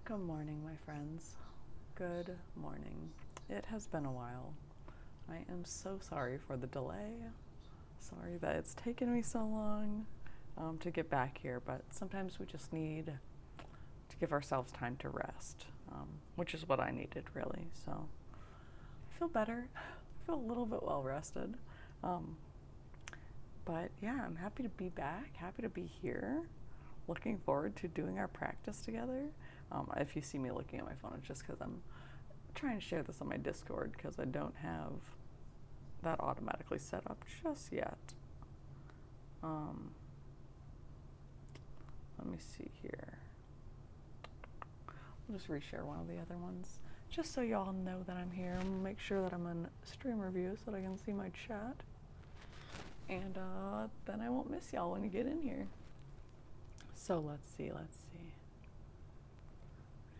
Good morning, my friends. Good morning. It has been a while. I am so sorry for the delay. Sorry that it's taken me so long to get back here, but sometimes we just need to give ourselves time to rest, which is what I needed, really. So I feel better. I feel a little bit well rested. But yeah, I'm happy to be back, happy to be here. Looking forward to doing our practice together. If you see me looking at my phone, it's just because I'm trying to share this on my Discord because I don't have that automatically set up just yet. Let me see here. I'll just reshare one of the other ones just so y'all know that I'm here. Make sure that I'm on stream review so that I can see my chat. And then I won't miss y'all when you get in here. So let's see.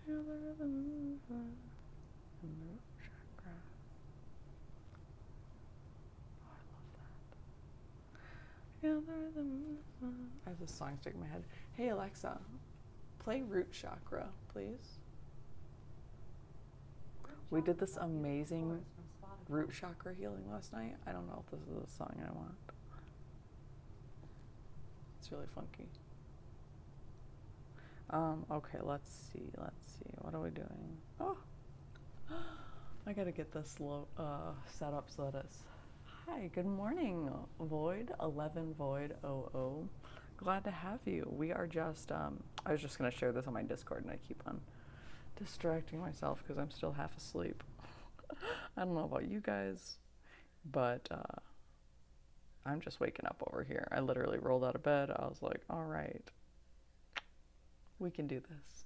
Feel the rhythm in the root chakra. Oh, I love that. Feel the rhythm. I have this song stuck in my head. Hey Alexa, play root chakra, please. We did this amazing root chakra healing last night. I don't know if this is the song I want. It's really funky. Okay, let's see. What are we doing? Oh, I gotta get this set up so that it's... Hi, good morning, Void, 11 Void 00. Glad to have you. We are just, I was just gonna share this on my Discord and I keep on distracting myself because I'm still half asleep. I don't know about you guys, but I'm just waking up over here. I literally rolled out of bed. I was like, all right, we can do this.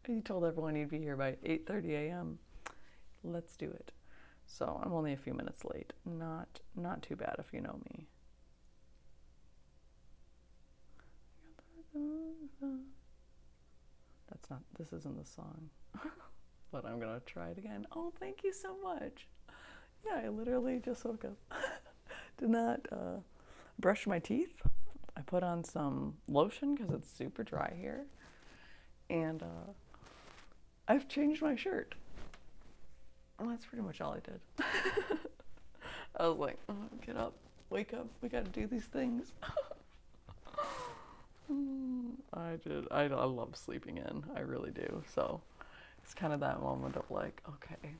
You told everyone you'd be here by 8:30 a.m. Let's do it. So I'm only a few minutes late. Not too bad if you know me. This isn't the song. But I'm gonna try it again. Oh, thank you so much. Yeah, I literally just woke up. Did not brush my teeth. I put on some lotion because it's super dry here. And I've changed my shirt. And that's pretty much all I did. I was like, oh, get up, wake up, we gotta do these things. I love sleeping in, I really do. So it's kind of that moment of like, okay,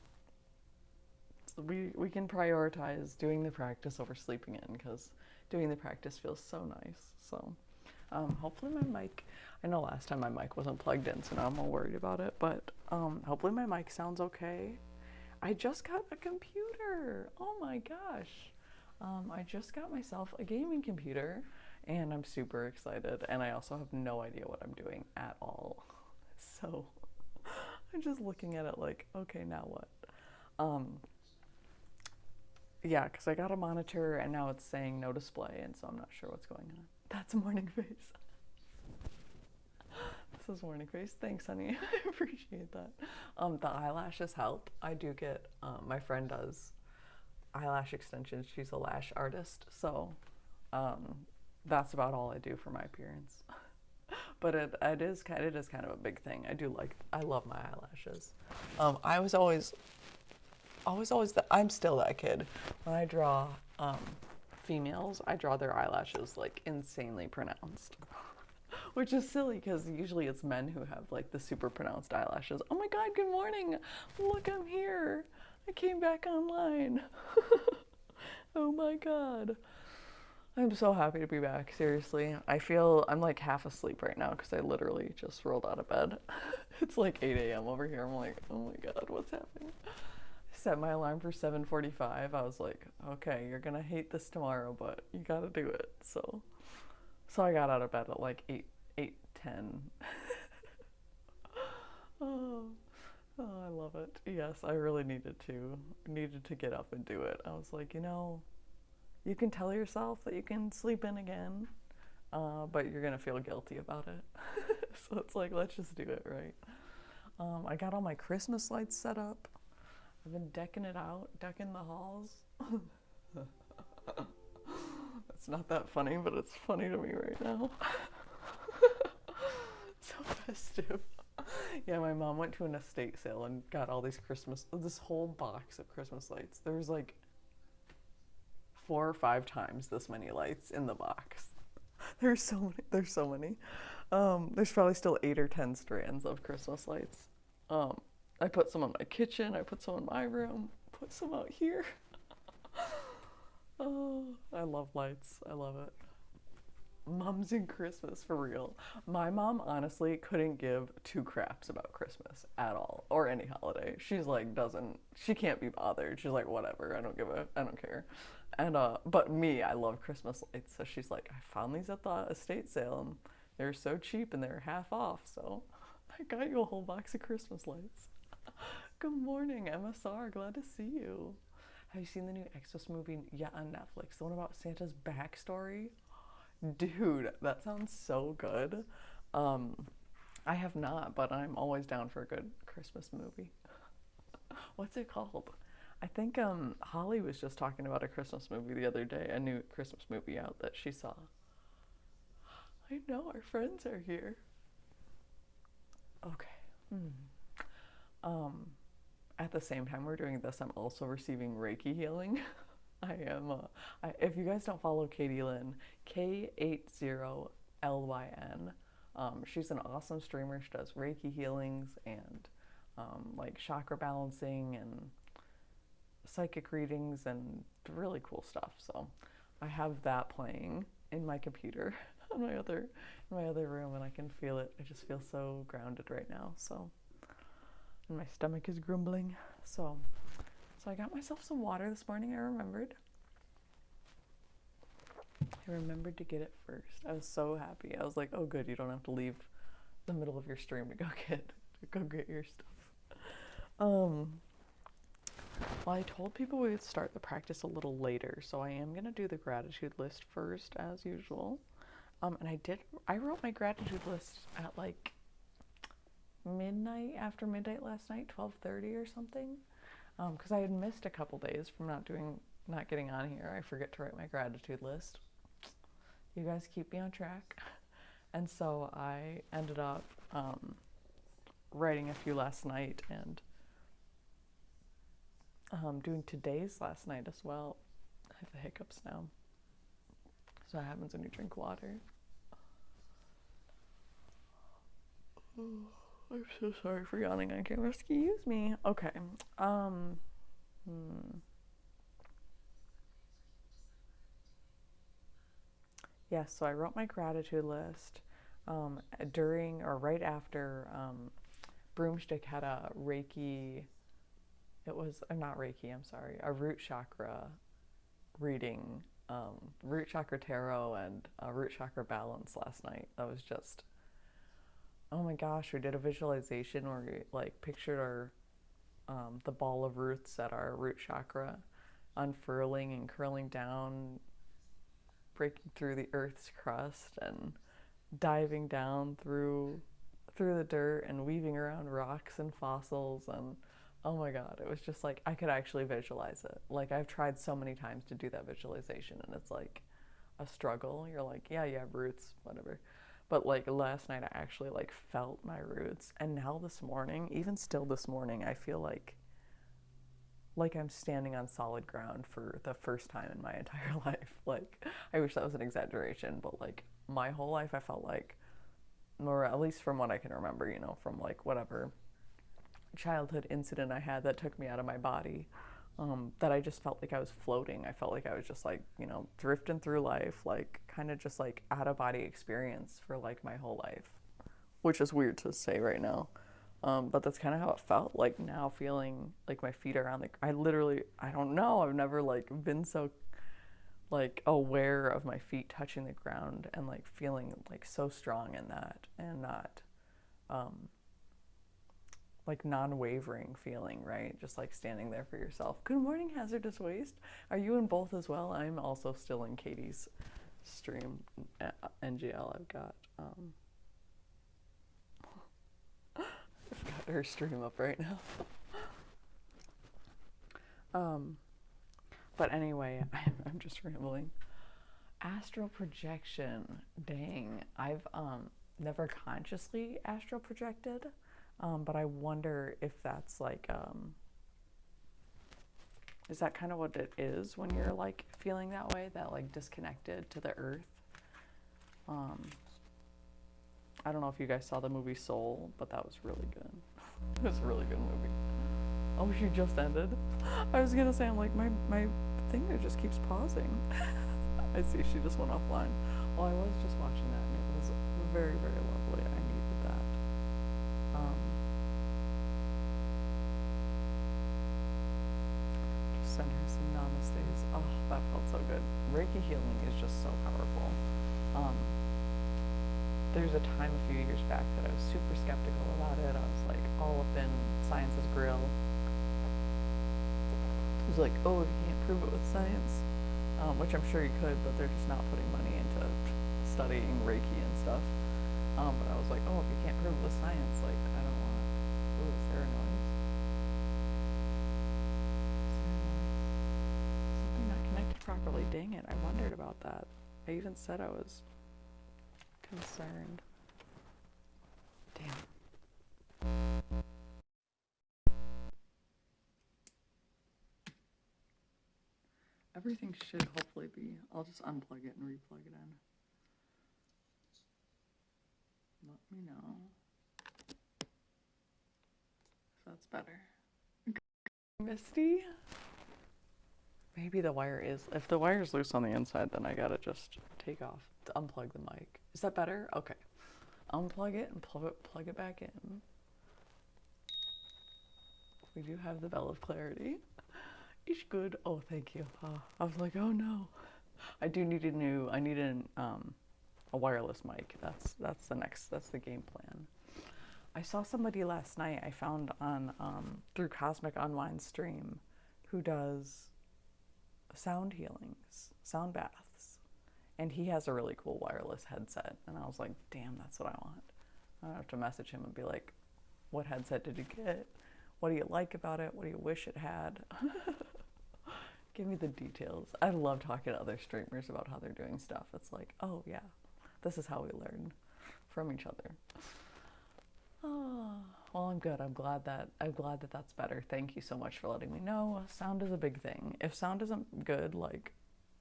so we can prioritize doing the practice over sleeping in because doing the practice feels so nice. So hopefully my mic, I know last time my mic wasn't plugged in, so now I'm all worried about it, but hopefully my mic sounds okay. I just got a computer. Oh my gosh. I just got myself a gaming computer and I'm super excited, and I also have no idea what I'm doing at all. So I'm just looking at it like, okay, now what? Yeah, because I got a monitor and now it's saying no display, and so I'm not sure what's going on. That's morning face. This is morning face. Thanks, honey. I appreciate that. The eyelashes help. I do get, my friend does eyelash extensions. She's a lash artist, so that's about all I do for my appearance. But it is kind of a big thing. I love my eyelashes. I was always I'm still that kid. When I draw females, I draw their eyelashes like insanely pronounced. Which is silly because usually it's men who have like the super pronounced eyelashes. Oh my god, good morning. Look, I'm here. I came back online. Oh my god. I'm so happy to be back, seriously. I feel I'm like half asleep right now because I literally just rolled out of bed. It's like 8 a.m. over here. I'm like, oh my god, what's happening? I set my alarm for 7:45. I was like, okay, you're gonna hate this tomorrow, but you gotta do it. So I got out of bed at like 8:10. Oh, I love it. Yes, I really needed to get up and do it. I was like, you can tell yourself that you can sleep in again, but you're gonna feel guilty about it. So it's like, let's just do it, right? I got all my Christmas lights set up. I've been decking it out, decking the halls. It's not that funny, but it's funny to me right now. So festive. Yeah, my mom went to an estate sale and got all this whole box of Christmas lights. There was like 4 or 5 times this many lights in the box. There's so many. There's so many. There's probably still 8 or 10 strands of Christmas lights. I put some in my kitchen. I put some in my room. Put some out here. Oh, I love lights. I love it. Mums and Christmas, for real. My mom honestly couldn't give 2 craps about Christmas at all, or any holiday. She's like, she can't be bothered. She's like, whatever, I don't care. And, but me, I love Christmas lights. So she's like, I found these at the estate sale and they're so cheap and they're half off. So I got you a whole box of Christmas lights. Good morning, MSR. Glad to see you. Have you seen the new Xmas movie yet on Netflix? The one about Santa's backstory? Dude, that sounds so good. I have not, but I'm always down for a good Christmas movie. What's it called? I think Holly was just talking about a Christmas movie the other day, a new Christmas movie out that she saw. I know, our friends are here. Okay. At the same time we're doing this, I'm also receiving Reiki healing. I am, if you guys don't follow Katie Lynn, K80LYN, she's an awesome streamer. She does Reiki healings and like chakra balancing and psychic readings and really cool stuff. So I have that playing in my computer in my other room, and I can feel it. I just feel so grounded right now. So, and my stomach is grumbling. So I got myself some water this morning. I remembered to get it first. I was so happy. I was like, oh good, you don't have to leave the middle of your stream to go get your stuff. Well, I told people we would start the practice a little later, so I am gonna do the gratitude list first as usual. And I wrote my gratitude list at like after midnight last night, 12:30 or something. Because I had missed a couple days from not getting on here. I forget to write my gratitude list. You guys keep me on track. And so I ended up writing a few last night and doing today's last night as well. I have the hiccups now. So that happens when you drink water. I'm so sorry for yawning on camera. Excuse me. Okay. Yes, so I wrote my gratitude list during or right after Broomstick had a Reiki. It was not Reiki. I'm sorry, a root chakra reading, root chakra tarot and root chakra balance last night. That was just, oh my gosh, we did a visualization where we like pictured our the ball of roots at our root chakra unfurling and curling down, breaking through the earth's crust and diving down through the dirt and weaving around rocks and fossils. And oh my god, it was just like I could actually visualize it. Like I've tried so many times to do that visualization and it's like a struggle. You're like, yeah, you have roots, whatever. But like last night I actually like felt my roots, and now this morning, even still this morning, I feel like I'm standing on solid ground for the first time in my entire life. Like, I wish that was an exaggeration, but like my whole life I felt like, or at least from what I can remember, you know, from like whatever childhood incident I had that took me out of my body, that I just felt like I was floating. I felt like I was just like, you know, drifting through life, like kind of just like out of body experience for like my whole life, which is weird to say right now. But that's kind of how it felt like now, feeling like my feet are on the, I don't know, I've never like been so like aware of my feet touching the ground and like feeling like so strong in that, and not like non-wavering feeling, right? Just like standing there for yourself. Good morning, Hazardous Waste. Are you in both as well? I'm also still in Katie's stream NGL. I've got her stream up right now. But anyway, I'm just rambling. Astral projection. Dang, I've never consciously astral projected. But I wonder if that's like, is that kind of what it is when you're like feeling that way, that like disconnected to the earth? Um, I don't know if you guys saw the movie Soul, but that was really good. It was a really good movie. Oh, she just ended. I was gonna say, I'm like, my thing there just keeps pausing. I see she just went offline. Well, I was just watching that and it was very, very lovely. I needed that. Just send her some namastes. Oh, that felt so good. Reiki healing is just so powerful. There's a time a few years back that I was super skeptical about it. I was like all up in science's grill. It was like, oh, you can't prove it with science, which I'm sure you could, but they're just not putting money into studying Reiki and stuff. But I was like, oh, if you can't prove it with science, like, I don't want. Ooh, is there a noise? Something not connected properly. Dang it! I wondered about that. I even said I was concerned. Damn. Everything should hopefully be. I'll just unplug it and replug it in. Let me know if that's better. Misty? Maybe the wire is. If the wire's loose on the inside, then I gotta just take off to unplug the mic. Is that better? Okay. Unplug it and plug it back in. We do have the bell of clarity. It's good. Oh, thank you. I was like, oh no. I need a wireless mic. That's the game plan. I saw somebody last night I found on through Cosmic Unwind stream who does sound healings, sound baths. And he has a really cool wireless headset. And I was like, damn, that's what I want. I have to message him and be like, what headset did you get? What do you like about it? What do you wish it had? Give me the details. I love talking to other streamers about how they're doing stuff. It's like, oh yeah, this is how we learn from each other. Oh, well, I'm good. I'm glad that that's better. Thank you so much for letting me know. Sound is a big thing. If sound isn't good, like,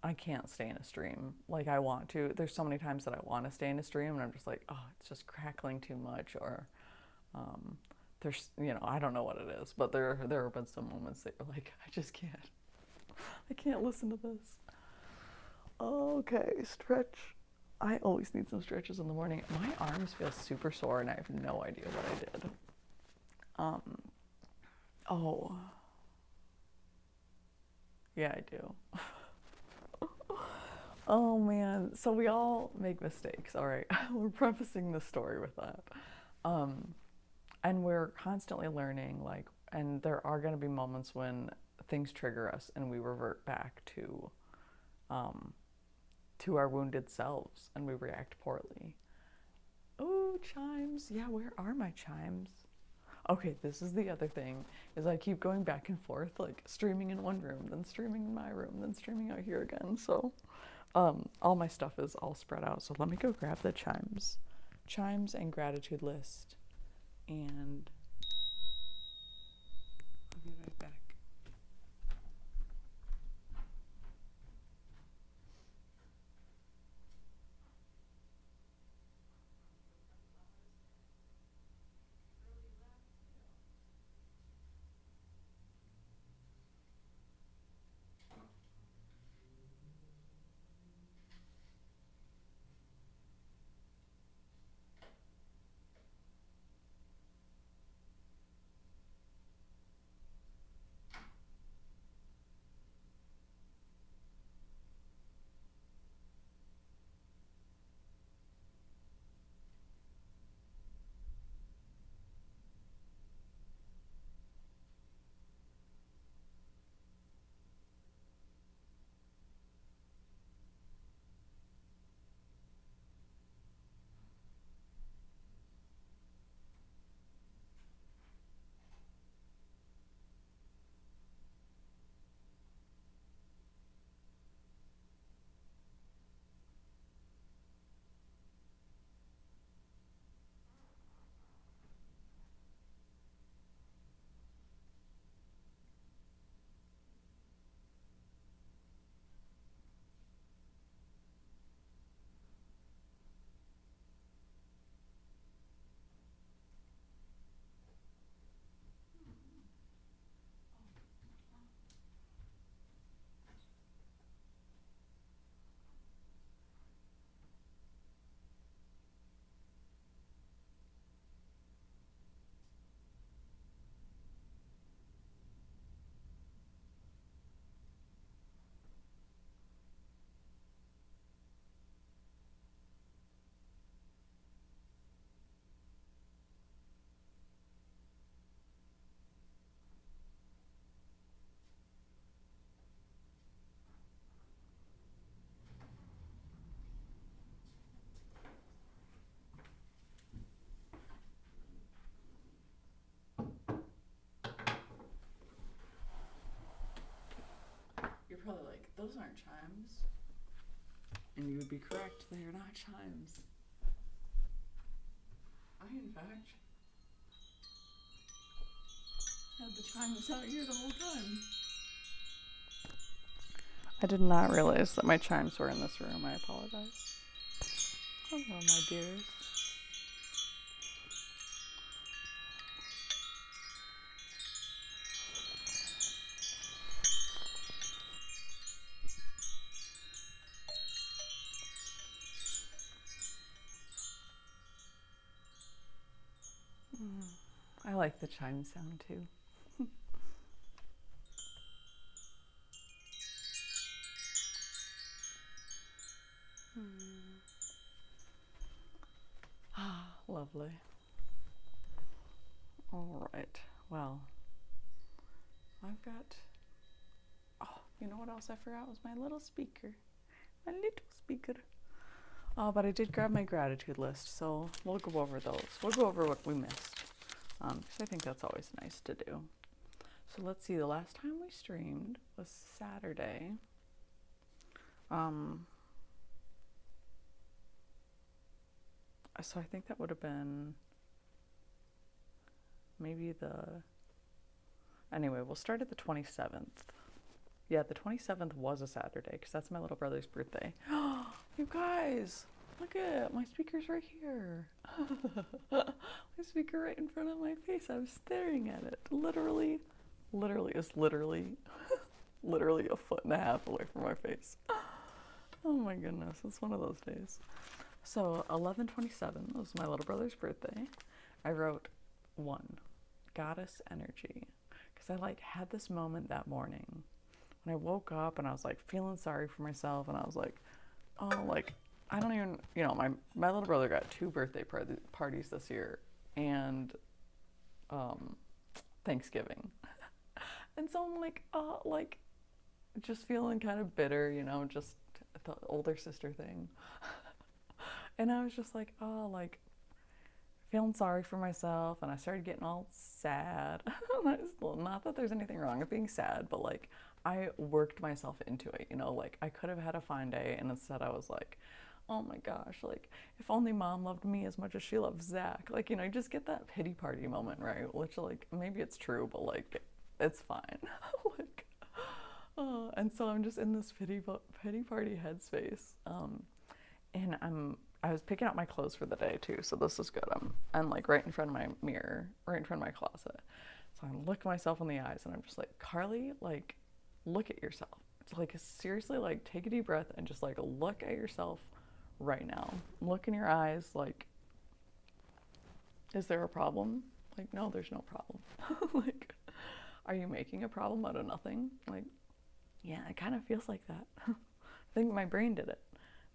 I can't stay in a stream like I want to. There's so many times that I want to stay in a stream and I'm just like, oh, it's just crackling too much, or there's, I don't know what it is, but there have been some moments that you're like, I just can't. I can't listen to this. Okay, stretch. I always need some stretches in the morning. My arms feel super sore and I have no idea what I did. Oh. Yeah, I do. Oh man, so we all make mistakes, all right? We're prefacing the story with that. And we're constantly learning, like, and there are going to be moments when things trigger us and we revert back to our wounded selves and we react poorly. Oh, chimes. Yeah, where are my chimes? Okay, this is the other thing, is I keep going back and forth, like streaming in one room, then streaming in my room, then streaming out here again. So all my stuff is all spread out. So let me go grab the chimes. Chimes and gratitude list. And I'll be right back. those aren't chimes. And you would be correct, they are not chimes. I, in fact, had the chimes out here the whole time. I did not realize that my chimes were in this room. I apologize. Hello, my dears. I like the chime sound too. Lovely. All right. Well, I've got. Oh, you know what else I forgot was my little speaker. My little speaker. Oh, but I did grab my gratitude list, so we'll go over those. We'll go over what we missed, because I think that's always nice to do. So let's see. The last time we streamed was Saturday. So I think that would have been maybe anyway, we'll start at the 27th. Yeah, the 27th was a Saturday because that's my little brother's birthday. You guys, look at my speaker's right here. My speaker right in front of my face. I was staring at it. Literally a foot and a half away from my face. Oh my goodness, it's one of those days. So 11/27 was my little brother's birthday. I wrote 1, goddess energy, because I had this moment that morning when I woke up and I was feeling sorry for myself, and I was I don't even, my little brother got 2 birthday parties this year and Thanksgiving, and so I'm just feeling kind of bitter, just the older sister thing. And I was just feeling sorry for myself, and I started getting all sad. Not that there's anything wrong with being sad, but I worked myself into it, I could have had a fine day, and instead I was oh my gosh, if only mom loved me as much as she loves Zach. You just get that pity party moment, right? Which maybe it's true, but it's fine. And so I'm just in this pity party headspace, and I was picking out my clothes for the day too, so this is good. I'm right in front of my mirror, right in front of my closet. So I look myself in the eyes and I'm just Carly, look at yourself. It's seriously, take a deep breath and just look at yourself right now. Look in your eyes, is there a problem? No, there's no problem. Are you making a problem out of nothing? Yeah, it kind of feels like that. I think my brain did it.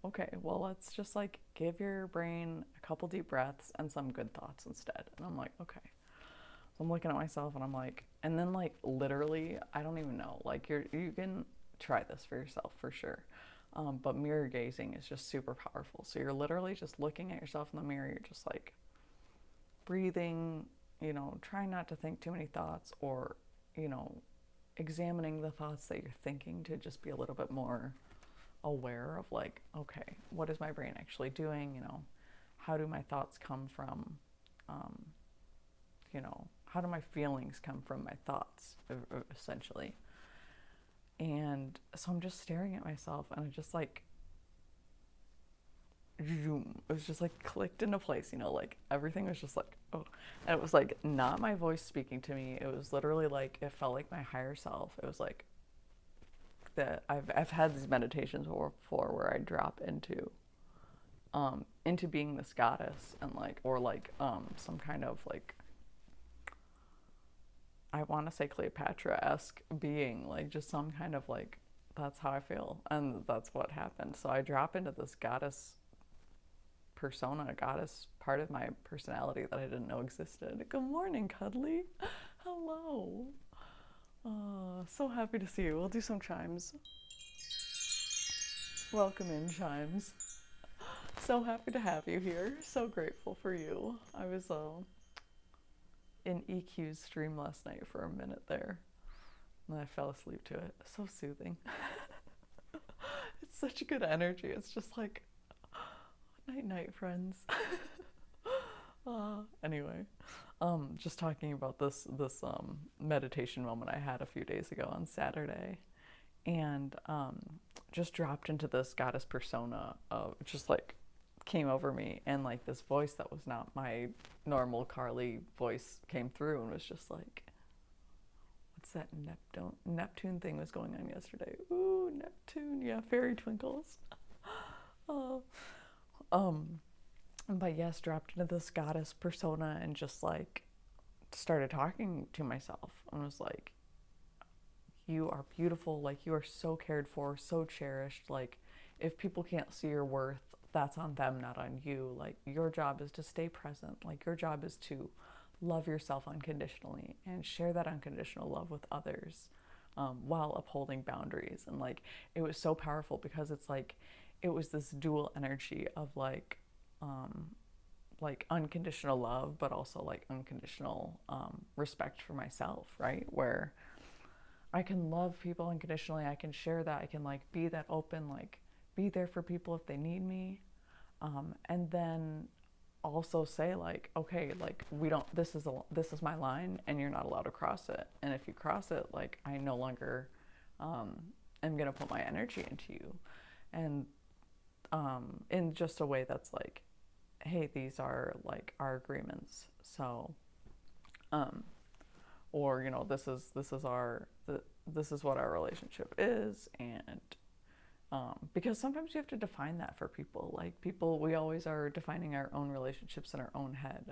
Okay, well, let's just give your brain a couple deep breaths and some good thoughts instead. And I'm okay. So I'm looking at myself and I'm and then literally, I don't even know, you can try this for yourself for sure. But mirror gazing is just super powerful. So you're literally just looking at yourself in the mirror. You're just breathing, trying not to think too many thoughts, or, examining the thoughts that you're thinking to just be a little bit more aware of okay, what is my brain actually doing? How do my thoughts come from, how do my feelings come from my thoughts, essentially? And so I'm just staring at myself, and I just zoom. It was just clicked into place, everything was just oh. And it was not my voice speaking to me. It was literally it felt like my higher self. It was that I've had these meditations before where I drop into being this goddess, and or some kind of I want to say Cleopatra-esque being, just some kind of that's how I feel, and that's what happened. So I drop into this goddess persona, a goddess part of my personality that I didn't know existed. Good morning, Cuddly. Hello. So happy to see you. We'll do some chimes. Welcome in, chimes. So happy to have you here. So grateful for you. I was in EQ's stream last night for a minute there, and I fell asleep to it. So soothing. such good energy. It's just like, night night, friends. Anyway, just talking about this meditation moment I had a few days ago on Saturday, and just dropped into this goddess persona of just like came over me, and like this voice that was not my normal Carly voice came through and was just like, what's that Neptune thing was going on yesterday? Ooh, Neptune, yeah, fairy twinkles. But yes, dropped into this goddess persona and just like started talking to myself and was like, you are beautiful, like you are so cared for, so cherished. Like if people can't see your worth, that's on them, not on you. Like your job is to stay present. Like your job is to love yourself unconditionally and share that unconditional love with others, while upholding boundaries. And like it was so powerful because it's like it was this dual energy of like unconditional love, but also like unconditional respect for myself, right? Where I can love people unconditionally, I can share that, I can like be that open, like be there for people if they need me, and then also say like, okay, like we don't, this is my line and you're not allowed to cross it, and if you cross it, like I no longer am gonna put my energy into you, and in just a way that's like, hey, these are like our agreements, so or you know, this is what our relationship is. And because sometimes you have to define that for people. Like people, we always are defining our own relationships in our own head.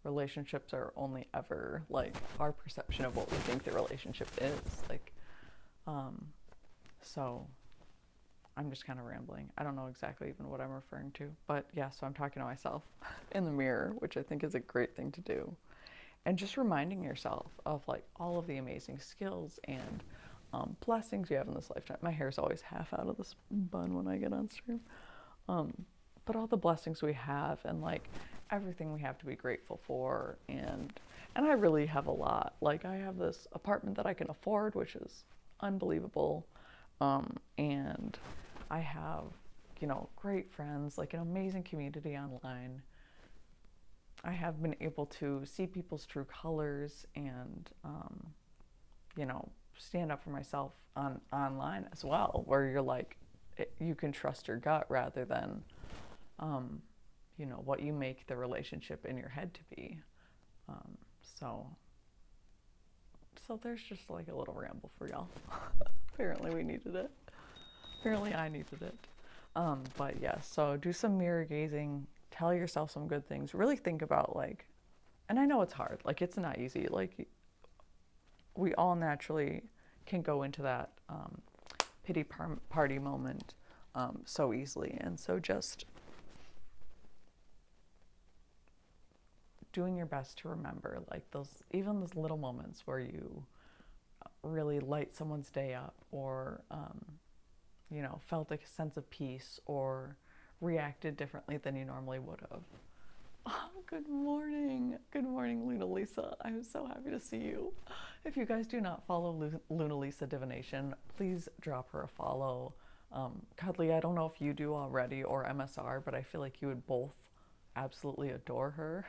Relationships are only ever like our perception of what we think the relationship is. Like, so I'm just kind of rambling. I don't know exactly even what I'm referring to, but yeah, so I'm talking to myself in the mirror, which I think is a great thing to do. And just reminding yourself of like all of the amazing skills and blessings you have in this lifetime. My hair's always half out of this bun when I get on stream. But all the blessings we have and like everything we have to be grateful for. And I really have a lot. Like I have this apartment that I can afford, which is unbelievable. And I have, you know, great friends, like an amazing community online. I have been able to see people's true colors and, you know, stand up for myself online as well, where you're like, you can trust your gut rather than, you know, what you make the relationship in your head to be. So there's just like a little ramble for y'all. Apparently we needed it. Apparently I needed it. But yeah, so do some mirror gazing. Tell yourself some good things. Really think about like, and I know it's hard. Like it's not easy. Like we all naturally can go into that pity party moment so easily. And so just doing your best to remember like even those little moments where you really light someone's day up, or you know, felt a sense of peace or reacted differently than you normally would have. Oh, good morning, Luna Lisa. I'm so happy to see you. If you guys do not follow Luna Lisa Divination, please drop her a follow. Cuddly, I don't know if you do already, or MSR, but I feel like you would both absolutely adore her.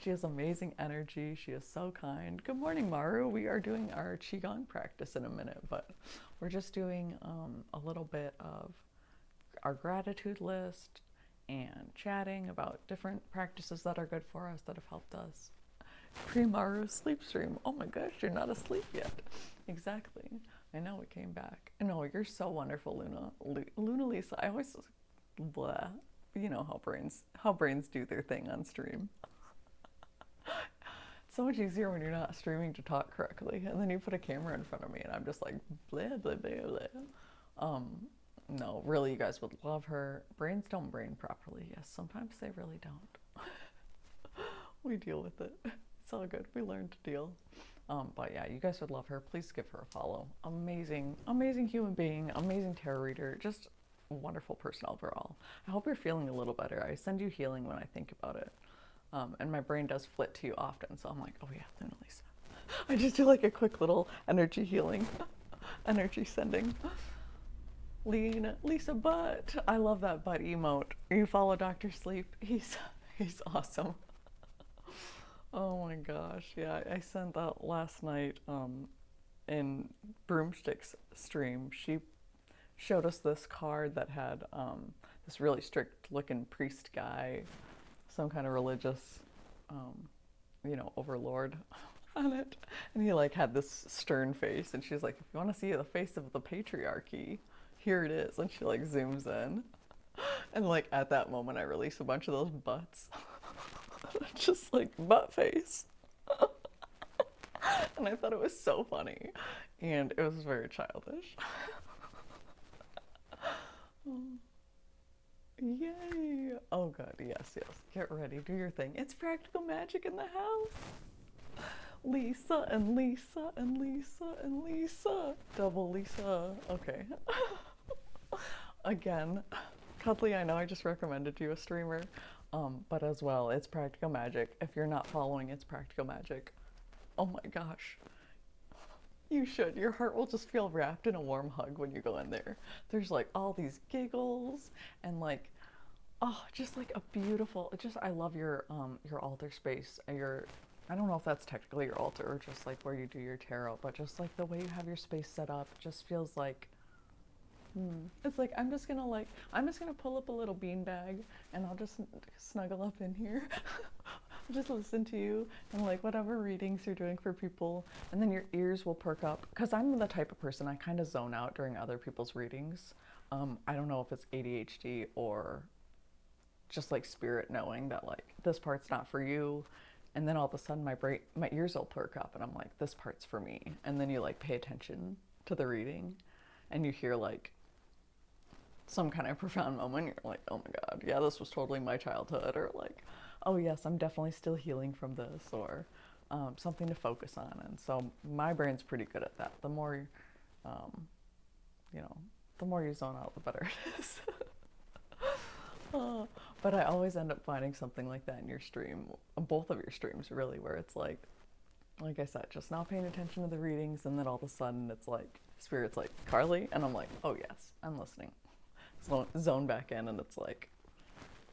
She has amazing energy. She is so kind. Good morning, Maru. We are doing our Qigong practice in a minute, but we're just doing a little bit of our gratitude list and chatting about different practices that are good for us, that have helped us. Pre-Maru sleep stream. Oh my gosh, you're not asleep yet. Exactly. I know, it came back. No, you're so wonderful, Luna Lisa. I always, blah. You know how brains do their thing on stream. It's so much easier when you're not streaming to talk correctly, and then you put a camera in front of me and I'm just like blah blah blah blah. No, really, you guys would love her. Brains don't brain properly. Yes, sometimes they really don't. We deal with it. It's all good. We learn to deal. But yeah, you guys would love her. Please give her a follow. Amazing human being, amazing tarot reader, just a wonderful person overall. I hope you're feeling a little better. I send you healing when I think about it. And my brain does flit to you often, so I'm like, oh yeah, Luna Lisa. I just do like a quick little energy healing, energy sending. Lisa Butt. I love that butt emote. You follow Dr. Sleep. He's awesome. Oh my gosh. Yeah, I sent that last night in Broomstick's stream. She showed us this card that had this really strict looking priest guy, some kind of religious overlord on it. And he like had this stern face, and she's like, if you want to see the face of the patriarchy, here it is. And she like zooms in. And like at that moment I release a bunch of those butts. Just like butt face. And I thought it was so funny. And it was very childish. Yay! Oh god, yes. Get ready, do your thing. It's practical magic in the house. Lisa and Lisa and Lisa and Lisa. Double Lisa. Okay. Again, Cuddly, I know I just recommended you a streamer, but as well, it's practical magic. If you're not following It's Practical Magic, oh my gosh. You should. Your heart will just feel wrapped in a warm hug when you go in there. There's like all these giggles and like, oh, just like a beautiful, I love your altar space. I don't know if that's technically your altar or just like where you do your tarot, but just like the way you have your space set up just feels like, it's like, I'm just gonna pull up a little beanbag and I'll just snuggle up in here. Just listen to you and like whatever readings you're doing for people, and then your ears will perk up, because I'm the type of person, I kind of zone out during other people's readings. I don't know if it's ADHD or just like spirit knowing that like this part's not for you, and then all of a sudden my ears will perk up and I'm like, this part's for me. And then you like pay attention to the reading and you hear like some kind of profound moment, you're like, oh my god, yeah, this was totally my childhood, or like, oh yes, I'm definitely still healing from this, or something to focus on. And so my brain's pretty good at that. The more, the more you zone out, the better it is. But I always end up finding something like that in your stream, both of your streams really, where it's like I said, just not paying attention to the readings, and then all of a sudden it's like, Spirit's like, Carly? And I'm like, oh yes, I'm listening. Zone back in, and it's like,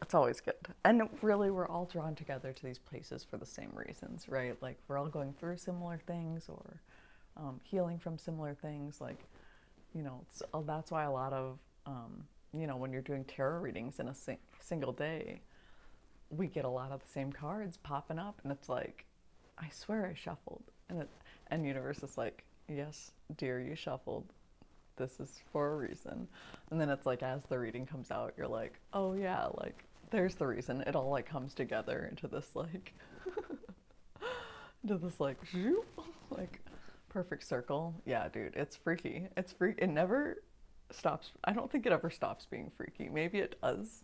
it's always good. And really, we're all drawn together to these places for the same reasons, right? Like, we're all going through similar things, or healing from similar things. Like, that's why a lot of, when you're doing tarot readings in a single day, we get a lot of the same cards popping up, and it's like, I swear I shuffled. And universe is like, yes, dear, you shuffled. This is for a reason. And then it's like, as the reading comes out, you're like, oh yeah, like, there's the reason. It all like comes together into this like, like perfect circle. Yeah, dude, it's freaky. It's freaky. It never stops. I don't think it ever stops being freaky. Maybe it does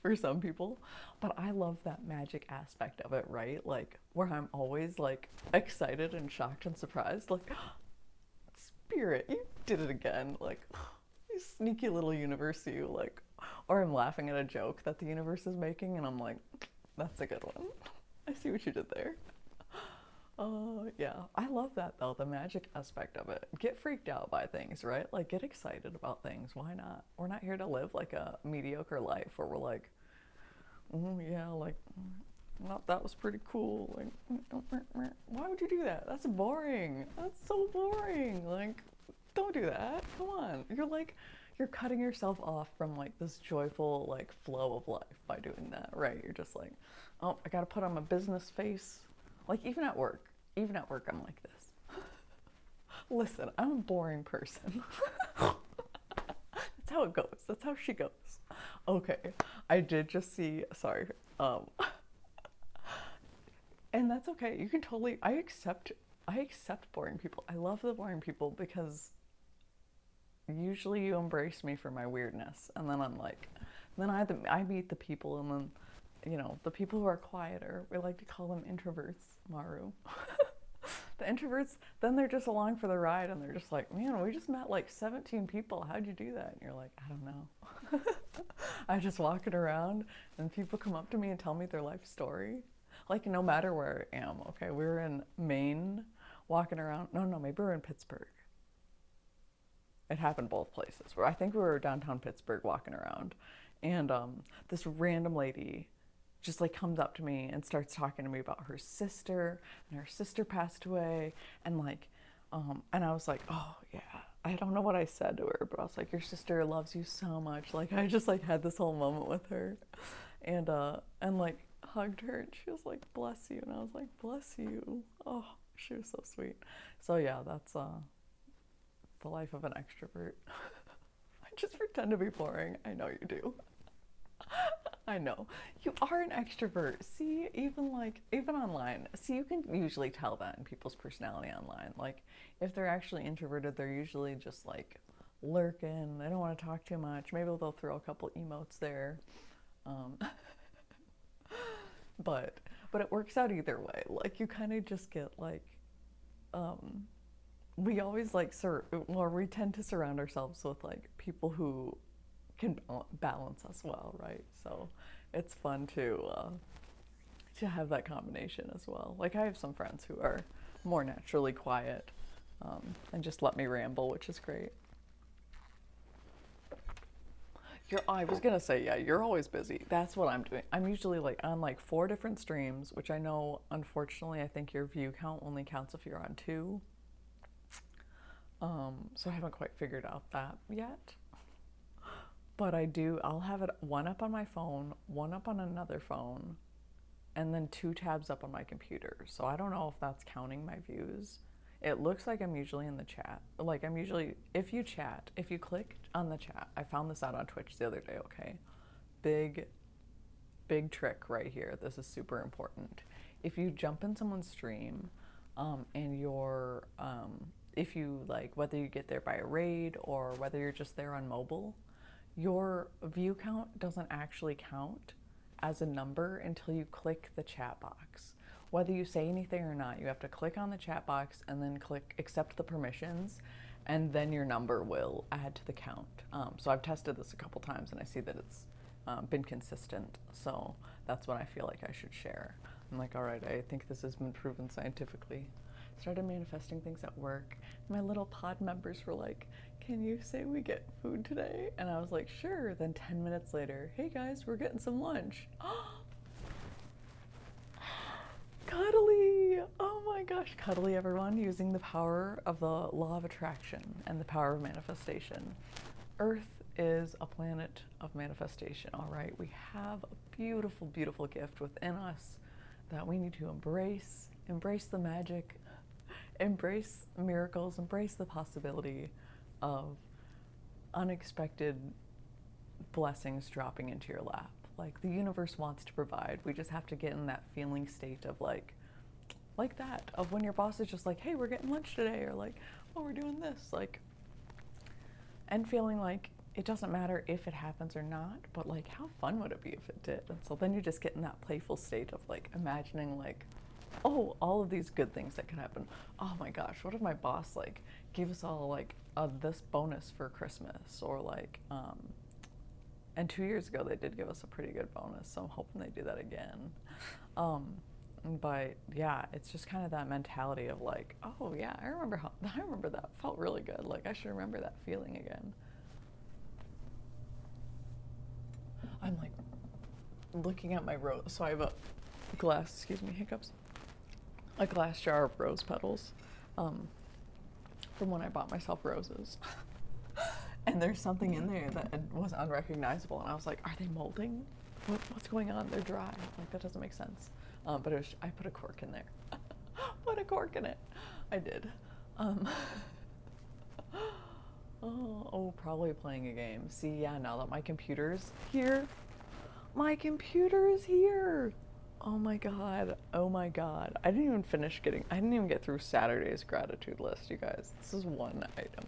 for some people, but I love that magic aspect of it, right? Like, where I'm always like excited and shocked and surprised, like, Spirit, you did it again. Like, you sneaky little universe, you, like, or I'm laughing at a joke that the universe is making, and I'm like, that's a good one. I see what you did there. Yeah, I love that though, the magic aspect of it. Get freaked out by things, right? Like, get excited about things. Why not? We're not here to live like a mediocre life where we're like, yeah, like, well, that was pretty cool. Like, why would you do that? That's boring. That's so boring. Like, don't do that. Come on. You're cutting yourself off from like this joyful like flow of life by doing that, right? You're just like, oh, I gotta put on my business face. Like, even at work I'm like this. Listen, I'm a boring person. That's how it goes. That's how she goes. Okay, I did just see, sorry, and that's okay. You can totally, I accept boring people. I love the boring people, because usually you embrace me for my weirdness, and then I'm like, then I meet the people, and then, the people who are quieter, we like to call them introverts, Maru. The introverts, then they're just along for the ride, and they're just like, man, we just met like 17 people. How'd you do that? And you're like, I don't know. I just walking around, and people come up to me and tell me their life story. Like, no matter where I am, okay? We were in Maine, walking around. No, maybe we were in Pittsburgh. it happened both places. Where I think we were downtown Pittsburgh walking around, and this random lady just like comes up to me and starts talking to me about her sister, and her sister passed away, and like and I was like, oh yeah, I don't know what I said to her, but I was like, your sister loves you so much. Like I just like had this whole moment with her, and like hugged her, and she was like, bless you, and I was like, bless you. Oh, she was so sweet. So yeah, that's the life of an extrovert. I just pretend to be boring. I know you do. I know. You are an extrovert. See, even online. See, you can usually tell that in people's personality online. Like, if they're actually introverted, they're usually just like lurking. They don't want to talk too much. Maybe they'll throw a couple emotes there. But it works out either way. Like, you kind of just get like, we always like, we tend to surround ourselves with like people who can balance us well, right? So it's fun to have that combination as well. Like I have some friends who are more naturally quiet and just let me ramble, which is great. I was gonna say, yeah, you're always busy. That's what I'm doing. I'm usually like on like 4 different streams, which I know, unfortunately, I think your view count only counts if you're on 2. So I haven't quite figured out that yet. But I'll have it one up on my phone, one up on another phone, and then 2 tabs up on my computer. So I don't know if that's counting my views. It looks like I'm usually in the chat. Like I'm usually, if you click on the chat, I found this out on Twitch the other day, okay? Big trick right here. This is super important. If you jump in someone's stream, and you're, if you like, whether you get there by a raid or whether you're just there on mobile, your view count doesn't actually count as a number until you click the chat box. Whether you say anything or not, you have to click on the chat box and then click accept the permissions, and then your number will add to the count. So I've tested this a couple times and I see that it's been consistent. So that's when I feel like I should share. I'm like, all right, I think this has been proven scientifically. Started manifesting things at work. My little pod members were like, can you say we get food today? And I was like, sure. Then 10 minutes later, hey guys, we're getting some lunch. Cuddly! Oh my gosh, cuddly everyone, using the power of the law of attraction and the power of manifestation. Earth is a planet of manifestation, all right? We have a beautiful, beautiful gift within us that we need to embrace the magic, embrace miracles, embrace the possibility of unexpected blessings dropping into your lap. Like the universe wants to provide. We just have to get in that feeling state of like that, of when your boss is just like, hey, we're getting lunch today, or like, oh, we're doing this, like, and feeling like it doesn't matter if it happens or not, but like how fun would it be if it did? And so then you just get in that playful state of like imagining like, oh, all of these good things that could happen. Oh my gosh, what if my boss like gave us all like this bonus for Christmas, or like and 2 years ago they did give us a pretty good bonus, so I'm hoping they do that again. But yeah, it's just kind of that mentality of like, oh yeah, I remember that felt really good. Like I should remember that feeling again. I'm like looking at my rose. So I have a glass, excuse me, hiccups. A glass jar of rose petals, from when I bought myself roses. And there's something in there that was unrecognizable, and I was like, are they molding? What's going on? They're dry. Like, that doesn't make sense. But I put a cork in there. Put a cork in it. I did. Probably playing a game. See, yeah, now that my computer's here. My computer is here! Oh my god. Oh my god. I didn't even get through Saturday's gratitude list, you guys. This is one item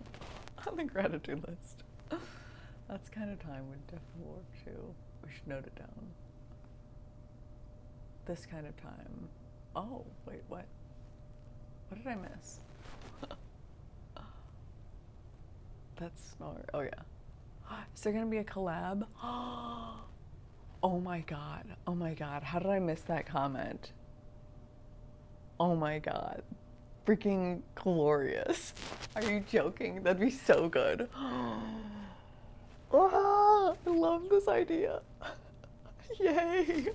on the gratitude list. That's kind of time would definitely work too. We should note it down. This kind of time. Oh, wait, what? What did I miss? That's smart. Oh yeah. Is there gonna be a collab? Oh my god. Oh my god. How did I miss that comment? Oh my god. Freaking glorious. Are you joking? That'd be so good. Ah, I love this idea. Yay.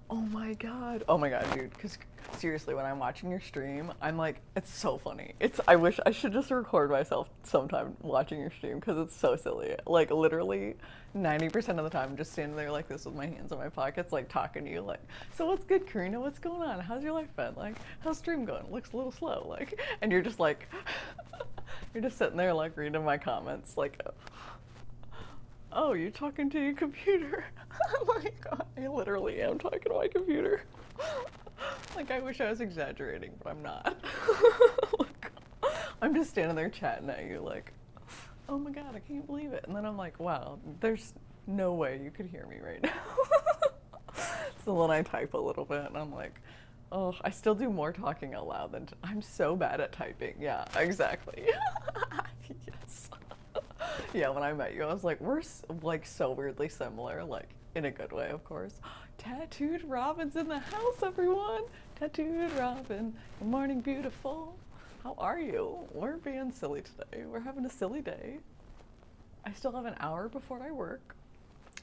Oh my god. Oh my god, dude. Because seriously, when I'm watching your stream, I'm like, it's so funny. I wish I should just record myself sometime watching your stream because it's so silly. Like, literally 90% of the time, I'm just standing there like this with my hands in my pockets, like talking to you, like, so what's good, Karina? What's going on? How's your life been? Like, how's stream going? Looks a little slow. Like, and you're just like, you're just sitting there, like, reading my comments, like, oh, you're talking to your computer. I'm like, I literally am talking to my computer. Like, I wish I was exaggerating, but I'm not. Like, I'm just standing there chatting at you like, oh my god, I can't believe it. And then I'm like, wow, there's no way you could hear me right now. So then I type a little bit and I'm like, oh, I still do more talking out loud than I'm so bad at typing. Yeah, exactly. Yes. Yeah, when I met you, I was like, we're like so weirdly similar, like in a good way, of course. Tattooed Robin's in the house, everyone. Tattooed Robin, good morning, beautiful. How are you? We're being silly today. We're having a silly day. I still have an hour before I work.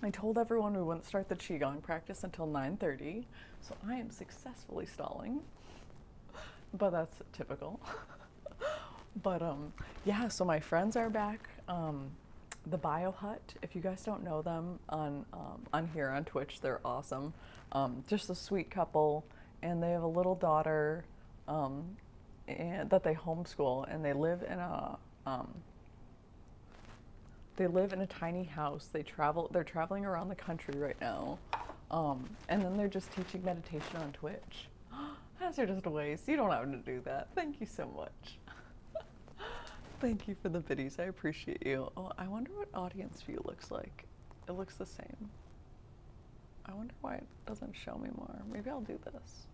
I told everyone we wouldn't start the Qigong practice until 9:30, so I am successfully stalling. But that's typical. But yeah, so my friends are back. The Bio Hut, if you guys don't know them on here on Twitch, they're awesome. Just a sweet couple, and they have a little daughter and that they homeschool, and they live in a tiny house. They're traveling around the country right now. And then they're just teaching meditation on Twitch. Those are just ways. You don't have to do that. Thank you so much. Thank you for the biddies. I appreciate you. Oh, I wonder what audience view looks like. It looks the same. I wonder why it doesn't show me more. Maybe I'll do this.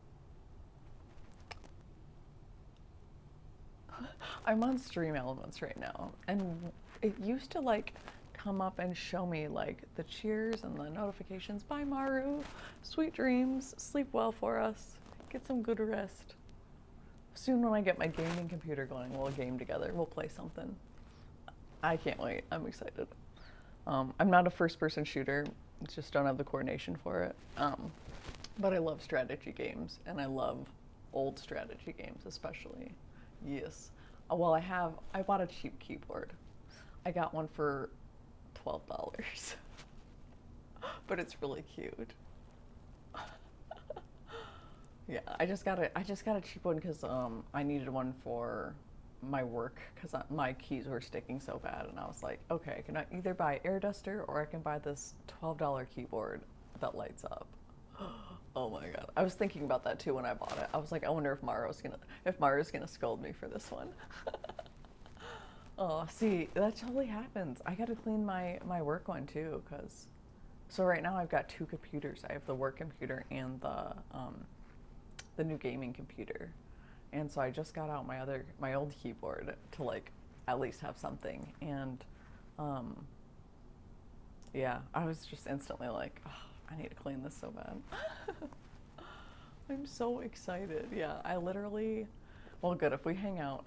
I'm on Stream Elements right now, and it used to like come up and show me like the cheers and the notifications. Bye, Maru. Sweet dreams. Sleep well for us. Get some good rest. Soon when I get my gaming computer going, we'll game together. We'll play something. I can't wait. I'm excited. I'm not a first-person shooter. Just don't have the coordination for it. But I love strategy games, and I love old strategy games especially. Yes. Well, I bought a cheap keyboard. I got one for $12. But it's really cute. Yeah, I just got a cheap one because I needed one for my work because my keys were sticking so bad, and I was like, okay, I can either buy air duster or I can buy this $12 keyboard that lights up. Oh my god, I was thinking about that too when I bought it. I was like, I wonder if Maru's gonna scold me for this one. Oh, see, that totally happens. I gotta clean my work one too, so right now I've got two computers. I have the work computer and the new gaming computer, and so I just got out my old keyboard to like at least have something, and yeah, I was just instantly like, oh, I need to clean this so bad. I'm so excited. Yeah, I literally, well, good, if we hang out,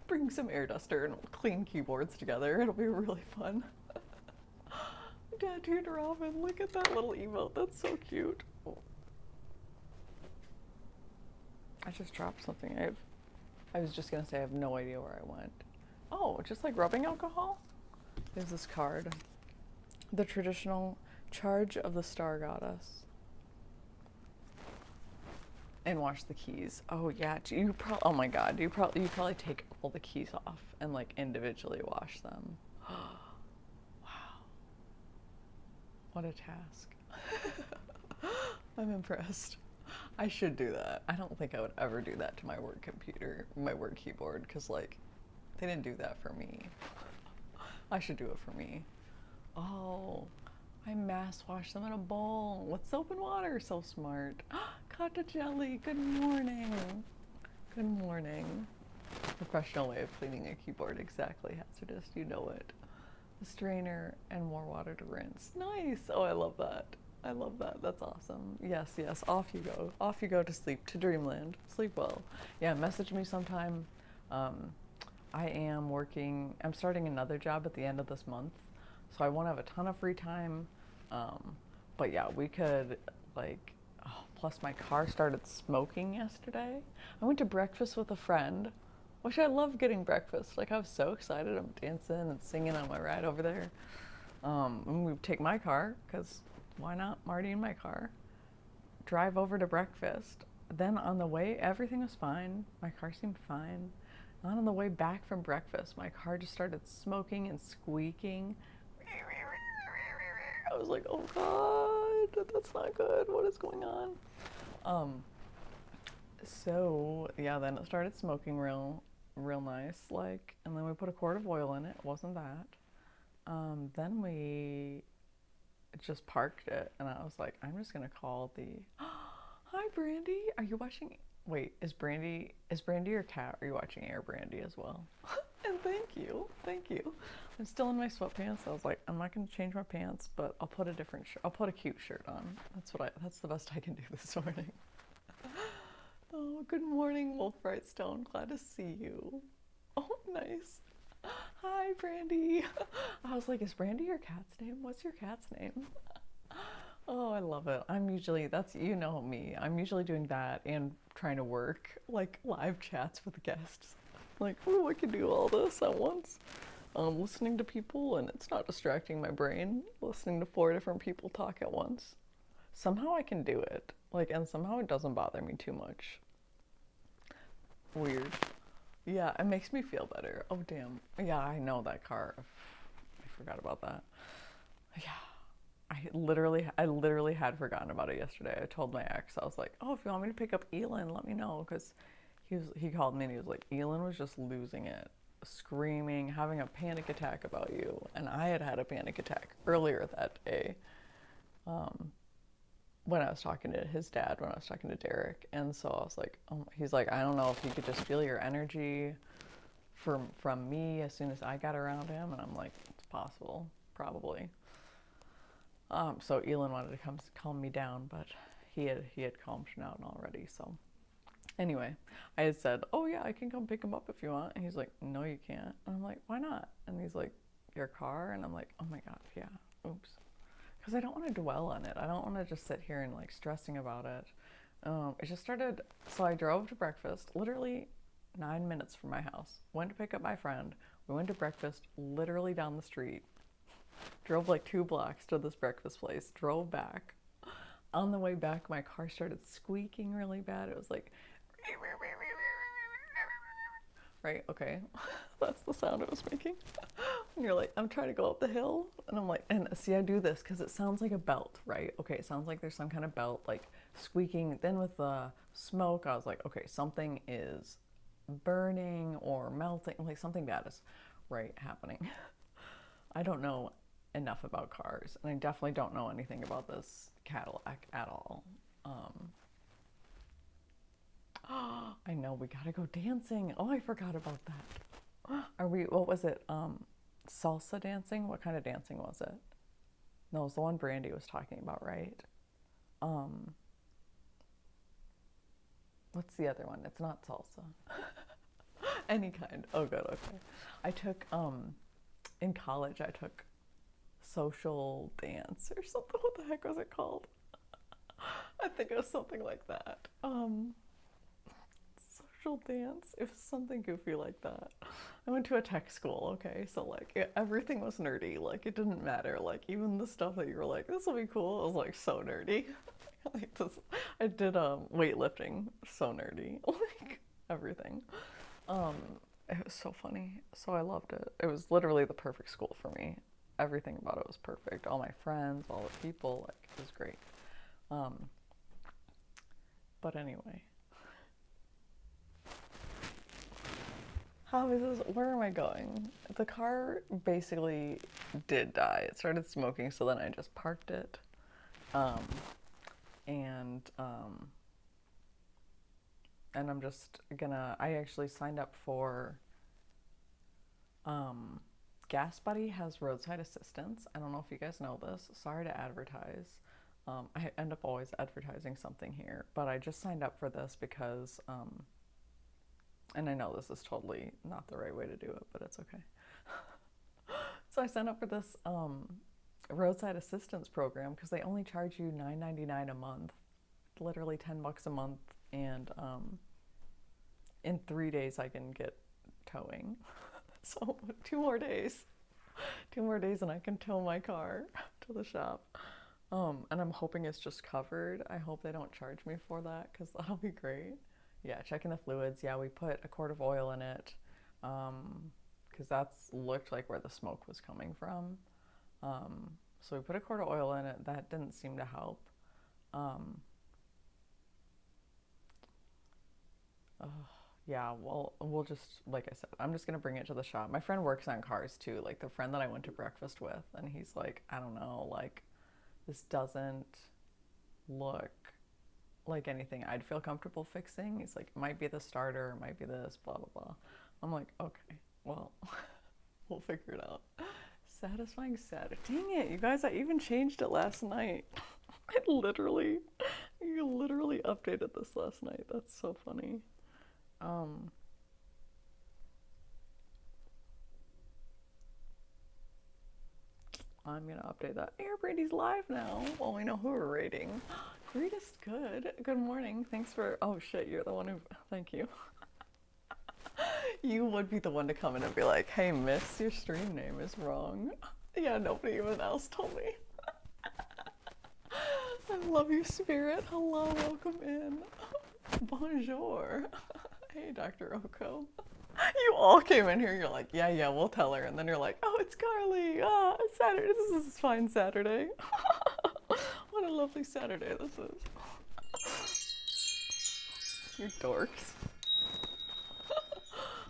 bring some air duster and we'll clean keyboards together. It'll be really fun. Tattooed Robin, look at that little emote. That's so cute. I just dropped something. I was just gonna say I have no idea where I went. Oh, just like rubbing alcohol? There's this card. The traditional charge of the star goddess. And wash the keys. Oh yeah, oh my god, you probably take all the keys off and like individually wash them. Wow. What a task. I'm impressed. I should do that. I don't think I would ever do that to my work computer, my work keyboard, because like, they didn't do that for me. I should do it for me. Oh, I mass wash them in a bowl with soap and water. So smart. Kata jelly, good morning. Good morning. Professional way of cleaning a keyboard, exactly, hazardous, you know it. The strainer and more water to rinse. Nice. Oh, I love that. I love that. That's awesome. Yes, yes. Off you go. Off you go to sleep, to dreamland. Sleep well. Yeah, message me sometime. Um, I am working, I'm starting another job at the end of this month, so I won't have a ton of free time. Um, but yeah, we could, like, oh, plus my car started smoking yesterday. I went to breakfast with a friend, which I love getting breakfast. Like, I was so excited. I'm dancing and singing on my ride over there. And we take my car, because why not? Marty in my car. Drive over to breakfast. Then on the way, everything was fine. My car seemed fine. And on the way back from breakfast, my car just started smoking and squeaking. I was like, oh God, that's not good. What is going on? So yeah, then it started smoking real nice, like, and then we put a quart of oil in it. It wasn't that. Then we just parked it, and I was like, I'm just gonna call the. Hi, Brandy. Are you watching? Wait, is Brandy your cat? Are you watching Air Brandy as well? And thank you, thank you. I'm still in my sweatpants. I was like, I'm not gonna change my pants, but I'll put a different shirt. I'll put a cute shirt on. That's the best I can do this morning. Oh, good morning, Wolf Brightstone. Glad to see you. Oh, nice. Hi, Brandy. I was like, is Brandy your cat's name? What's your cat's name? Oh, I love it. You know me. I'm usually doing that and trying to work, like, live chats with guests. Like, oh, I can do all this at once. Listening to people, and it's not distracting my brain. Listening to 4 different people talk at once. Somehow I can do it. Like, and somehow it doesn't bother me too much. Weird. Yeah, it makes me feel better. Oh, damn. Yeah, I know that car. I forgot about that. Yeah. I literally had forgotten about it yesterday. I told my ex, I was like, oh, if you want me to pick up Elin, let me know. Because he called me and he was like, Elin was just losing it. Screaming, having a panic attack about you. And I had a panic attack earlier that day. When I was talking to his dad, when I was talking to Derek. And so I was like, oh, he's like, I don't know if you could just feel your energy from me as soon as I got around him. And I'm like, it's possible, probably. So Elin wanted to come calm me down, but he had calmed down already. So anyway, I had said, oh yeah, I can come pick him up if you want. And he's like, no, you can't. And I'm like, why not? And he's like, your car? And I'm like, oh my gosh, yeah, oops. Because I don't want to dwell on it. I don't want to just sit here and like stressing about it. It just started, so I drove to breakfast, literally 9 minutes from my house. Went to pick up my friend. We went to breakfast literally down the street. Drove like 2 blocks to this breakfast place. Drove back. On the way back, my car started squeaking really bad. It was like, right? Okay. That's the sound it was making. And you're like, I'm trying to go up the hill. And I'm like, and see, I do this because it sounds like a belt, right? Okay, it sounds like there's some kind of belt, like squeaking. Then with the smoke, I was like, okay, something is burning or melting, like something bad is, right, happening. I don't know enough about cars, and I definitely don't know anything about this Cadillac at all. I know, we gotta go dancing. Oh, I forgot about that. What was it? Salsa dancing? What kind of dancing was it? No, it was the one Brandy was talking about, right? What's the other one? It's not salsa. Any kind. Oh, good, okay. I took, in college, I took social dance or something. What the heck was it called? I think it was something like that. Social dance. It was something goofy like that. I went to a tech school, okay? So, like, everything was nerdy. Like, it didn't matter. Like, even the stuff that you were like, this will be cool, it was, like, so nerdy. Like, this, I did weightlifting. So nerdy. Like, everything. It was so funny. So I loved it. It was literally the perfect school for me. Everything about it was perfect. All my friends, all the people, like, it was great. But anyway. How is this? Where am I going? The car basically did die. It started smoking, so then I just parked it. And I'm just gonna, I actually signed up for, Gas Buddy has roadside assistance. I don't know if you guys know this. Sorry to advertise. I end up always advertising something here, but I just signed up for this because, and I know this is totally not the right way to do it, but it's okay. So I signed up for this roadside assistance program because they only charge you $9.99 a month, literally $10 a month, and in 3 days I can get towing. So 2 more days, 2 more days, and I can tow my car to the shop. And I'm hoping it's just covered. I hope they don't charge me for that because that'll be great. Yeah, checking the fluids. Yeah, we put a quart of oil in it because that's looked like where the smoke was coming from. So we put a quart of oil in it. That didn't seem to help. Yeah, well, we'll just, like I said, I'm just gonna bring it to the shop. My friend works on cars too, like the friend that I went to breakfast with, and he's like, I don't know, like, this doesn't look like anything I'd feel comfortable fixing. He's like, it might be the starter, it might be this, blah, blah, blah. I'm like, okay, well, we'll figure it out. Satisfying Saturday. Dang it, you guys, I even changed it last night. You literally updated this last night. That's so funny. I'm gonna update that. Air Brady's live now. Well, we know who we're rating. Greatest good. Good morning. Thanks for. Oh shit, you're the one who. Thank you. You would be the one to come in and be like, "Hey, miss, your stream name is wrong." Yeah, nobody even else told me. I love your spirit. Hello, welcome in. Bonjour. Hey, Dr. Oko. You all came in here, you're like, yeah, we'll tell her. And then you're like, oh, it's Carly. Ah, it's Saturday. This is fine Saturday. What a lovely Saturday this is. You dorks.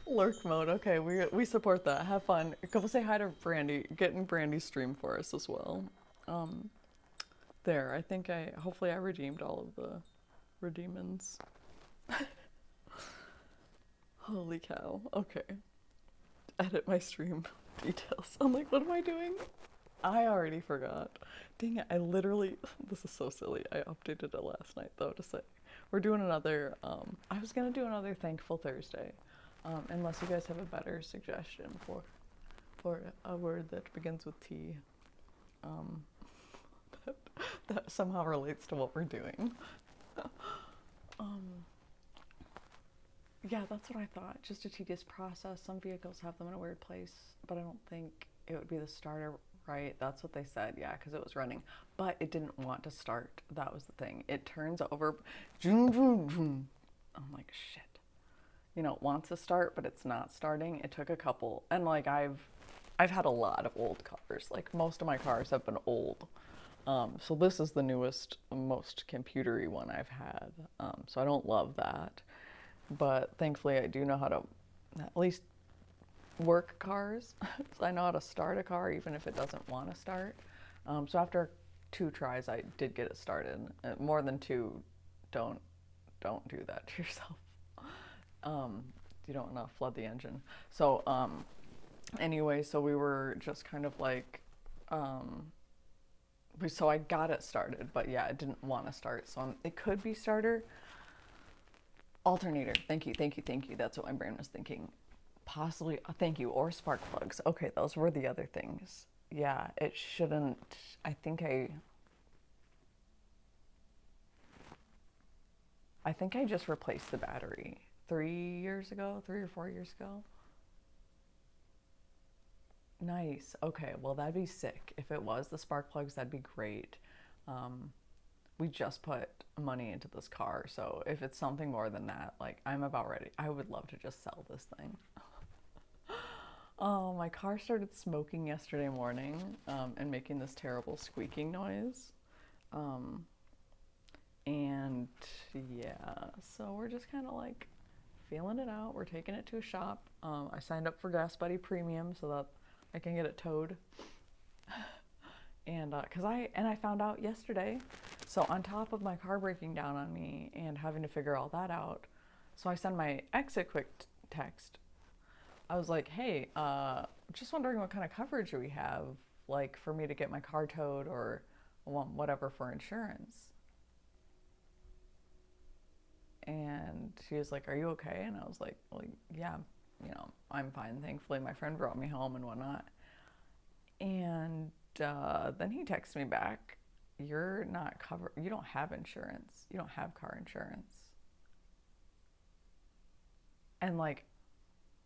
Lurk mode. Okay, we support that. Have fun. Go say hi to Brandy. Get in Brandy's stream for us as well. There, I think hopefully I redeemed all of the redeemins. Holy cow. Okay. Edit my stream details. I'm like, what am I doing? I already forgot. Dang it, this is so silly. I updated it last night though to say, we're doing another, I was gonna do another Thankful Thursday, unless you guys have a better suggestion for a word that begins with T, that somehow relates to what we're doing. Yeah, that's what I thought. Just a tedious process. Some vehicles have them in a weird place, but I don't think it would be the starter, right? That's what they said, yeah, because it was running. But it didn't want to start. That was the thing. It turns over. I'm like, shit. You know, it wants to start, but it's not starting. It took a couple. And like I've had a lot of old cars. Like most of my cars have been old. So this is the newest, most computery one I've had. So I don't love that. But thankfully I do know how to at least work cars. So I know how to start a car even if it doesn't want to start. So after 2 tries I did get it started. More than 2, don't do that to yourself. You don't want to flood the engine. So anyway, so we were just kind of like so I got it started, but yeah, it didn't want to start. So it could be starter. Alternator. Thank you. That's what my brain was thinking. Possibly, thank you, or spark plugs. Okay, those were the other things. Yeah, it shouldn't, I think I just replaced the battery 3 or 4 years ago. Nice. Okay, well that'd be sick. If it was the spark plugs, that'd be great. We just put money into this car, so if it's something more than that, like, I'm about ready. I would love to just sell this thing. Oh, my car started smoking yesterday morning and making this terrible squeaking noise. And yeah, so we're just kind of like feeling it out. We're taking it to a shop. I signed up for Gas Buddy Premium so that I can get it towed. And I found out yesterday, so on top of my car breaking down on me and having to figure all that out, so I send my ex a quick text. I was like, hey, just wondering what kind of coverage we have, like for me to get my car towed, or whatever for insurance. And she was like, are you okay? And I was like, well, yeah, you know, I'm fine. Thankfully, my friend brought me home and whatnot. And then he texts me back, you're not covered. You don't have insurance. You don't have car insurance. And like,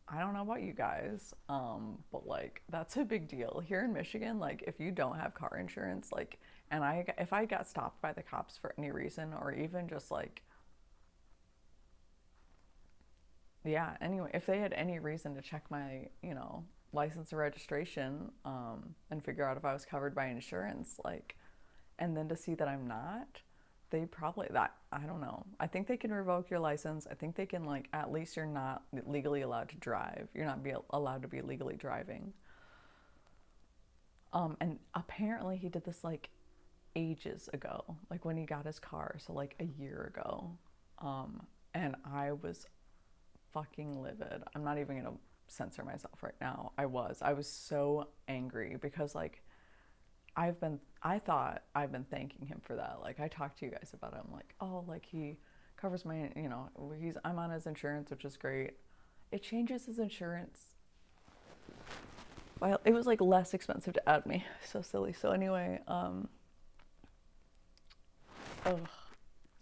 I don't know about you guys, but like that's a big deal here in Michigan. Like, if you don't have car insurance, like, and if I got stopped by the cops for any reason, or even just like, yeah, anyway, if they had any reason to check my, you know, license or registration, and figure out if I was covered by insurance, like, and then to see that I'm not, they probably, that, I don't know. I think they can revoke your license. I think they can, like, at least you're not legally allowed to drive. You're not allowed to be legally driving. And apparently he did this like ages ago, like when he got his car, so like a year ago. And I was fucking livid. I'm not even gonna censor myself right now. I was so angry because like I thought I've been thanking him for that. Like, I talked to you guys about it. I'm like, oh, like he covers my, you know, I'm on his insurance, which is great. It changes his insurance. Well, it was like less expensive to add me. So silly. So anyway, ugh.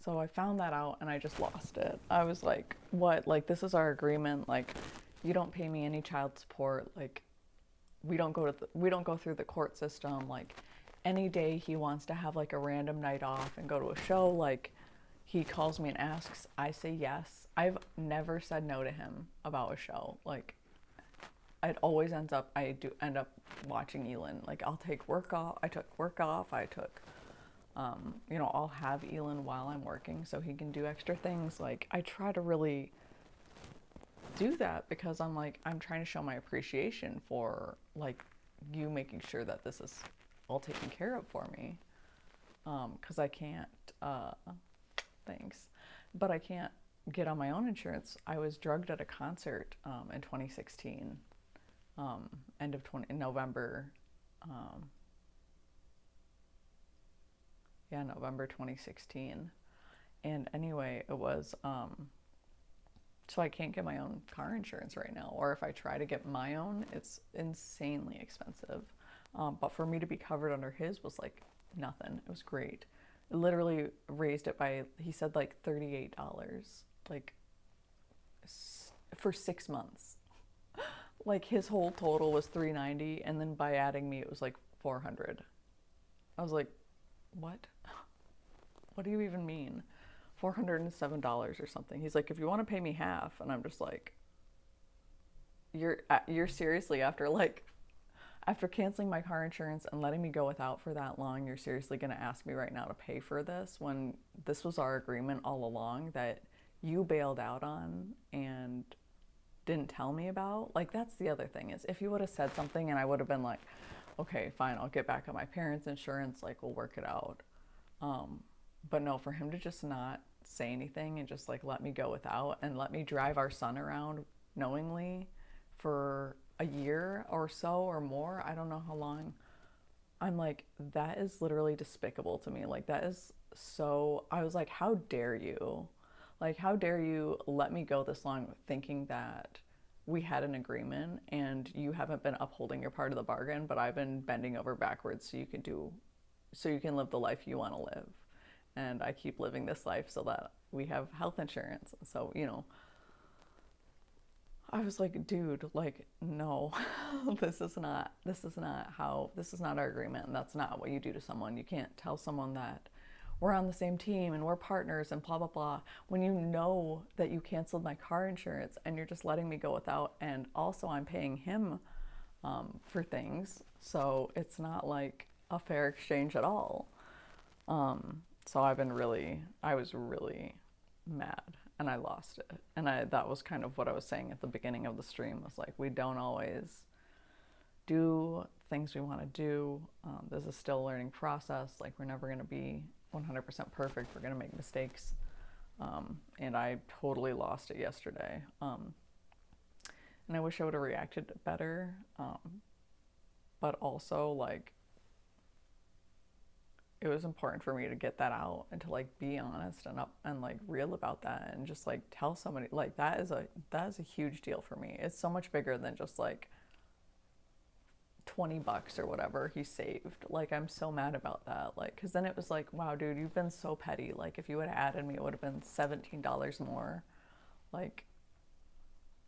So I found that out and I just lost it. I was like, what? Like, this is our agreement. Like, you don't pay me any child support. Like, we don't go through the court system. Like, any day he wants to have like a random night off and go to a show, like, he calls me and asks, I say yes. I've never said no to him about a show. Like, I do end up watching Elin. Like, I'll take work off. I took work off. You know, I'll have Elin while I'm working so he can do extra things. Like, I try to really do that because I'm like, I'm trying to show my appreciation for like you making sure that this is all taken care of for me. Because I can't, thanks, but I can't get on my own insurance. I was drugged at a concert in 2016, in November. November 2016. And anyway, it was, so I can't get my own car insurance right now. Or if I try to get my own, it's insanely expensive. But for me to be covered under his was like nothing. It was great. It literally raised it by, he said like $38, like for 6 months. Like, his whole total was $390, and then by adding me, it was like $400. I was like, what? What do you even mean? $407 or something. He's like, if you want to pay me half, and I'm just like, you're seriously, after canceling my car insurance and letting me go without for that long, you're seriously going to ask me right now to pay for this when this was our agreement all along that you bailed out on and didn't tell me about? Like, that's the other thing, is if you would have said something and I would have been like, okay, fine, I'll get back on my parents' insurance, like, we'll work it out. But no, for him to just not say anything and just like let me go without and let me drive our son around knowingly for a year or so or more, I don't know how long. I'm like, that is literally despicable to me. Like, that is so, I was like, how dare you? Like, how dare you let me go this long thinking that we had an agreement and you haven't been upholding your part of the bargain, but I've been bending over backwards so you can live the life you want to live. And I keep living this life so that we have health insurance. So, you know, I was like, dude, like, no, this is not our agreement. And that's not what you do to someone. You can't tell someone that we're on the same team and we're partners and blah, blah, blah, when you know that you canceled my car insurance and you're just letting me go without. And also I'm paying him for things. So it's not like a fair exchange at all. So I was really mad and I lost it. And that was kind of what I was saying at the beginning of the stream, was like, we don't always do things we want to do. This is still a learning process. Like, we're never going to be 100% perfect. We're going to make mistakes. And I totally lost it yesterday. And I wish I would have reacted better. But also, like, it was important for me to get that out and to like be honest and up and like real about that and just like tell somebody like that is a huge deal for me. It's so much bigger than just like $20 or whatever he saved. Like I'm so mad about that. Like because then it was like, wow, dude, you've been so petty. Like if you had added me, it would have been $17 more. Like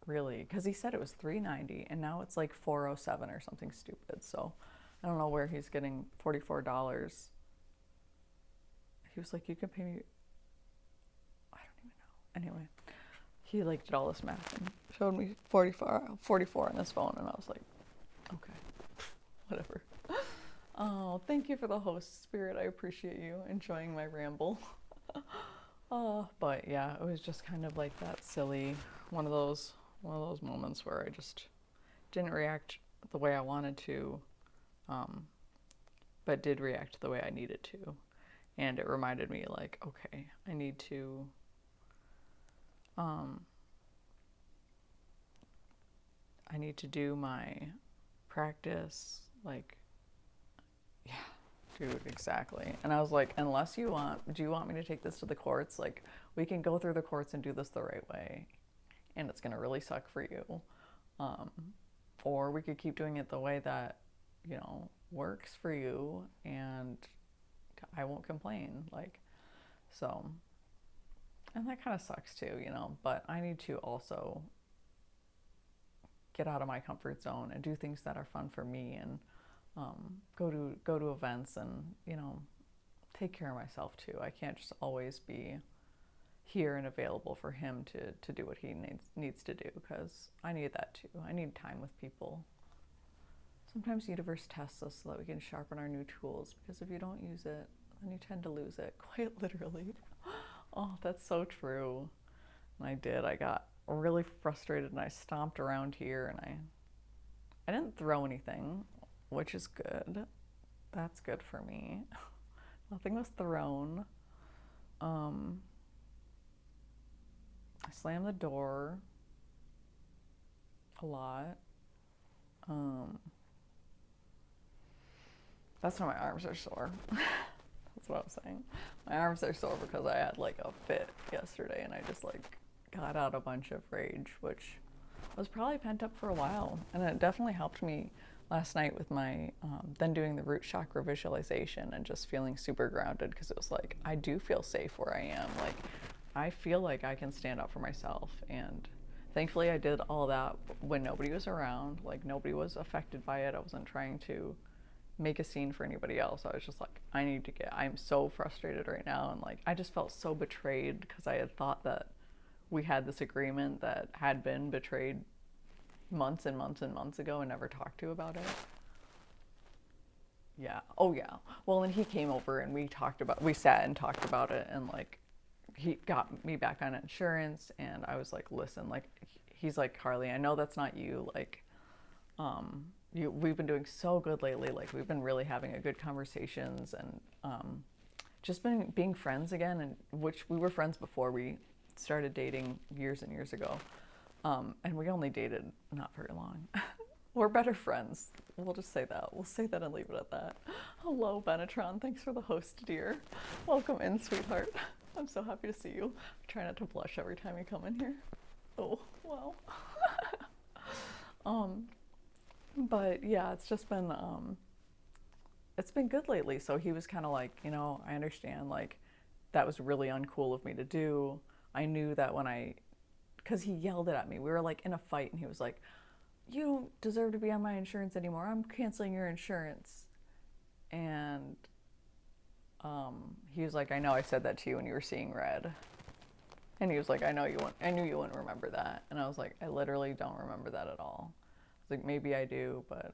really, because he said it was $390 and now it's like $407 or something stupid. So I don't know where he's getting $44. He was like, you can pay me, I don't even know. Anyway, he like did all this math and showed me 44 on his phone, and I was like, okay, whatever. Oh, thank you for the host spirit. I appreciate you enjoying my ramble. But yeah, it was just kind of like that silly, one of those moments where I just didn't react the way I wanted to, but did react the way I needed to. And it reminded me like, okay, I need to do my practice, like, yeah, dude, exactly. And I was like, do you want me to take this to the courts? Like, we can go through the courts and do this the right way, and it's gonna really suck for you. Or we could keep doing it the way that, you know, works for you, and I won't complain. Like, so, and that kind of sucks too, you know, but I need to also get out of my comfort zone and do things that are fun for me, and go to events, and, you know, take care of myself too. I can't just always be here and available for him to do what he needs to do, because I need that too. I need time with people. Sometimes the universe tests us so that we can sharpen our new tools, because if you don't use it, then you tend to lose it, quite literally. Oh, that's so true. And I did. I got really frustrated and I stomped around here, and I didn't throw anything, which is good. That's good for me. Nothing was thrown. I slammed the door a lot. That's why my arms are sore. That's what I'm saying. My arms are sore because I had like a fit yesterday, and I just like got out a bunch of rage, which was probably pent up for a while. And it definitely helped me last night with my, then doing the root chakra visualization and just feeling super grounded, because it was like, I do feel safe where I am. Like, I feel like I can stand up for myself. And thankfully I did all that when nobody was around. Like, nobody was affected by it. I wasn't trying to make a scene for anybody else. I was just like, I'm so frustrated right now. And like, I just felt so betrayed, because I had thought that we had this agreement that had been betrayed months and months and months ago, and never talked to about it. Yeah. Oh yeah. Well, and he came over and we sat and talked about it, and like, he got me back on insurance, and I was like, listen, like, he's like, Carly, I know that's not you. Like, we've been doing so good lately. Like, we've been really having a good conversations, and just been being friends again, and which we were friends before we started dating years and years ago. And we only dated not very long. We're better friends. We'll just say that. We'll say that and leave it at that. Hello, Benetron. Thanks for the host, dear. Welcome in, sweetheart. I'm so happy to see you. Try not to blush every time you come in here. Oh, wow. But yeah, it's just been, it's been good lately. So he was kind of like, you know, I understand, like, that was really uncool of me to do. I knew that because he yelled it at me. We were like in a fight, and he was like, you don't deserve to be on my insurance anymore. I'm canceling your insurance. And he was like, I know I said that to you when you were seeing red. And he was like, I knew you wouldn't remember that. And I was like, I literally don't remember that at all. I was like, maybe I do, but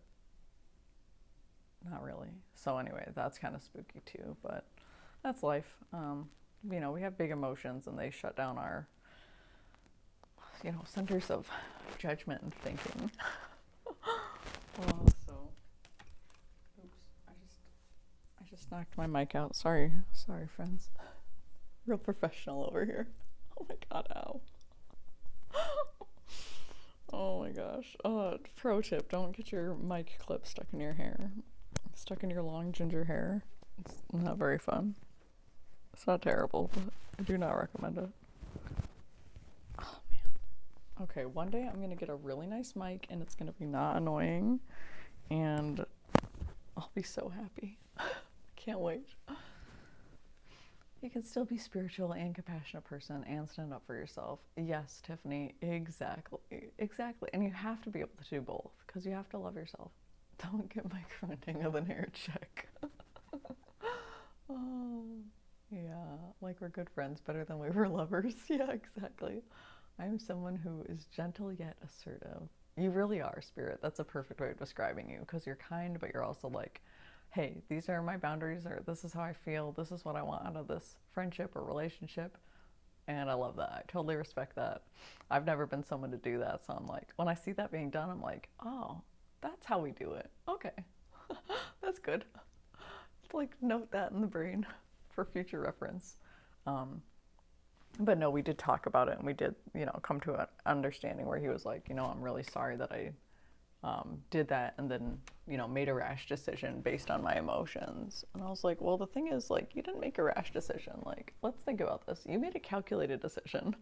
not really. So anyway, that's kind of spooky too, but that's life. You know, we have big emotions, and they shut down our, you know, centers of judgment and thinking. So, oops, I just knocked my mic out. Sorry, friends. Real professional over here. Oh my god, ow. Oh my gosh. Pro tip, don't get your mic clip stuck in your hair. Stuck in your long ginger hair. It's not very fun. It's not terrible, but I do not recommend it. Oh man. Okay, one day I'm gonna get a really nice mic and it's gonna be not annoying and I'll be so happy. Can't wait. You can still be spiritual and compassionate person and stand up for yourself. Yes, Tiffany, exactly. Exactly. And you have to be able to do both because you have to love yourself. Don't get my grunting of an air check. Oh, yeah. Like we're good friends, better than we were lovers. Yeah, exactly. I'm someone who is gentle yet assertive. You really are, Spirit. That's a perfect way of describing you because you're kind, but you're also like, hey, these are my boundaries, or this is how I feel, this is what I want out of this friendship or relationship. And I love that. I totally respect that. I've never been someone to do that. So I'm like, when I see that being done, I'm like, oh, that's how we do it. Okay. That's good. Like, note that in the brain for future reference. But no, we did talk about it and we did, come to an understanding where he was like, I'm really sorry that I did that and then, made a rash decision based on my emotions. And I was like, well, the thing is, like, you didn't make a rash decision. Like, let's think about this. You made a calculated decision.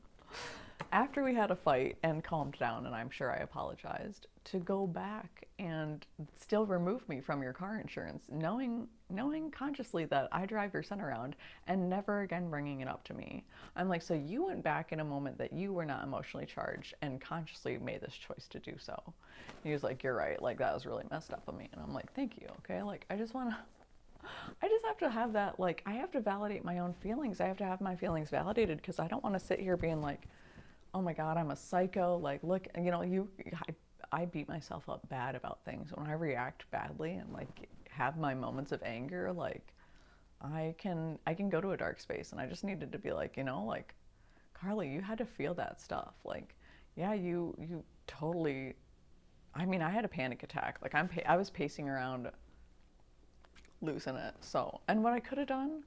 After we had a fight and calmed down, and I'm sure I apologized, to go back and still remove me from your car insurance, knowing consciously that I drive your son around and never again bringing it up to me. I'm like, so you went back in a moment that you were not emotionally charged and consciously made this choice to do so. And he was like, you're right, like that was really messed up of me. And I'm like, thank you, okay? Like I just have to have that, like, I have to validate my own feelings. I have to have my feelings validated because I don't want to sit here being like, oh my God, I'm a psycho. Like, look, I beat myself up bad about things. When I react badly and like have my moments of anger, like I can go to a dark space. And I just needed to be like, like, Carly, you had to feel that stuff. Like, yeah, you totally, I mean, I had a panic attack. Like I was pacing around losing it. So, and what I could have done,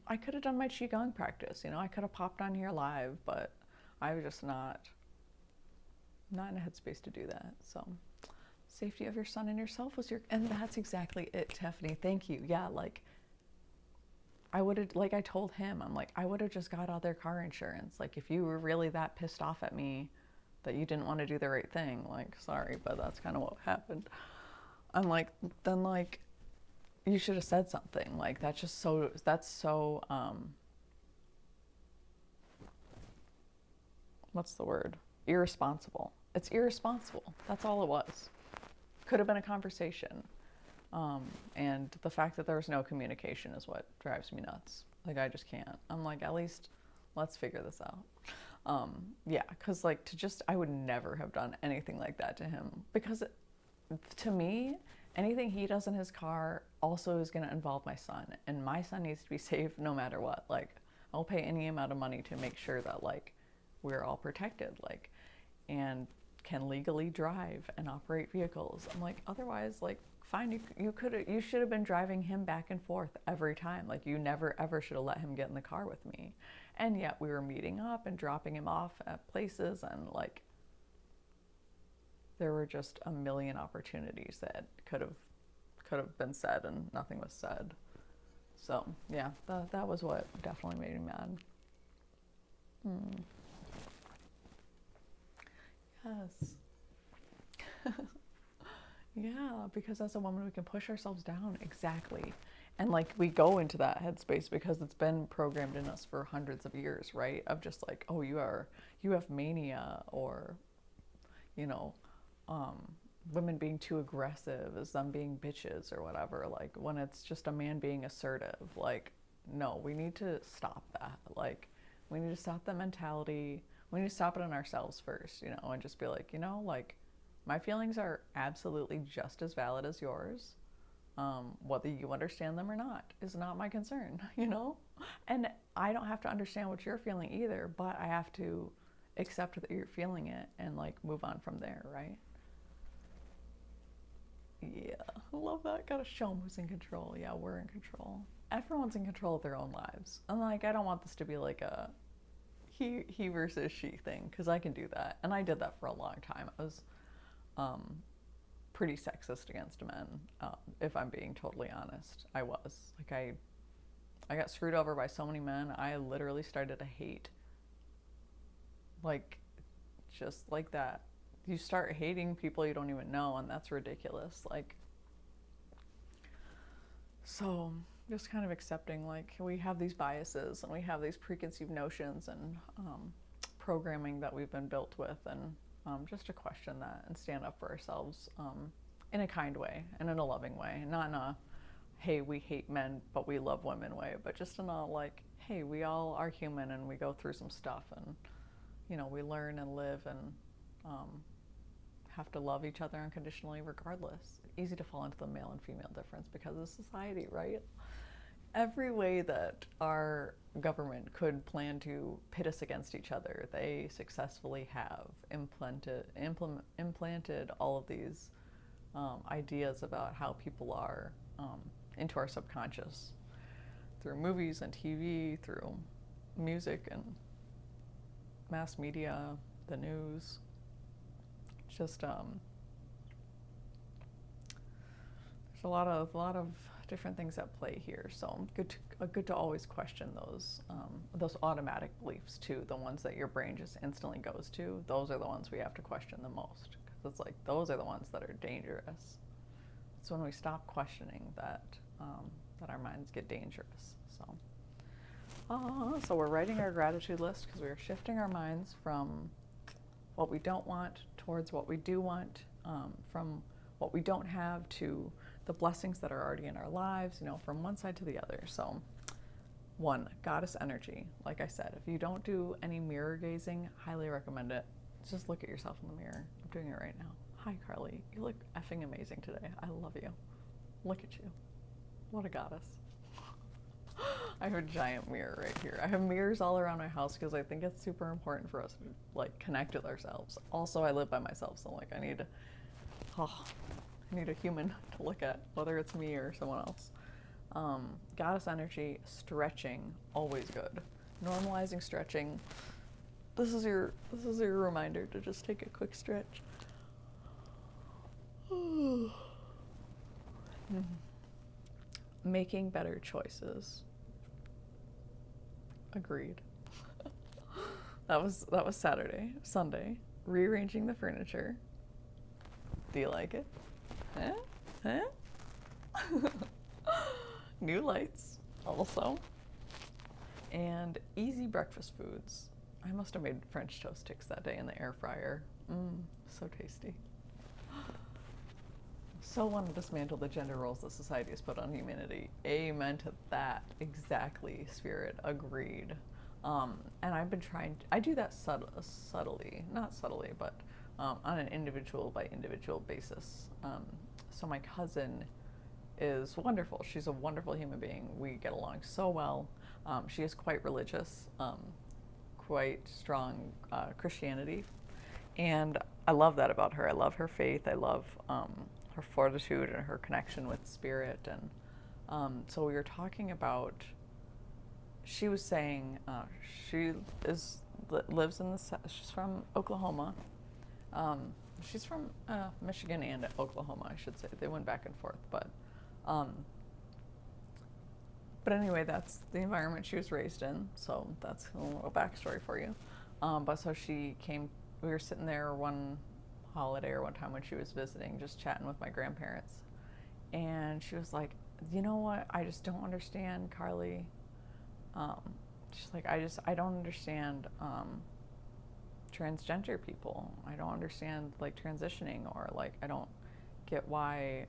I could have done my Qigong practice, I could have popped on here live, but I was just not in a headspace to do that. So safety of your son and yourself was and that's exactly it, Tiffany. Thank you. Yeah, like I would have, like I told him, I'm like, I would have just got out their car insurance. Like if you were really that pissed off at me that you didn't want to do the right thing, like, sorry, but that's kind of what happened. I'm like, then like, you should have said something. Like that's so what's the word? Irresponsible. It's irresponsible. That's all it was. Could have been a conversation. And the fact that there was no communication is what drives me nuts. Like I just can't. I'm like, at least let's figure this out. Yeah, because like I would never have done anything like that to him because to me, anything he does in his car also is going to involve my son, and my son needs to be safe no matter what. Like I'll pay any amount of money to make sure that like we're all protected, like, and can legally drive and operate vehicles. I'm like, otherwise, like, fine, you should have been driving him back and forth every time. Like you never ever should have let him get in the car with me. And yet we were meeting up and dropping him off at places, and like there were just a million opportunities that could have been said and nothing was said. So yeah, that was what definitely made me mad. Yes. Yeah, because as a woman we can push ourselves down. Exactly. And like we go into that headspace because it's been programmed in us for hundreds of years, right? Of just like, oh, you have mania, or women being too aggressive is them being bitches or whatever. Like when it's just a man being assertive, like, no, we need to stop that. Like we need to stop that mentality. We need to stop it on ourselves first, and just be like, like my feelings are absolutely just as valid as yours. Whether you understand them or not is not my concern, and I don't have to understand what you're feeling either, but I have to accept that you're feeling it and like move on from there, right? Yeah, I love that. Gotta show them who's in control. Yeah, we're in control. Everyone's in control of their own lives. And like, I don't want this to be like a he versus she thing, because I can do that. And I did that for a long time. I was pretty sexist against men. If I'm being totally honest, I was like I got screwed over by so many men. I literally started to hate, like, just like that. You start hating people you don't even know, and that's ridiculous. Like, so just kind of accepting, like, we have these biases and we have these preconceived notions and programming that we've been built with, and just to question that and stand up for ourselves in a kind way and in a loving way, not in a hey, we hate men but we love women way, but just in a like, hey, we all are human and we go through some stuff, and you know, we learn and live and have to love each other unconditionally regardless. Easy to fall into the male and female difference because of society, right? Every way that our government could plan to pit us against each other, they successfully have implanted all of these ideas about how people are into our subconscious through movies and TV, through music and mass media, the news. Just there's a lot of different things at play here. So good to always question those automatic beliefs too. The ones that your brain just instantly goes to. Those are the ones we have to question the most, because it's like those are the ones that are dangerous. It's when we stop questioning that that our minds get dangerous. So we're writing our gratitude list because we're shifting our minds from what we don't want towards what we do want, from what we don't have to the blessings that are already in our lives, you know, from one side to the other. So 1, goddess energy. Like I said, if you don't do any mirror gazing, highly recommend it. Just look at yourself in the mirror. I'm doing it right now. Hi, Carly. You look effing amazing today. I love you. Look at you. What a goddess. I have a giant mirror right here. I have mirrors all around my house because I think it's super important for us to like connect with ourselves. Also, I live by myself, so like I need a human to look at, whether it's me or someone else. Goddess energy, stretching, always good. Normalizing stretching. This is your reminder to just take a quick stretch. Making better choices. Agreed. That was Saturday. Sunday, rearranging the furniture. Do you like it? Huh? New lights also. And easy breakfast foods. I must have made French toast sticks that day in the air fryer. So tasty. So want to dismantle the gender roles that society has put on humanity. Amen to that. Exactly, Spirit. Agreed. And I've been trying, I do that subtly, not subtly, but on an individual by individual basis. So my cousin is wonderful. She's a wonderful human being. We get along so well. She is quite religious, quite strong Christianity. And I love that about her. I love her faith. I love her fortitude and her connection with spirit. And so we were talking about, she was saying she lives in she's from Oklahoma. She's from Michigan and Oklahoma, I should say. They went back and forth, but anyway, that's the environment she was raised in. So that's a little backstory for you. But so she came. We were sitting there one holiday or one time when she was visiting, just chatting with my grandparents, and she was like, "You know what? I just don't understand, Carly." She's like, I don't understand transgender people. I don't understand like transitioning, or like I don't get why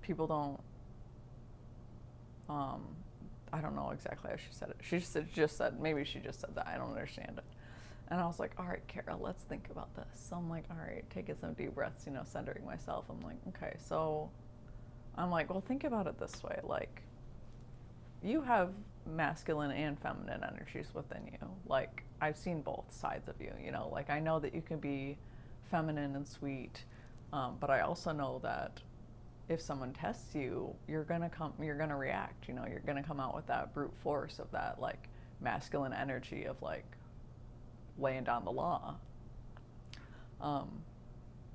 people don't. I don't know exactly how she said it. She just said maybe she just said that. I don't understand it. And I was like, all right, Kara, let's think about this. So I'm like, all right, taking some deep breaths, you know, centering myself. I'm like, okay, so I'm like, well, think about it this way. Like, you have masculine and feminine energies within you. Like, I've seen both sides of you, you know, like I know that you can be feminine and sweet, but I also know that if someone tests you, you're gonna react, you know, you're gonna come out with that brute force of that like masculine energy of like laying down the law.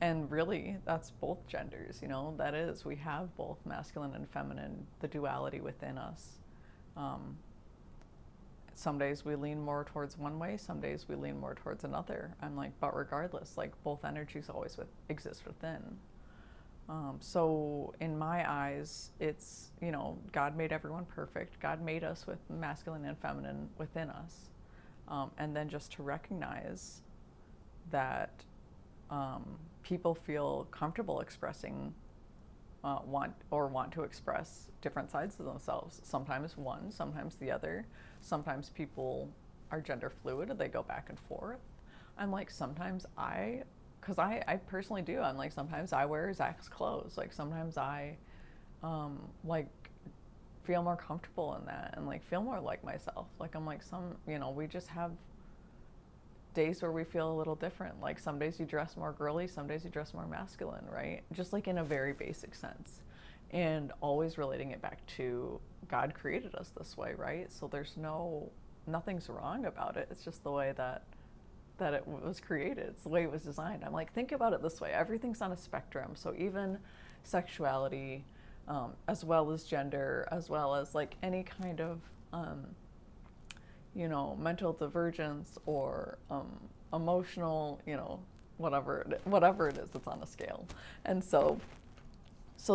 And really, that's both genders, you know, that is, we have both masculine and feminine, the duality within us. Um, some days we lean more towards one way, some days we lean more towards another. I'm like, but regardless, like both energies always exist within. So in my eyes, it's, you know, God made everyone perfect. God made us with masculine and feminine within us. And then just to recognize that people feel comfortable expressing want to express different sides of themselves. Sometimes one, sometimes the other. Sometimes people are gender fluid, they go back and forth. I'm like, sometimes because I personally do, I'm like, sometimes I wear Zach's clothes. Like sometimes I like feel more comfortable in that and like feel more like myself. Like I'm like, you know, we just have days where we feel a little different. Like some days you dress more girly, some days you dress more masculine, right? Just like in a very basic sense. And always relating it back to God created us this way, right? So there's nothing's wrong about it. It's just the way that it was created. It's the way it was designed. I'm like, think about it this way. Everything's on a spectrum. So even sexuality, as well as gender, as well as like any kind of you know, mental divergence or emotional, you know, whatever it is, it's on a scale. And so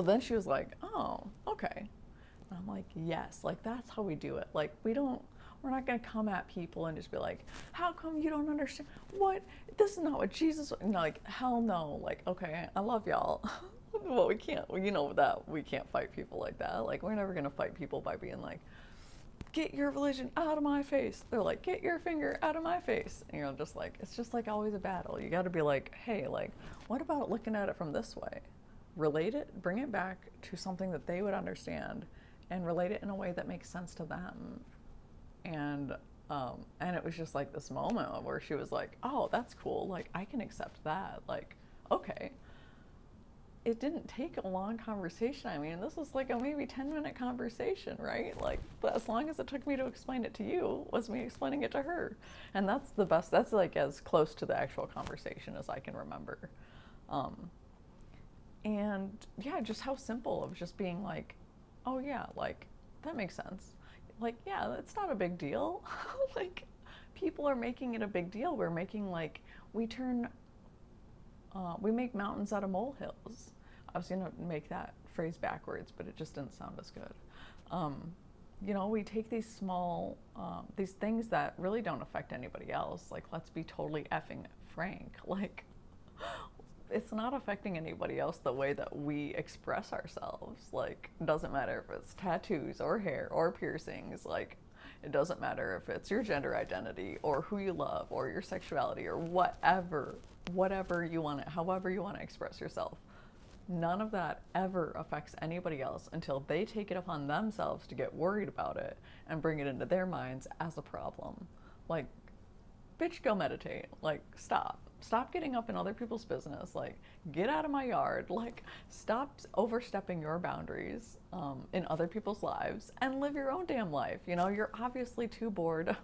then she was like, oh, okay. And I'm like, yes, like that's how we do it. Like we're not going to come at people and just be like, how come you don't understand? What? This is not what Jesus, you know, like, hell no. Like, okay, I love y'all. Well, we can't, you know, that we can't fight people like that. Like, we're never going to fight people by being like, get your religion out of my face. They're like, get your finger out of my face. And you're just like, it's just like always a battle. You got to be like, hey, like, what about looking at it from this way? Relate it, bring it back to something that they would understand and relate it in a way that makes sense to them. And it was just like this moment where she was like, oh, that's cool. Like, I can accept that. Like, okay. It didn't take a long conversation. I mean, this was like a maybe 10-minute conversation, right? Like, but as long as it took me to explain it to you was me explaining it to her. And that's the best, that's like as close to the actual conversation as I can remember. And yeah, just how simple of just being like, oh yeah, like, that makes sense. Like, yeah, it's not a big deal. Like, people are making it a big deal. We're making like, we make mountains out of molehills. I was going to make that phrase backwards, but it just didn't sound as good. You know, we take these small, these things that really don't affect anybody else. Like, let's be totally effing frank. Like, it's not affecting anybody else the way that we express ourselves. Like, it doesn't matter if it's tattoos or hair or piercings. Like, it doesn't matter if it's your gender identity or who you love or your sexuality or whatever you want to, however you want to express yourself. None of that ever affects anybody else until they take it upon themselves to get worried about it and bring it into their minds as a problem. Like, bitch, go meditate. Like, stop getting up in other people's business. Like, get out of my yard. Like, stop overstepping your boundaries in other people's lives and live your own damn life. You know, you're obviously too bored.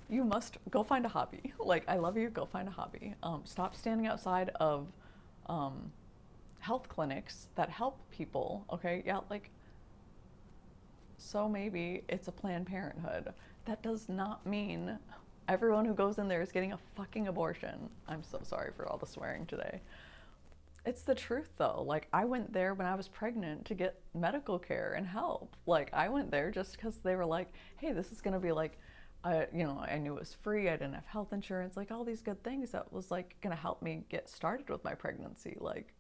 You must go find a hobby. Like, I love you, go find a hobby. Stop standing outside of health clinics that help people, okay? Yeah, like, so maybe it's a Planned Parenthood. That does not mean everyone who goes in there is getting a fucking abortion. I'm so sorry for all the swearing today. It's the truth though. Like, I went there when I was pregnant to get medical care and help. Like, I went there just because they were like, hey, this is gonna be like, you know, I knew it was free, I didn't have health insurance, like all these good things that was like gonna help me get started with my pregnancy. Like,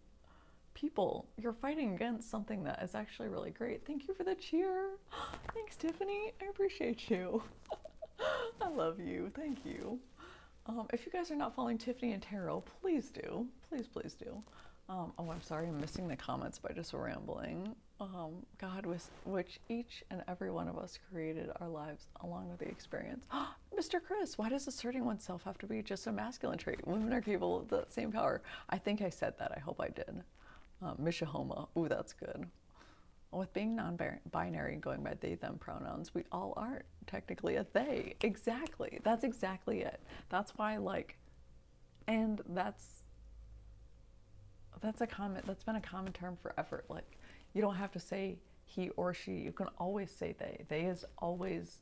people, you're fighting against something that is actually really great. Thank you for the cheer. Thanks, Tiffany. I appreciate you. I love you. Thank you. If you guys are not following Tiffany and Tarot, please do. Please, please do. Oh, I'm sorry, I'm missing the comments by just rambling. God, which each and every one of us created our lives along with the experience. Mr. Chris, why does asserting oneself have to be just a masculine trait? Women are capable of that same power. I think I said that. I hope I did. Mishahoma. Ooh, that's good. With being non-binary, going by they, them pronouns, we all are technically a they. Exactly. That's exactly it. That's why, like, and that's that's been a common term forever. Like, you don't have to say he or she. You can always say they. They is always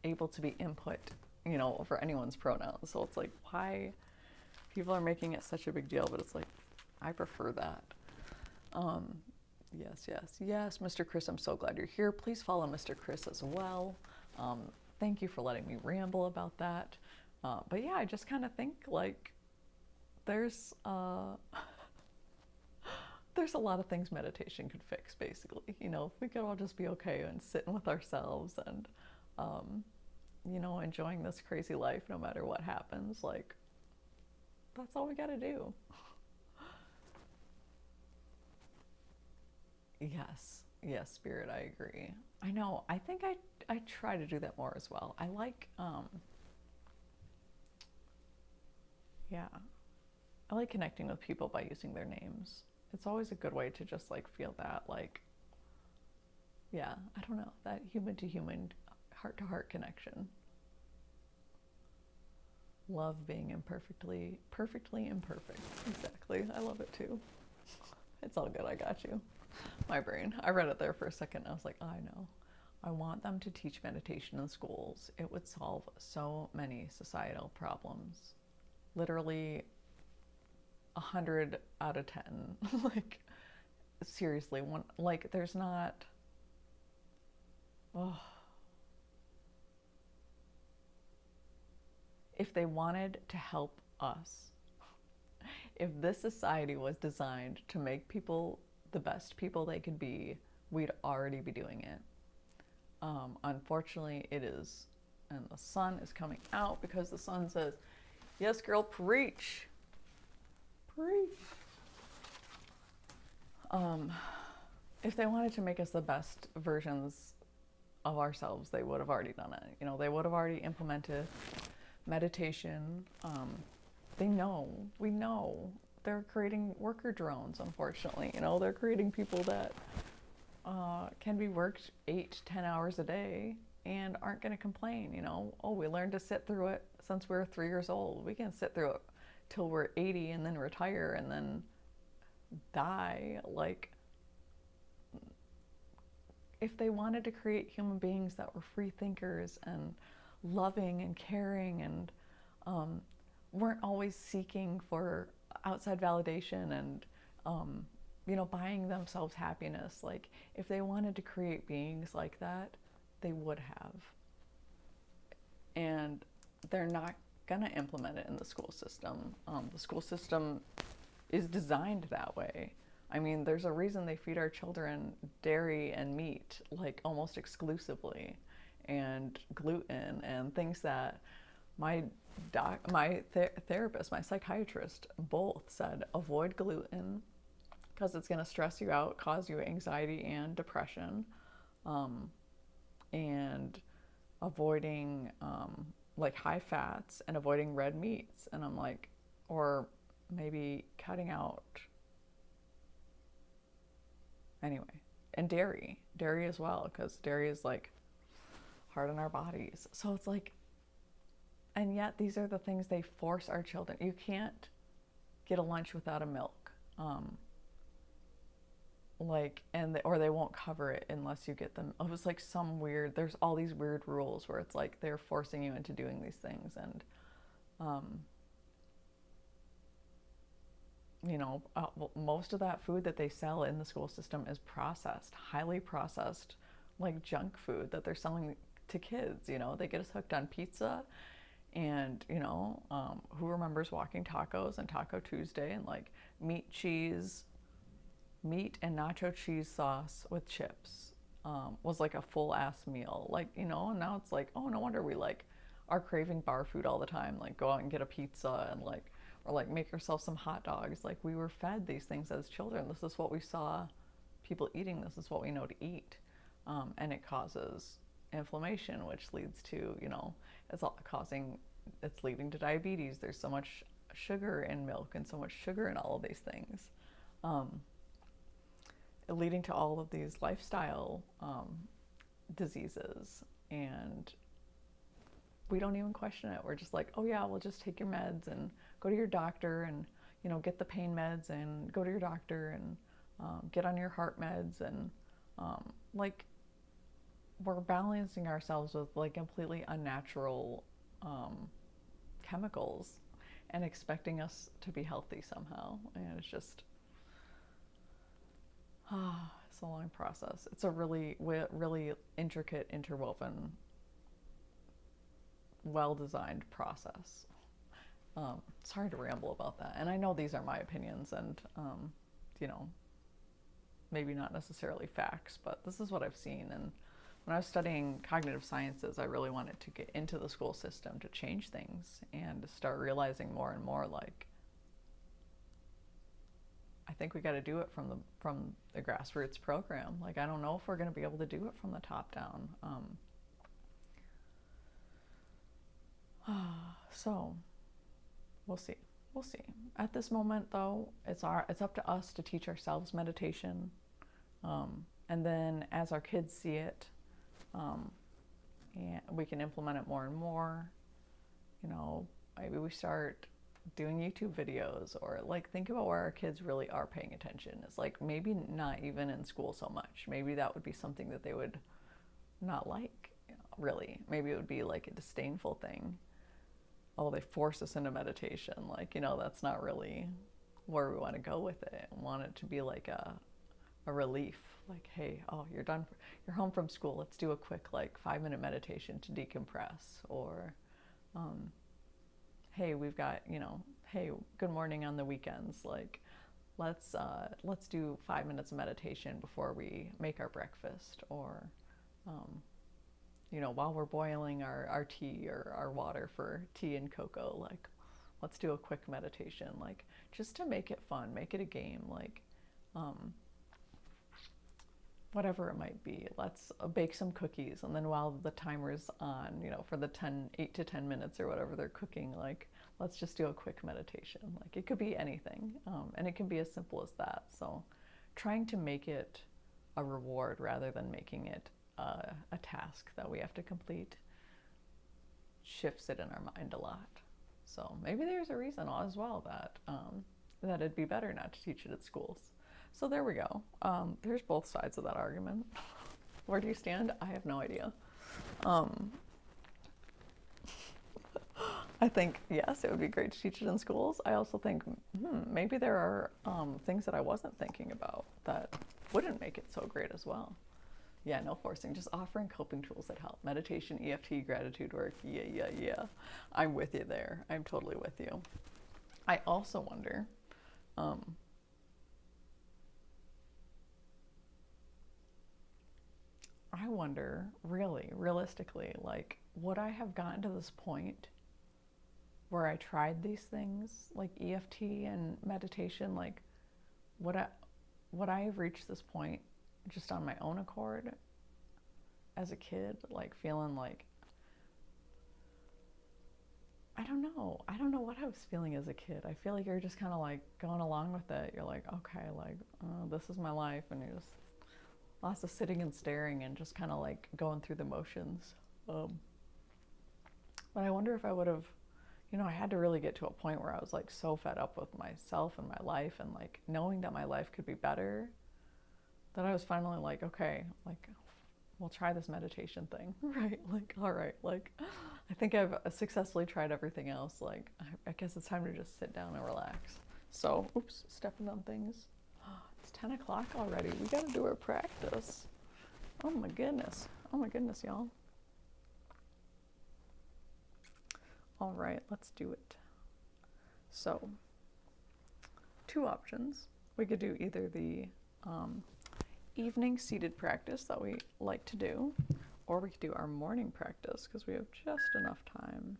able to be input, you know, over anyone's pronouns. So it's like, why people are making it such a big deal, but it's like, I prefer that. Yes, Mr. Chris, I'm so glad you're here. Please follow Mr. Chris as well. Thank you for letting me ramble about that. But yeah, I just kind of think like there's there's a lot of things meditation could fix, basically. You know, if we could all just be okay and sitting with ourselves and, you know, enjoying this crazy life no matter what happens, like, that's all we gotta do. Yes, Spirit, I agree. I know, I think I try to do that more as well. I like, yeah, I like connecting with people by using their names. It's always a good way to just like feel that, like, yeah, I don't know, that human to human, heart to heart connection. Love being perfectly imperfect. Exactly. I love it too. It's all good. I got you. My brain. I read it there for a second. I was like, oh, I know. I want them to teach meditation in schools. It would solve so many societal problems. Literally 100 out of 10. Like, seriously, one, like, there's not, oh. If they wanted to help us, if this society was designed to make people the best people they could be, we'd already be doing it. Unfortunately, it is, and the sun is coming out because the sun says, yes, girl, preach. Preach. If they wanted to make us the best versions of ourselves, they would have already done it. You know, they would have already implemented meditation. We know they're creating worker drones, unfortunately. You know, they're creating people that can be worked 8-10 hours a day and aren't going to complain. You know, oh, we learned to sit through it since we were 3 years old. We can sit through it till we're 80 and then retire and then die. Like, if they wanted to create human beings that were free thinkers and loving and caring and weren't always seeking for outside validation and, you know, buying themselves happiness. Like, if they wanted to create beings like that, they would have. And they're not gonna implement it in the school system. The school system is designed that way. I mean, there's a reason they feed our children dairy and meat, like, almost exclusively, and gluten and things that my therapist, my psychiatrist, both said avoid gluten because it's going to stress you out, cause you anxiety and depression, and avoiding like high fats and avoiding red meats. And I'm like, or maybe cutting out, anyway, and dairy as well, because dairy is like hard on our bodies. So it's like, and yet these are the things they force our children. You can't get a lunch without a milk, like, and or they won't cover it unless you get them. It was like some weird, there's all these weird rules where it's like they're forcing you into doing these things. And you know, well, most of that food that they sell in the school system is processed, highly processed, like junk food that they're selling to kids. You know, they get us hooked on pizza. And, you know, who remembers walking tacos and Taco Tuesday and like meat and nacho cheese sauce with chips was like a full ass meal. Like, you know, and now it's like, oh, no wonder we like are craving bar food all the time. Like, go out and get a pizza and like, or like make yourself some hot dogs. Like, we were fed these things as children. This is what we saw people eating. This is what we know to eat. And it causes inflammation, which leads to, you know, it's leading to diabetes. There's so much sugar in milk and so much sugar in all of these things, leading to all of these lifestyle diseases. And we don't even question it. We're just like, oh yeah, we'll just take your meds and go to your doctor and you know, get the pain meds and go to your doctor and get on your heart meds and like we're balancing ourselves with like completely unnatural chemicals and expecting us to be healthy somehow. And it's just, it's a long process. It's a really, really intricate, interwoven, well-designed process. Sorry to ramble about that. And I know these are my opinions and, you know, maybe not necessarily facts, but this is what I've seen. And when I was studying cognitive sciences, I really wanted to get into the school system to change things and to start realizing more and more like, I think we got to do it from the grassroots program. Like, I don't know if we're going to be able to do it from the top down. So we'll see. We'll see. At this moment, though, it's up to us to teach ourselves meditation. And then as our kids see it, and we can implement it more and more. You know, maybe we start doing YouTube videos, or like think about where our kids really are paying attention. It's like maybe not even in school so much. Maybe that would be something that they would not like, you know, really. Maybe it would be like a disdainful thing. Oh, they force us into meditation. Like, you know, that's not really where we want to go with it. We want it to be like a relief. Like, hey, oh, you're done, you're home from school. Let's do a quick like 5-minute meditation to decompress. Or, hey, we've got, you know, hey, good morning on the weekends. Like, let's do 5 minutes of meditation before we make our breakfast. Or, you know, while we're boiling our tea or our water for tea and cocoa, like, let's do a quick meditation. Like, just to make it fun, make it a game. Like, whatever it might be. Let's bake some cookies, and then while the timer's on, you know, for the 8 to 10 minutes or whatever they're cooking, like, let's just do a quick meditation. Like, it could be anything, and it can be as simple as that. So trying to make it a reward rather than making it a task that we have to complete shifts it in our mind a lot. So maybe there's a reason as well that that it'd be better not to teach it at schools. So there we go. There's both sides of that argument. Where do you stand? I have no idea. I think, yes, it would be great to teach it in schools. I also think, maybe there are things that I wasn't thinking about that wouldn't make it so great as well. Yeah, no forcing, just offering coping tools that help. Meditation, EFT, gratitude work, yeah. I'm with you there. I'm totally with you. I also wonder, really, realistically, like, would I have gotten to this point where I tried these things, like EFT and meditation, like, would I have reached this point just on my own accord as a kid, like feeling like, I don't know what I was feeling as a kid. I feel like you're just kind of like going along with it. You're like, okay, like, this is my life, and you're just lots of sitting and staring and just kind of like going through the motions. But I wonder if I would have, you know, I had to really get to a point where I was like so fed up with myself and my life and like knowing that my life could be better, that I was finally like, okay, like, we'll try this meditation thing, right? Like, all right, like, I think I've successfully tried everything else. Like, I guess it's time to just sit down and relax. So, oops, stepping on things. It's 10 o'clock already. We got to do our practice. Oh my goodness, y'all. All right, let's do it. So, 2 options. We could do either the evening seated practice that we like to do, or we could do our morning practice because we have just enough time.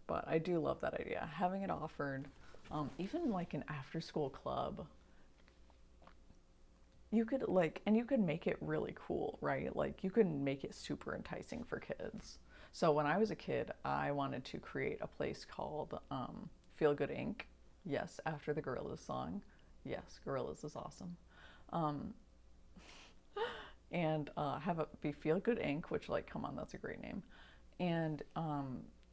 But I do love that idea, having it offered, even like an after school club. You could like, and you could make it really cool, right? Like, you could make it super enticing for kids. So when I was a kid, I wanted to create a place called Feel Good Inc. Yes, after the Gorillaz song. Yes, Gorillaz is awesome. And have it be Feel Good Inc., which, like, come on, that's a great name. And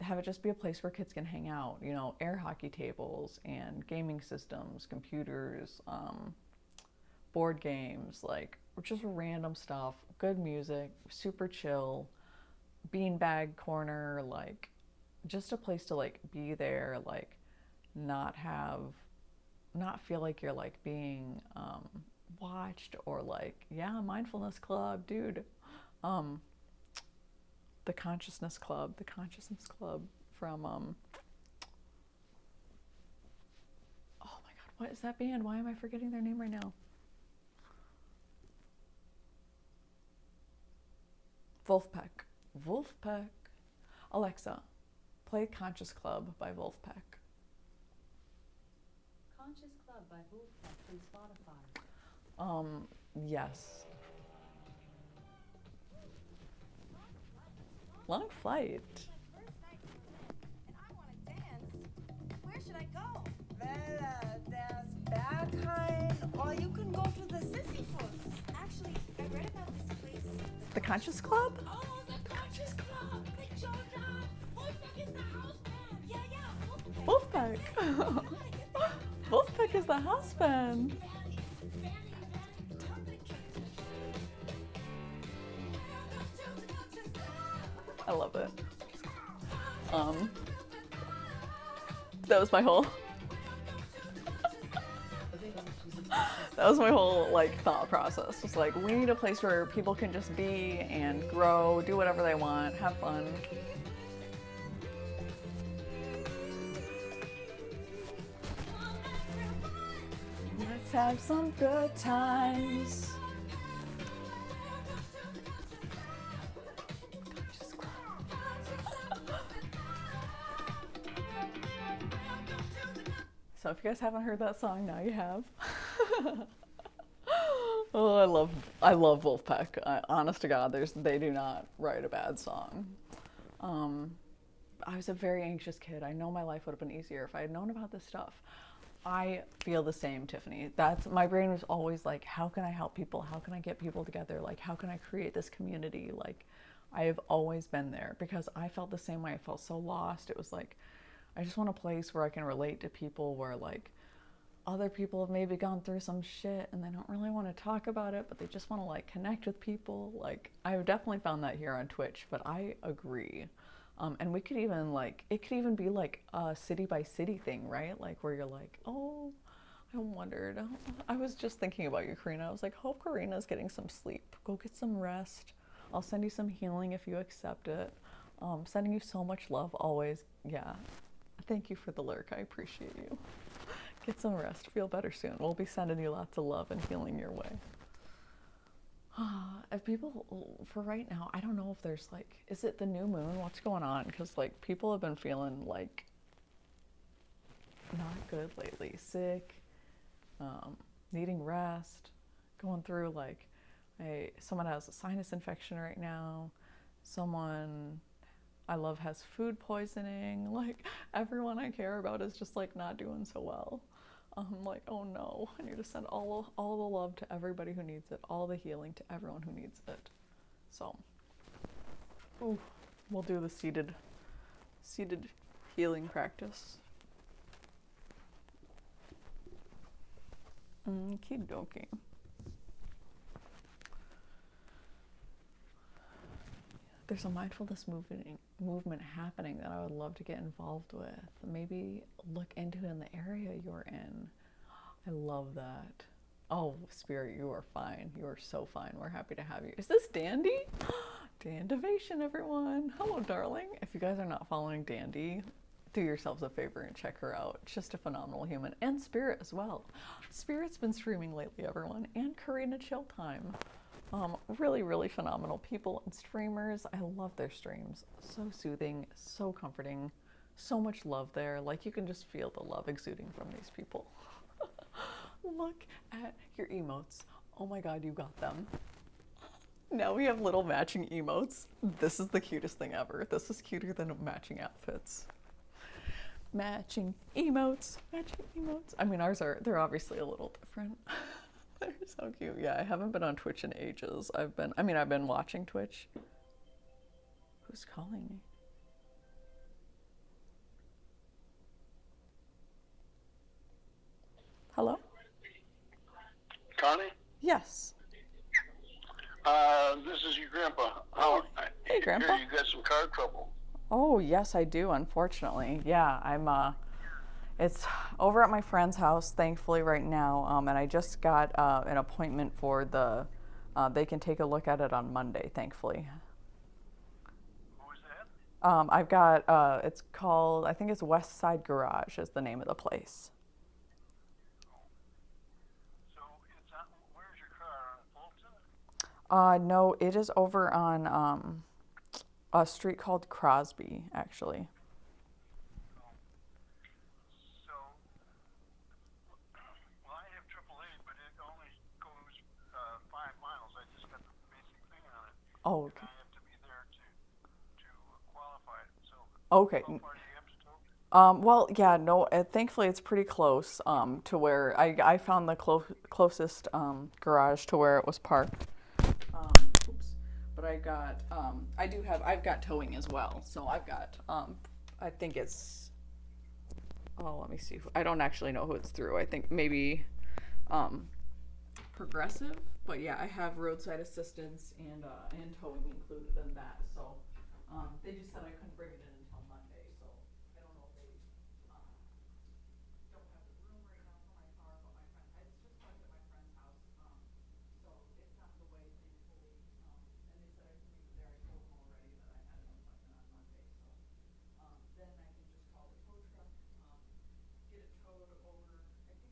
have it just be a place where kids can hang out, you know, air hockey tables and gaming systems, computers, board games, like just random stuff, good music, super chill, beanbag corner, like just a place to like be there, like not feel like you're like being watched, or like, yeah, mindfulness club, dude. The consciousness club from oh my god, what is that band? Why am I forgetting their name right now? Wolfpack. Alexa, play Conscious Club by Wolfpack. Conscious Club by Wolfpack from Spotify. Yes. Long Flight. And I want to dance. Where should I go? Well, there's Berghain, or you can go to the Sisyphus. Actually, I read about this place. The Conscious Club? Oh, the Conscious Club. They showed up. Wolfpack is the house band. Yeah, Wolfpack. Wolfpack is the house band. I love it. That was my whole like thought process. It's like, we need a place where people can just be and grow, do whatever they want, have fun. Let's have some good times. So if you guys haven't heard that song, now you have. Oh, I love Wolfpack. Honest to God, they do not write a bad song. I was a very anxious kid. I know my life would have been easier if I had known about this stuff. I feel the same, Tiffany. My brain was always like, how can I help people? How can I get people together? Like, how can I create this community? Like, I have always been there because I felt the same way. I felt so lost. It was like, I just want a place where I can relate to people, where like other people have maybe gone through some shit and they don't really want to talk about it, but they just want to like connect with people. Like, I've definitely found that here on Twitch, but I agree. And we could even like, it could even be like a city by city thing, right? Like where you're like, oh, I wondered. I was just thinking about you, Karina. I was like, hope Karina's getting some sleep. Go get some rest. I'll send you some healing if you accept it. Sending you so much love always. Yeah. Thank you for the lurk. I appreciate you. Get some rest. Feel better soon. We'll be sending you lots of love and healing your way. If people, for right now, I don't know if there's like, is it the new moon? What's going on? Because like people have been feeling like not good lately. Sick, needing rest, going through like, someone has a sinus infection right now. Someone I love has food poisoning. Like, everyone I care about is just like not doing so well. I'm like, oh no, I need to send all the love to everybody who needs it, all the healing to everyone who needs it. So, we'll do the seated healing practice. Okie dokie. There's a mindfulness movement happening that I would love to get involved with. Maybe look into it in the area you're in. I love that. Oh, Spirit, you are fine. You are so fine. We're happy to have you. Is this Dandy? Dandivation, everyone. Hello, darling. If you guys are not following Dandy, do yourselves a favor and check her out. Just a phenomenal human. And Spirit as well. Spirit's been streaming lately, everyone. And Karina Chill Time. Really, really phenomenal people and streamers. I love their streams. So soothing, so comforting, so much love there. Like, you can just feel the love exuding from these people. Look at your emotes. Oh my God, you got them. Now we have little matching emotes. This is the cutest thing ever. This is cuter than matching outfits. Matching emotes, matching emotes. I mean, they're obviously a little different. They're so cute. Yeah, I haven't been on Twitch in ages. I've been watching Twitch. Who's calling me? Hello? Connie? Yes. This is your grandpa. Hey, Grandpa. Here, you got some car trouble. Oh, yes, I do, unfortunately. Yeah, it's over at my friend's house, thankfully, right now, and I just got an appointment for they can take a look at it on Monday, thankfully. Who is that? I've got, it's called, I think it's West Side Garage is the name of the place. So, where's your car? On Fulton? No, it is over on a street called Crosby, actually. So, well, I have AAA, but it only goes 5 miles. I just got the basic thing on it. Oh, And okay. I have to be there to qualify it. So, Okay. how far do you have to go? Well, yeah, no, thankfully it's pretty close to where I found the closest garage to where it was parked. Oops. But I've got towing as well. So I've got, I think it's, oh, let me see. I don't actually know who it's through. I think maybe Progressive. But yeah, I have roadside assistance and towing included in that. So they just said I couldn't bring it in until Monday. So I don't know if they don't have the room right now for my car, but it's just parked at my friend's house. So it's not in the way, thankfully. And they said I can leave it there. I told them already that I had an appointment on Monday. So then I can just call the tow truck, get it towed over. I think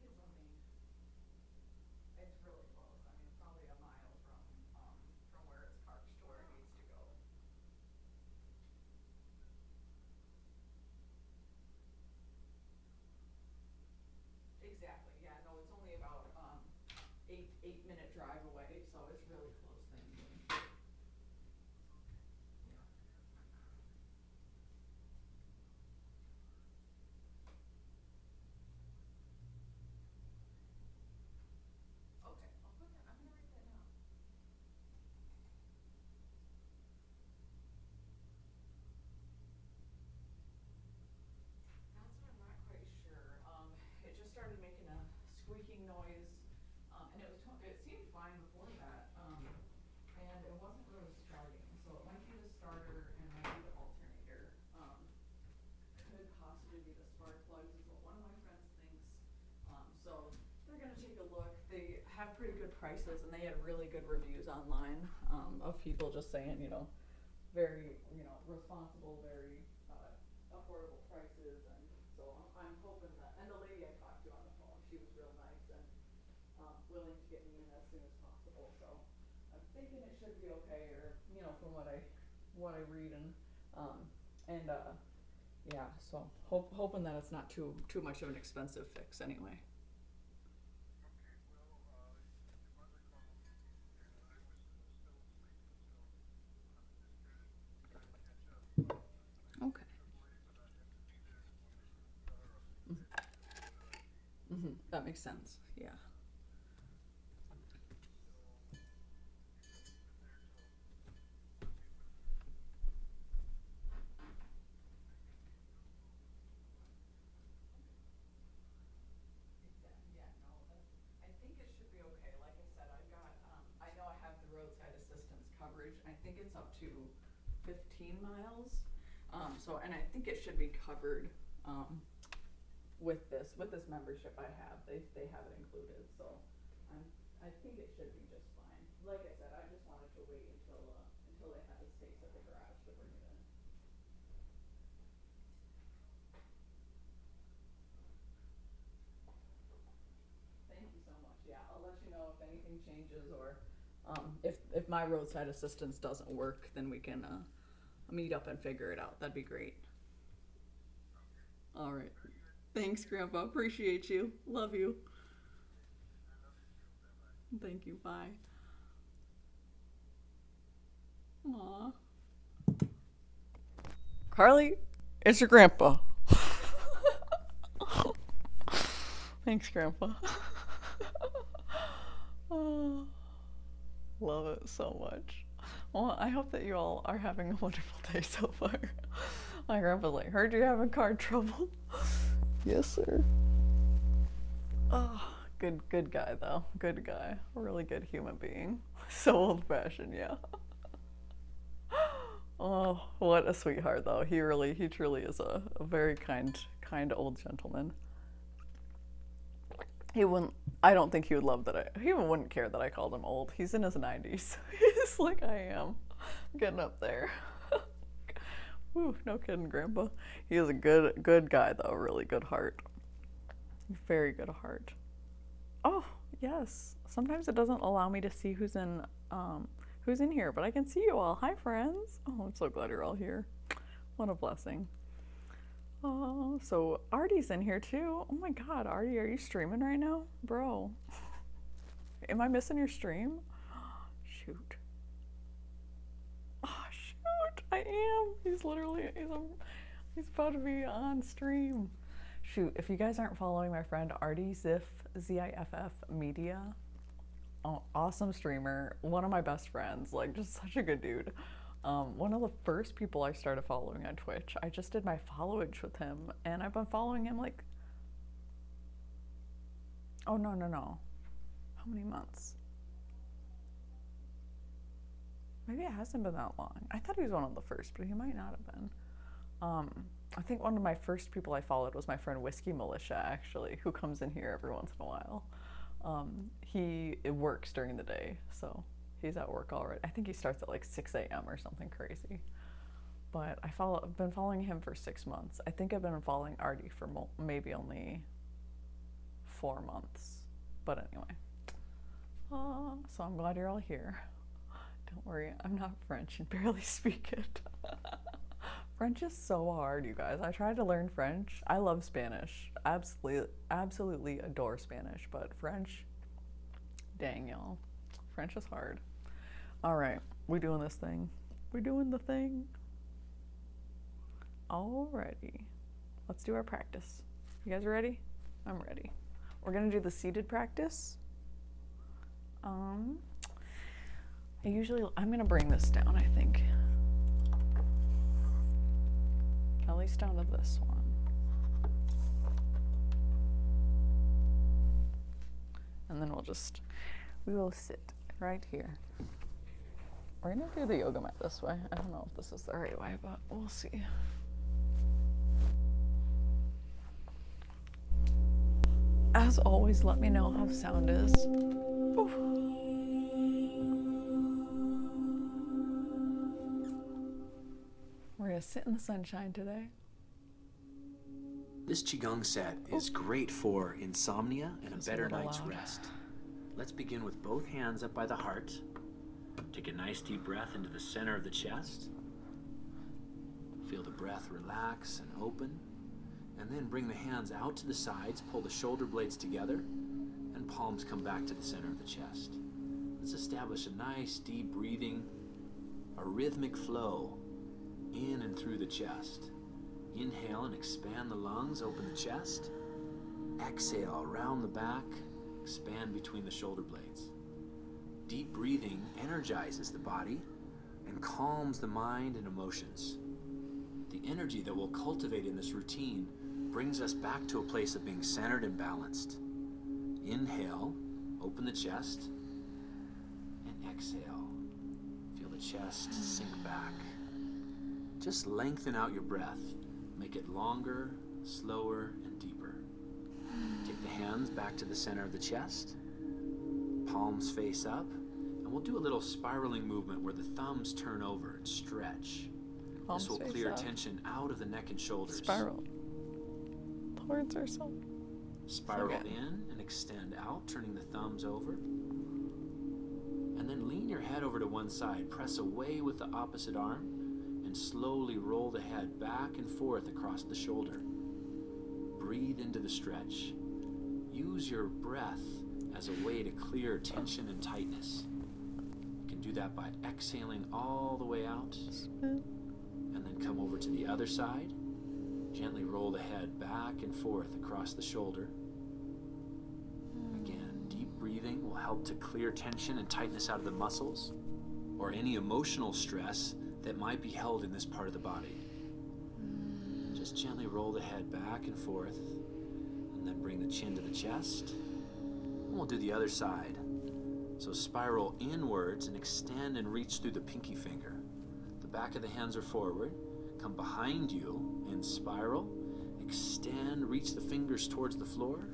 it's really close. I mean, probably a mile from where it's parked to where it needs to go. Exactly. Yeah. No, it's only about 8-minute drive away, so it's really close. Thankfully. Yeah. Okay. I'll put that. I'm gonna write that down. That's what I'm not quite sure. It just started making a squeaking noise, and it seemed fine before that, and it wasn't really starting. So it might be the starter and might be the alternator. Could possibly be the spark plugs is what one of my friends thinks. So they're gonna take a look. They have pretty good prices, and they had really good reviews online of people just saying, very, responsible, very affordable prices, and so I'm hoping that. And the lady I talked to on the phone, she was real nice and willing to get me in as soon as possible. So I'm thinking it should be okay, or from what I read and yeah. So hoping that it's not too much of an expensive fix anyway. Okay. That makes sense. Yeah. Yeah, no, I think it should be okay. Like I said, I know I have the roadside assistance coverage. I think it's up to 15 miles. And I think it should be covered, with this membership I have. They have it included. So I think it should be just fine. Like I said, I just wanted to wait until they had the space at the garage to bring it in. Thank you so much. Yeah, I'll let you know if anything changes, or if my roadside assistance doesn't work, then we can meet up and figure it out. That'd be great. All right. Thanks, Grandpa. Appreciate you. Love you. Thank you. Bye. Aw. Carly, it's your grandpa. Thanks, Grandpa. Oh, love it so much. Well, I hope that you all are having a wonderful day so far. My grandpa's like, heard you having car trouble. Yes, sir. Oh, good guy though. Good guy. Really good human being. So old-fashioned, yeah. Oh, what a sweetheart though. He truly is a very kind old gentleman. I don't think he would love that he even wouldn't care that I called him old. He's in his 90s. He's like I am. Getting up there. Whew, no kidding, Grandpa. He is a good guy though, really good heart. Very good heart. Oh, yes. Sometimes it doesn't allow me to see who's in here, but I can see you all. Hi, friends. Oh, I'm so glad you're all here. What a blessing. Oh, so Artie's in here too. Oh my God, Artie, are you streaming right now? Bro, am I missing your stream? Shoot. Oh, shoot, I am. He's about to be on stream. Shoot, if you guys aren't following my friend Artie Ziff, Z-I-F-F Media, awesome streamer, one of my best friends, like just such a good dude. One of the first people I started following on Twitch. I just did my followage with him, and I've been following him like, oh no. How many months? Maybe it hasn't been that long. I thought he was one of the first, but he might not have been. I think one of my first people I followed was my friend Whiskey Militia, actually, who comes in here every once in a while. He works during the day, so he's at work already. I think he starts at like 6 a.m. or something crazy. But I've been following him for 6 months. I think I've been following Artie for maybe only 4 months. But anyway. So I'm glad you're all here. Don't worry, I'm not French and barely speak it. French is so hard, you guys. I tried to learn French. I love Spanish. Absolutely adore Spanish, but French, dang y'all. French is hard. All right, we doing this thing. We're doing the thing. Alrighty, let's do our practice. You guys ready? I'm ready. We're gonna do the seated practice. I'm gonna bring this down, I think. At least down to this one. And then we will sit right here. We're gonna do the yoga mat this way. I don't know if this is the right way, but we'll see. As always, let me know how sound is. Oof. We're gonna sit in the sunshine today. This Qigong set is great for insomnia and a better night's rest. Let's begin with both hands up by the heart. Take a nice deep breath into the center of the chest. Feel the breath relax and open. And then bring the hands out to the sides, pull the shoulder blades together, and palms come back to the center of the chest. Let's establish a nice deep breathing, a rhythmic flow in and through the chest. Inhale and expand the lungs, open the chest. Exhale, round the back, expand between the shoulder blades. Deep breathing energizes the body and calms the mind and emotions. The energy that we'll cultivate in this routine brings us back to a place of being centered and balanced. Inhale, open the chest, and exhale. Feel the chest sink back. Just lengthen out your breath. Make it longer, slower, and deeper. Take the hands back to the center of the chest. Palms face up. And we'll do a little spiraling movement where the thumbs turn over and stretch. This will clear tension out of the neck and shoulders. Spiral towards ourselves. Spiral in and extend out, turning the thumbs over. And then lean your head over to one side. Press away with the opposite arm. And slowly roll the head back and forth across the shoulder. Breathe into the stretch. Use your breath as a way to clear tension and tightness. You can do that by exhaling all the way out. And then come over to the other side. Gently roll the head back and forth across the shoulder. Again, deep breathing will help to clear tension and tightness out of the muscles or any emotional stress that might be held in this part of the body. Just gently roll the head back and forth, and And then bring the chin to the chest. And we'll do the other side. So spiral inwards and extend and reach through the pinky finger. The back of the hands are forward. Come behind you in spiral. Extend, reach the fingers towards the floor.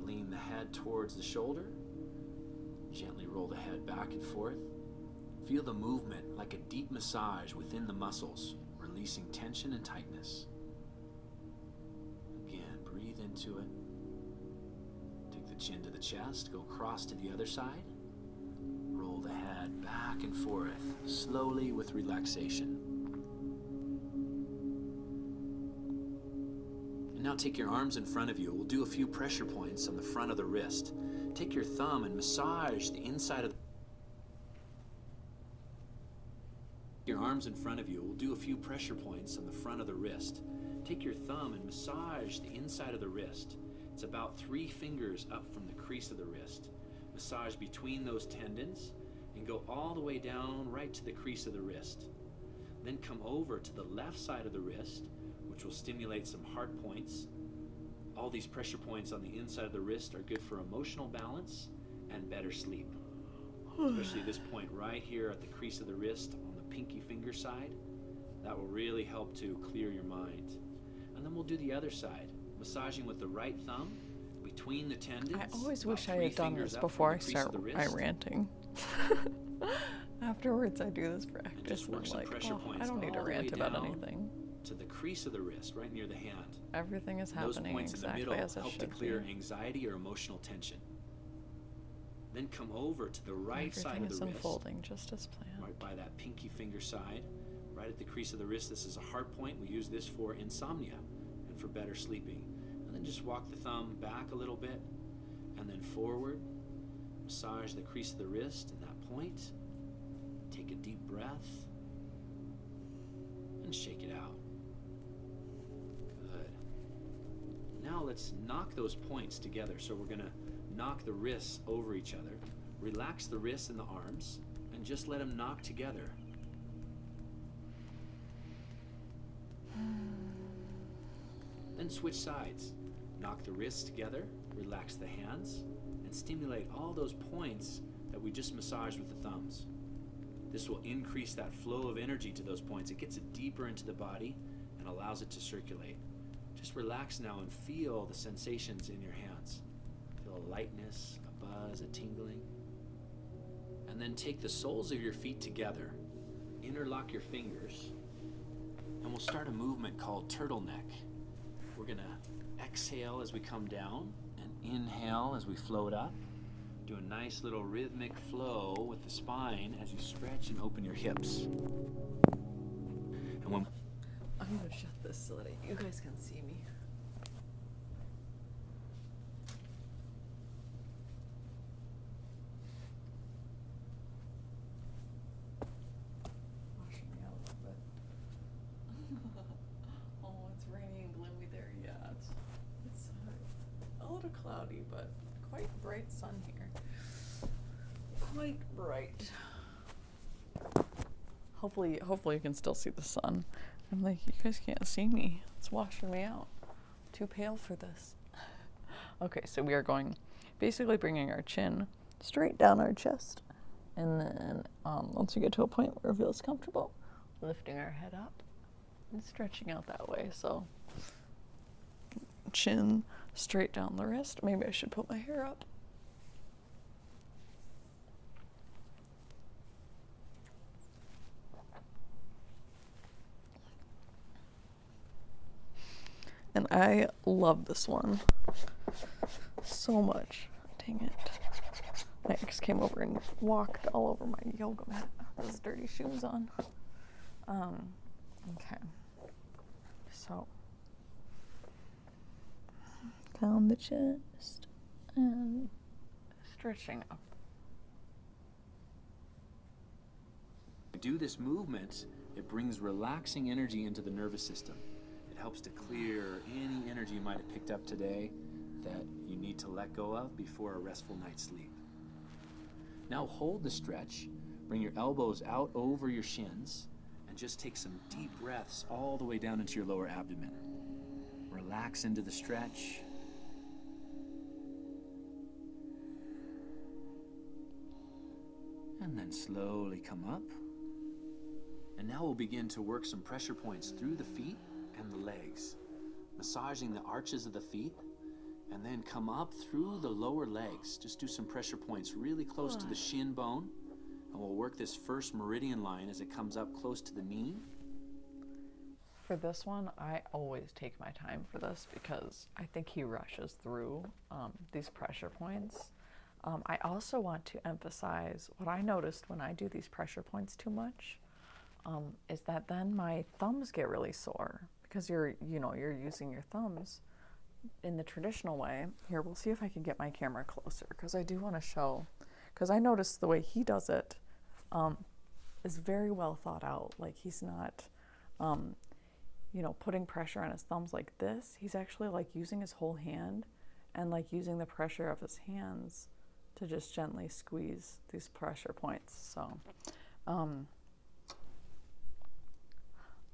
Lean the head towards the shoulder. Gently roll the head back and forth. Feel the movement like a deep massage within the muscles, releasing tension and tightness. Again, breathe into it. Take the chin to the chest, go across to the other side. Roll the head back and forth, slowly with relaxation. And now take your arms in front of you. We'll do a few pressure points on the front of the wrist. Take your thumb and massage the inside of your arms in front of you. We'll do a few pressure points on the front of the wrist. Take your thumb and massage the inside of the wrist. It's about 3 fingers up from the crease of the wrist. Massage between those tendons and go all the way down right to the crease of the wrist. Then come over to the left side of the wrist, which will stimulate some heart points. All these pressure points on the inside of the wrist are good for emotional balance and better sleep. Especially this point right here at the crease of the wrist on the pinky finger side. That will really help to clear your mind. And then we'll do the other side, massaging with the right thumb between the tendons. I always wish I had done this before I start my ranting. Afterwards, I do this practice. Just work some pressure points. I don't need to rant about anything. To the crease of the wrist, right near the hand. Everything is happening exactly as it should be. Those points in the middle help to clear anxiety or emotional tension. Then come over to the right side of the wrist. Everything is unfolding just as planned. Right by that pinky finger side, right at the crease of the wrist. This is a heart point. We use this for insomnia and for better sleeping. And then just walk the thumb back a little bit and then forward. Massage the crease of the wrist and that point. Take a deep breath and shake it out. Good. Now let's knock those points together. So we're going to knock the wrists over each other. Relax the wrists and the arms and just let them knock together. Then switch sides. Knock the wrists together, relax the hands, and stimulate all those points that we just massaged with the thumbs. This will increase that flow of energy to those points. It gets it deeper into the body and allows it to circulate. Just relax now and feel the sensations in your hands. Feel a lightness, a buzz, a tingling. And then take the soles of your feet together, interlock your fingers, and we'll start a movement called turtleneck. We're gonna exhale as we come down and inhale as we float up. Do a nice little rhythmic flow with the spine as you stretch and open your hips. And when I'm gonna shut this so that you guys can see me. Washing me out a little bit. Oh, it's rainy and gloomy there. Yeah, it's a little cloudy, but quite bright sun here. Quite bright. Hopefully you can still see the sun. I'm like, you guys can't see me. It's washing me out. Too pale for this. Okay, so we are going, basically bringing our chin straight down our chest. And then once we get to a point where it feels comfortable, lifting our head up and stretching out that way. So chin straight down the wrist. Maybe I should put my hair up. And I love this one so much. Dang it. My ex came over and walked all over my yoga mat. Those dirty shoes on. Okay. So, down the chest and stretching up. do this movement, it brings relaxing energy into the nervous system. It helps to clear any energy you might have picked up today that you need to let go of before a restful night's sleep. Now hold the stretch, bring your elbows out over your shins, and just take some deep breaths all the way down into your lower abdomen. Relax into the stretch And then slowly come up. And now we'll begin to work some pressure points through the feet and the legs, massaging the arches of the feet, and then come up through the lower legs. Just do some pressure points really close to the shin bone, and we'll work this first meridian line as it comes up close to the knee. For this one, I always take my time for this because I think he rushes through these pressure points. I also want to emphasize what I noticed when I do these pressure points too much is that then my thumbs get really sore because you're using your thumbs in the traditional way. Here, we'll see if I can get my camera closer because I do want to show, because I noticed the way he does it is very well thought out. Like he's not, putting pressure on his thumbs like this. He's actually like using his whole hand and like using the pressure of his hands to just gently squeeze these pressure points. So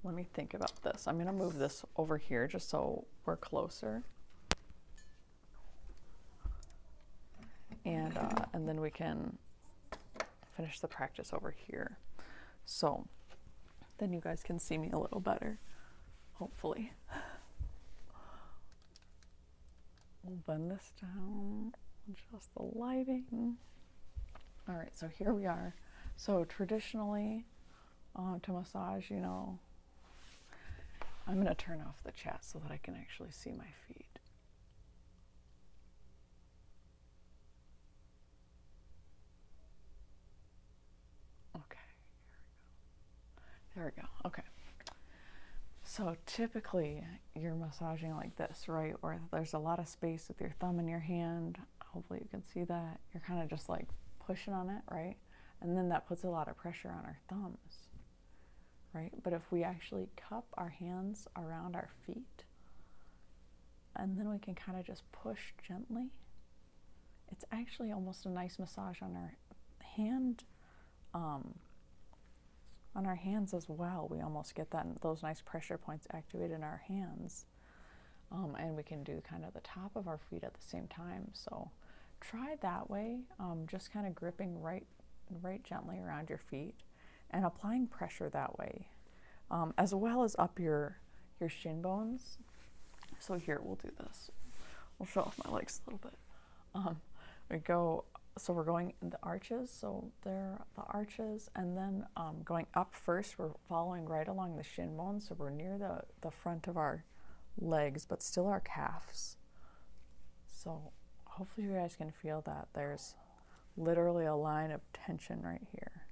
let me think about this. I'm going to move this over here just so we're closer. And then we can finish the practice over here. So then you guys can see me a little better, hopefully. We'll bend this down, adjust the lighting. All right, so here we are. So traditionally, to massage, I'm going to turn off the chat so that I can actually see my feet. Okay, there we go. Okay. So typically you're massaging like this, right? Or there's a lot of space with your thumb in your hand. Hopefully you can see that. You're kind of just like pushing on it, right? And then that puts a lot of pressure on our thumbs, right? But if we actually cup our hands around our feet, and then we can kind of just push gently, it's actually almost a nice massage on our hand, on our hands as well. We almost get those nice pressure points activated in our hands, and we can do kind of the top of our feet at the same time. So try that way, just kind of gripping right gently around your feet and applying pressure that way, as well as up your shin bones. So here, we'll do this. We'll show off my legs a little bit. So we're going in the arches, so there are the arches, and then going up first, we're following right along the shin bones, so we're near the front of our legs, but still our calves. So hopefully you guys can feel that. There's literally a line of tension right here.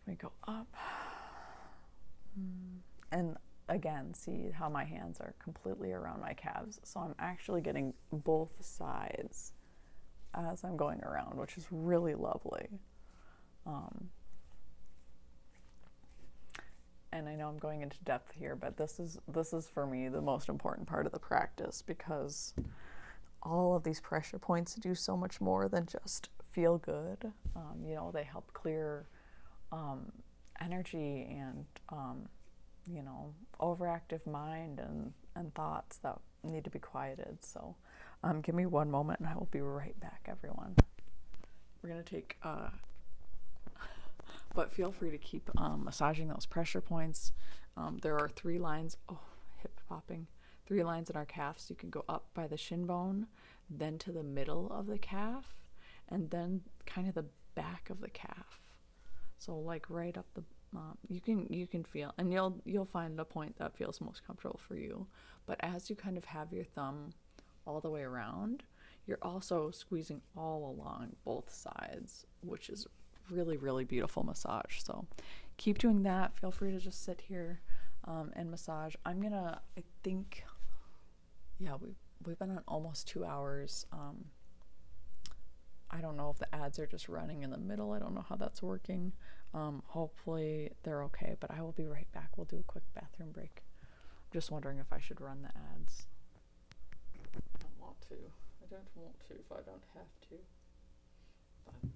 We go up, and again, see how my hands are completely around my calves, so I'm actually getting both sides as I'm going around, which is really lovely. And I know I'm going into depth here, but this is for me the most important part of the practice, because all of these pressure points do so much more than just feel good. They help clear energy and overactive mind and thoughts that need to be quieted. So give me one moment and I will be right back, everyone. We're going to take, but feel free to keep massaging those pressure points. There are 3 lines, hip popping, 3 lines in our calves. You can go up by the shin bone, then to the middle of the calf, and then kind of the back of the calf. So like right up the, you can feel, and you'll find a point that feels most comfortable for you. But as you kind of have your thumb all the way around, you're also squeezing all along both sides, which is really, really beautiful massage. So keep doing that. Feel free to just sit here and massage. I think, we've been on almost 2 hours. I don't know if the ads are just running in the middle. I don't know how that's working. Hopefully they're okay, but I will be right back. We'll do a quick bathroom break. I'm just wondering if I should run the ads. I don't want to if I don't have to. But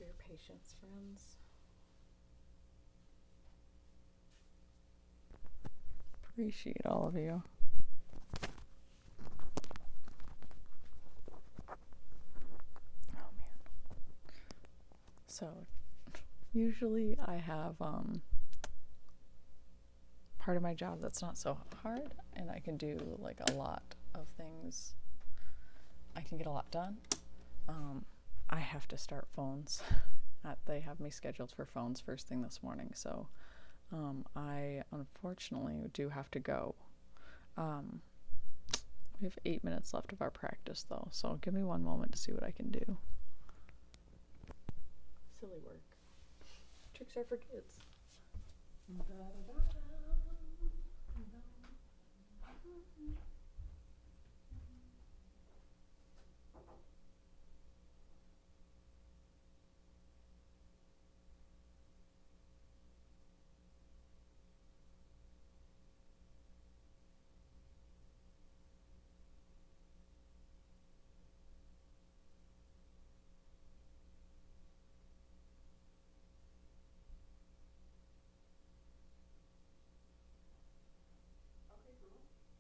for your patience, friends. Appreciate all of you. Oh man. So usually I have part of my job that's not so hard, and I can do like a lot of things. I can get a lot done. I have to start phones. They have me scheduled for phones first thing this morning, so I unfortunately do have to go. We have 8 minutes left of our practice though, so give me one moment to see what I can do. Silly work. Tricks are for kids.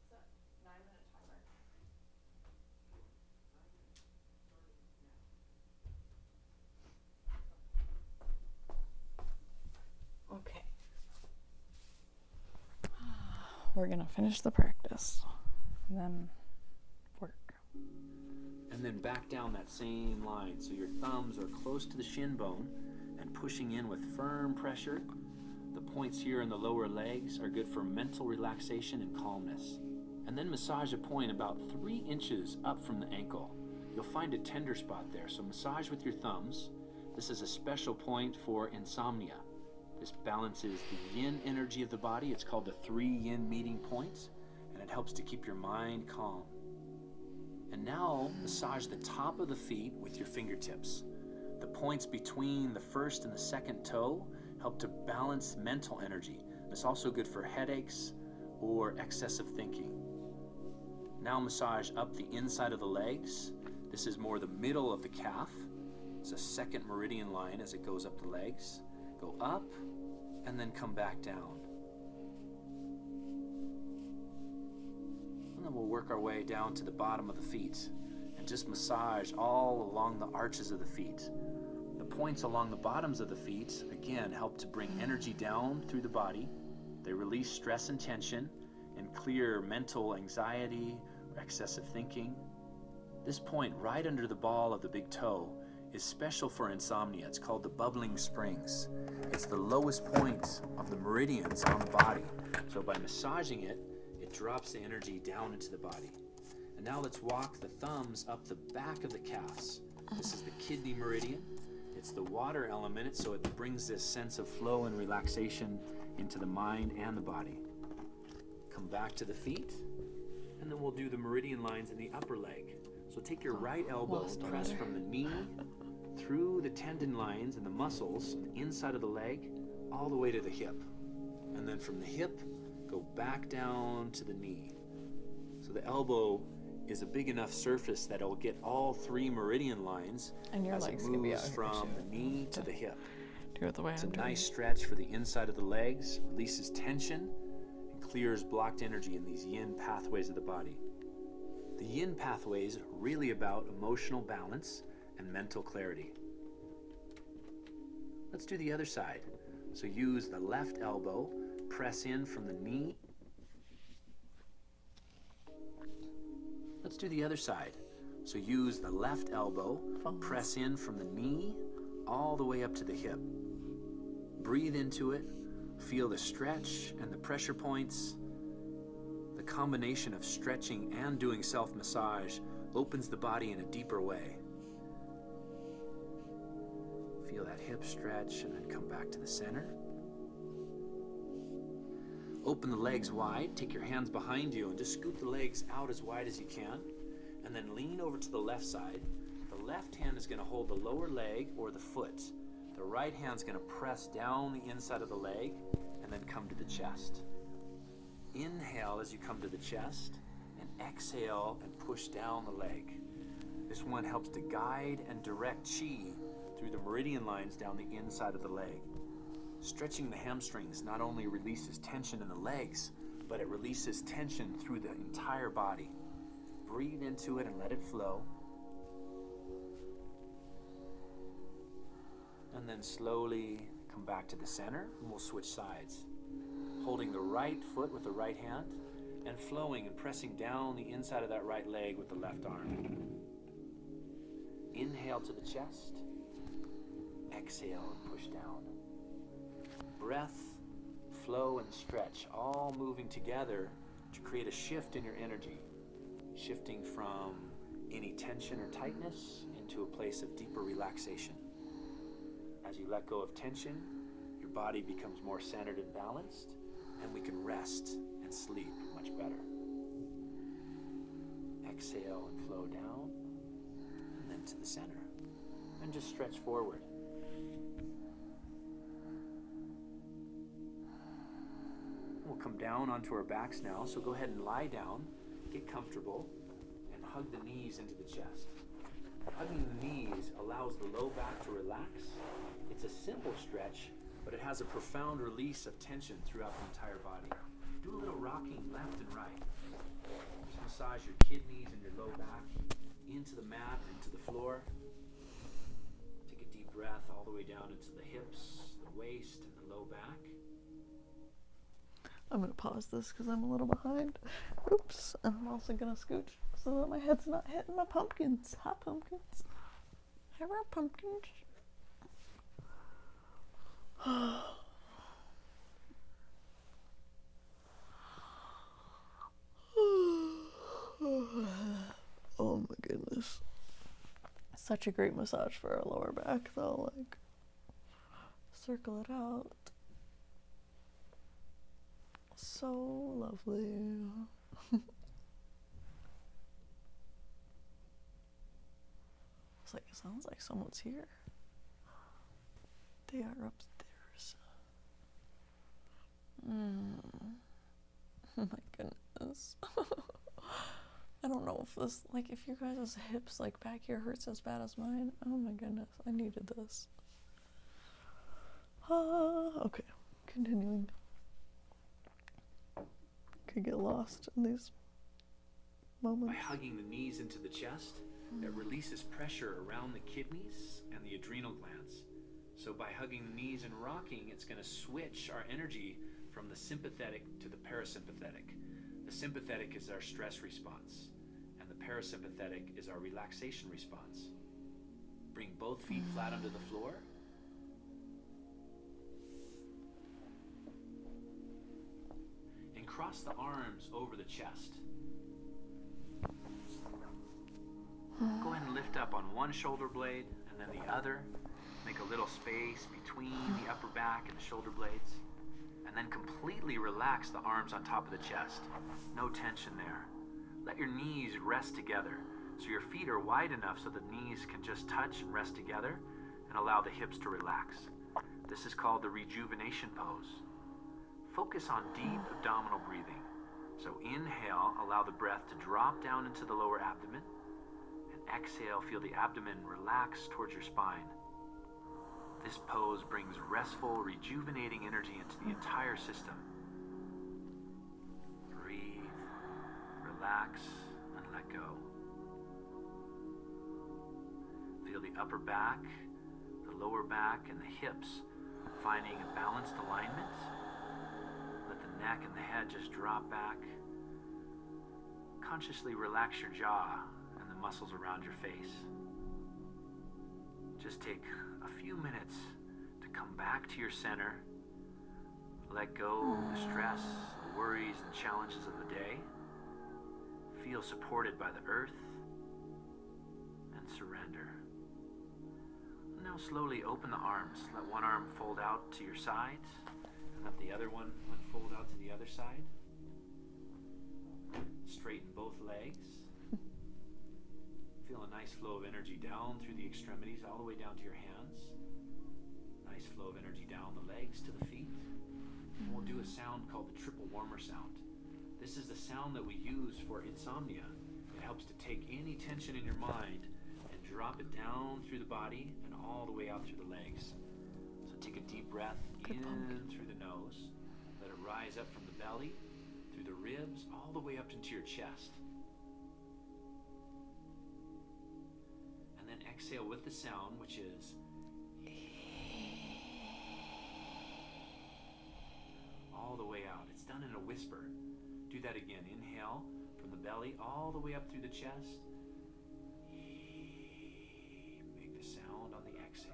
Set 9-minute timer. Okay. We're gonna finish the practice and then work. And then back down that same line. So your thumbs are close to the shin bone and pushing in with firm pressure. The points here in the lower legs are good for mental relaxation and calmness. And then massage a point about 3 inches up from the ankle. You'll find a tender spot there, so massage with your thumbs. This is a special point for insomnia. This balances the yin energy of the body. It's called the 3 yin meeting points, and it helps to keep your mind calm. And now massage the top of the feet with your fingertips. The points between the first and the second toe help to balance mental energy. It's also good for headaches or excessive thinking. Now massage up the inside of the legs. This is more the middle of the calf. It's a second meridian line as it goes up the legs. Go up and then come back down. And then we'll work our way down to the bottom of the feet and just massage all along the arches of the feet. The points along the bottoms of the feet, again, help to bring energy down through the body. They release stress and tension and clear mental anxiety or excessive thinking. This point right under the ball of the big toe is special for insomnia. It's called the bubbling springs. It's the lowest point of the meridians on the body. So by massaging it, it drops the energy down into the body. And now let's walk the thumbs up the back of the calves. This is the kidney meridian. It's the water element, so it brings this sense of flow and relaxation into the mind and the body. Come back to the feet, and then we'll do the meridian lines in the upper leg. So take your right elbow, press from the knee through the tendon lines and the muscles on the inside of the leg all the way to the hip. And then from the hip, go back down to the knee. So the elbow is a big enough surface that it'll get all 3 meridian lines And your as it legs can be moves out here from too. the knee to the hip. Do it the way It's I'm a doing. nice stretch for the inside of the legs, releases tension, and clears blocked energy in these yin pathways of the body. The yin pathways are really about emotional balance and mental clarity. Let's do the other side. So use the left elbow, press in from the knee. Let's do the other side. So use the left elbow, press in from the knee all the way up to the hip. Breathe into it, feel the stretch and the pressure points. The combination of stretching and doing self-massage opens the body in a deeper way. Feel that hip stretch and then come back to the center. Open the legs wide, take your hands behind you and just scoop the legs out as wide as you can. And then lean over to the left side. The left hand is going to hold the lower leg or the foot. The right hand's going to press down the inside of the leg and then come to the chest. Inhale as you come to the chest and exhale and push down the leg. This one helps to guide and direct chi through the meridian lines down the inside of the leg. Stretching the hamstrings not only releases tension in the legs, but it releases tension through the entire body. Breathe into it and let it flow. And then slowly come back to the center, and we'll switch sides. Holding the right foot with the right hand, and flowing and pressing down the inside of that right leg with the left arm. Inhale to the chest. Exhale and push down. Breath, flow, and stretch, all moving together to create a shift in your energy. Shifting from any tension or tightness into a place of deeper relaxation. As you let go of tension, your body becomes more centered and balanced, and we can rest and sleep much better. Exhale and flow down, and then to the center. And just stretch forward. We'll come down onto our backs now, so go ahead and lie down, get comfortable, and hug the knees into the chest. Hugging the knees allows the low back to relax. It's a simple stretch, but it has a profound release of tension throughout the entire body. Do a little rocking left and right. Just massage your kidneys and your low back into the mat, into the floor. Take a deep breath all the way down into the hips, the waist, and the low back. I'm gonna pause this because I'm a little behind. Oops. And I'm also gonna scooch so that my head's not hitting my pumpkins. Hi, pumpkins. Hello, pumpkins. Oh my goodness. Such a great massage for our lower back though, like circle it out. So lovely. It's like, it sounds like someone's here. They are upstairs. Oh my goodness. I don't know if this, like, if your guys' hips, like, back here hurts as bad as mine. Oh my goodness, I needed this. Okay, continuing. Could get lost in these moments. By hugging the knees into the chest, it releases pressure around the kidneys and the adrenal glands. So by hugging the knees and rocking, it's going to switch our energy from the sympathetic to the parasympathetic. The sympathetic is our stress response, and the parasympathetic is our relaxation response. Bring both feet flat onto the floor. And cross the arms over the chest. Go ahead and lift up on one shoulder blade and then the other. Make a little space between the upper back and the shoulder blades. And then completely relax the arms on top of the chest. No tension there. Let your knees rest together so your feet are wide enough so the knees can just touch and rest together and allow the hips to relax. This is called the Rejuvenation Pose. Focus on deep abdominal breathing. So inhale, allow the breath to drop down into the lower abdomen. And exhale, feel the abdomen relax towards your spine. This pose brings restful, rejuvenating energy into the entire system. Breathe, relax, and let go. Feel the upper back, the lower back, and the hips finding a balanced alignment. Let the neck and the head just drop back. Consciously relax your jaw and the muscles around your face. Just take a few minutes to come back to your center. Let go of the stress, the worries, and challenges of the day. Feel supported by the earth and surrender. Now slowly open the arms. Let one arm fold out to your sides and let the other one unfold out to the other side. Straighten both legs. Feel a nice flow of energy down through the extremities all the way down to your hands. Nice flow of energy down the legs to the feet. And we'll do a sound called the triple warmer sound. This is the sound that we use for insomnia. It helps to take any tension in your mind and drop it down through the body and all the way out through the legs. So take a deep breath in through the nose. Let it rise up from the belly, through the ribs, all the way up into your chest. And then exhale with the sound, which is all the way out. It's done in a whisper. Do that again. Inhale from the belly all the way up through the chest. Make the sound on the exhale.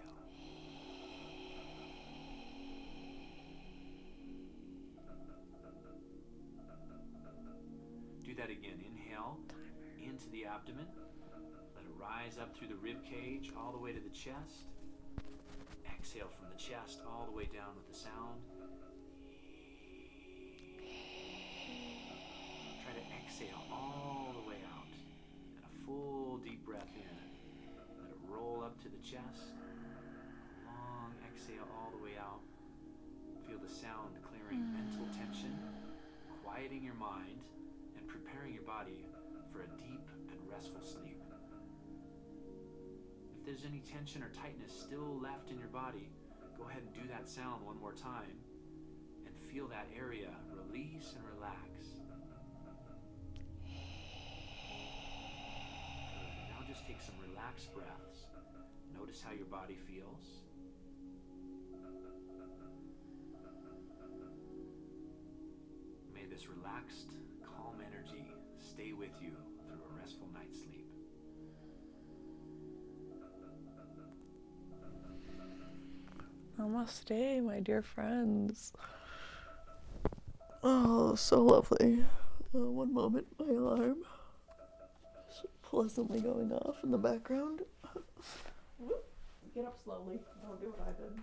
Do that again. Inhale into the abdomen. Let it rise up through the rib cage all the way to the chest. Exhale from the chest all the way down with the sound. Try to exhale all the way out. And a full deep breath in. Let it roll up to the chest. Long exhale all the way out. Feel the sound clearing mental tension, quieting your mind, and preparing your body for a deep and restful sleep. If there's any tension or tightness still left in your body, go ahead and do that sound one more time and feel that area release and relax. Good. Now just take some relaxed breaths. Notice how your body feels. May this relaxed, calm energy stay with you through a restful night's sleep. Namaste, my dear friends. Oh, so lovely. One moment, my alarm is pleasantly going off in the background. Get up slowly. Don't do what I did.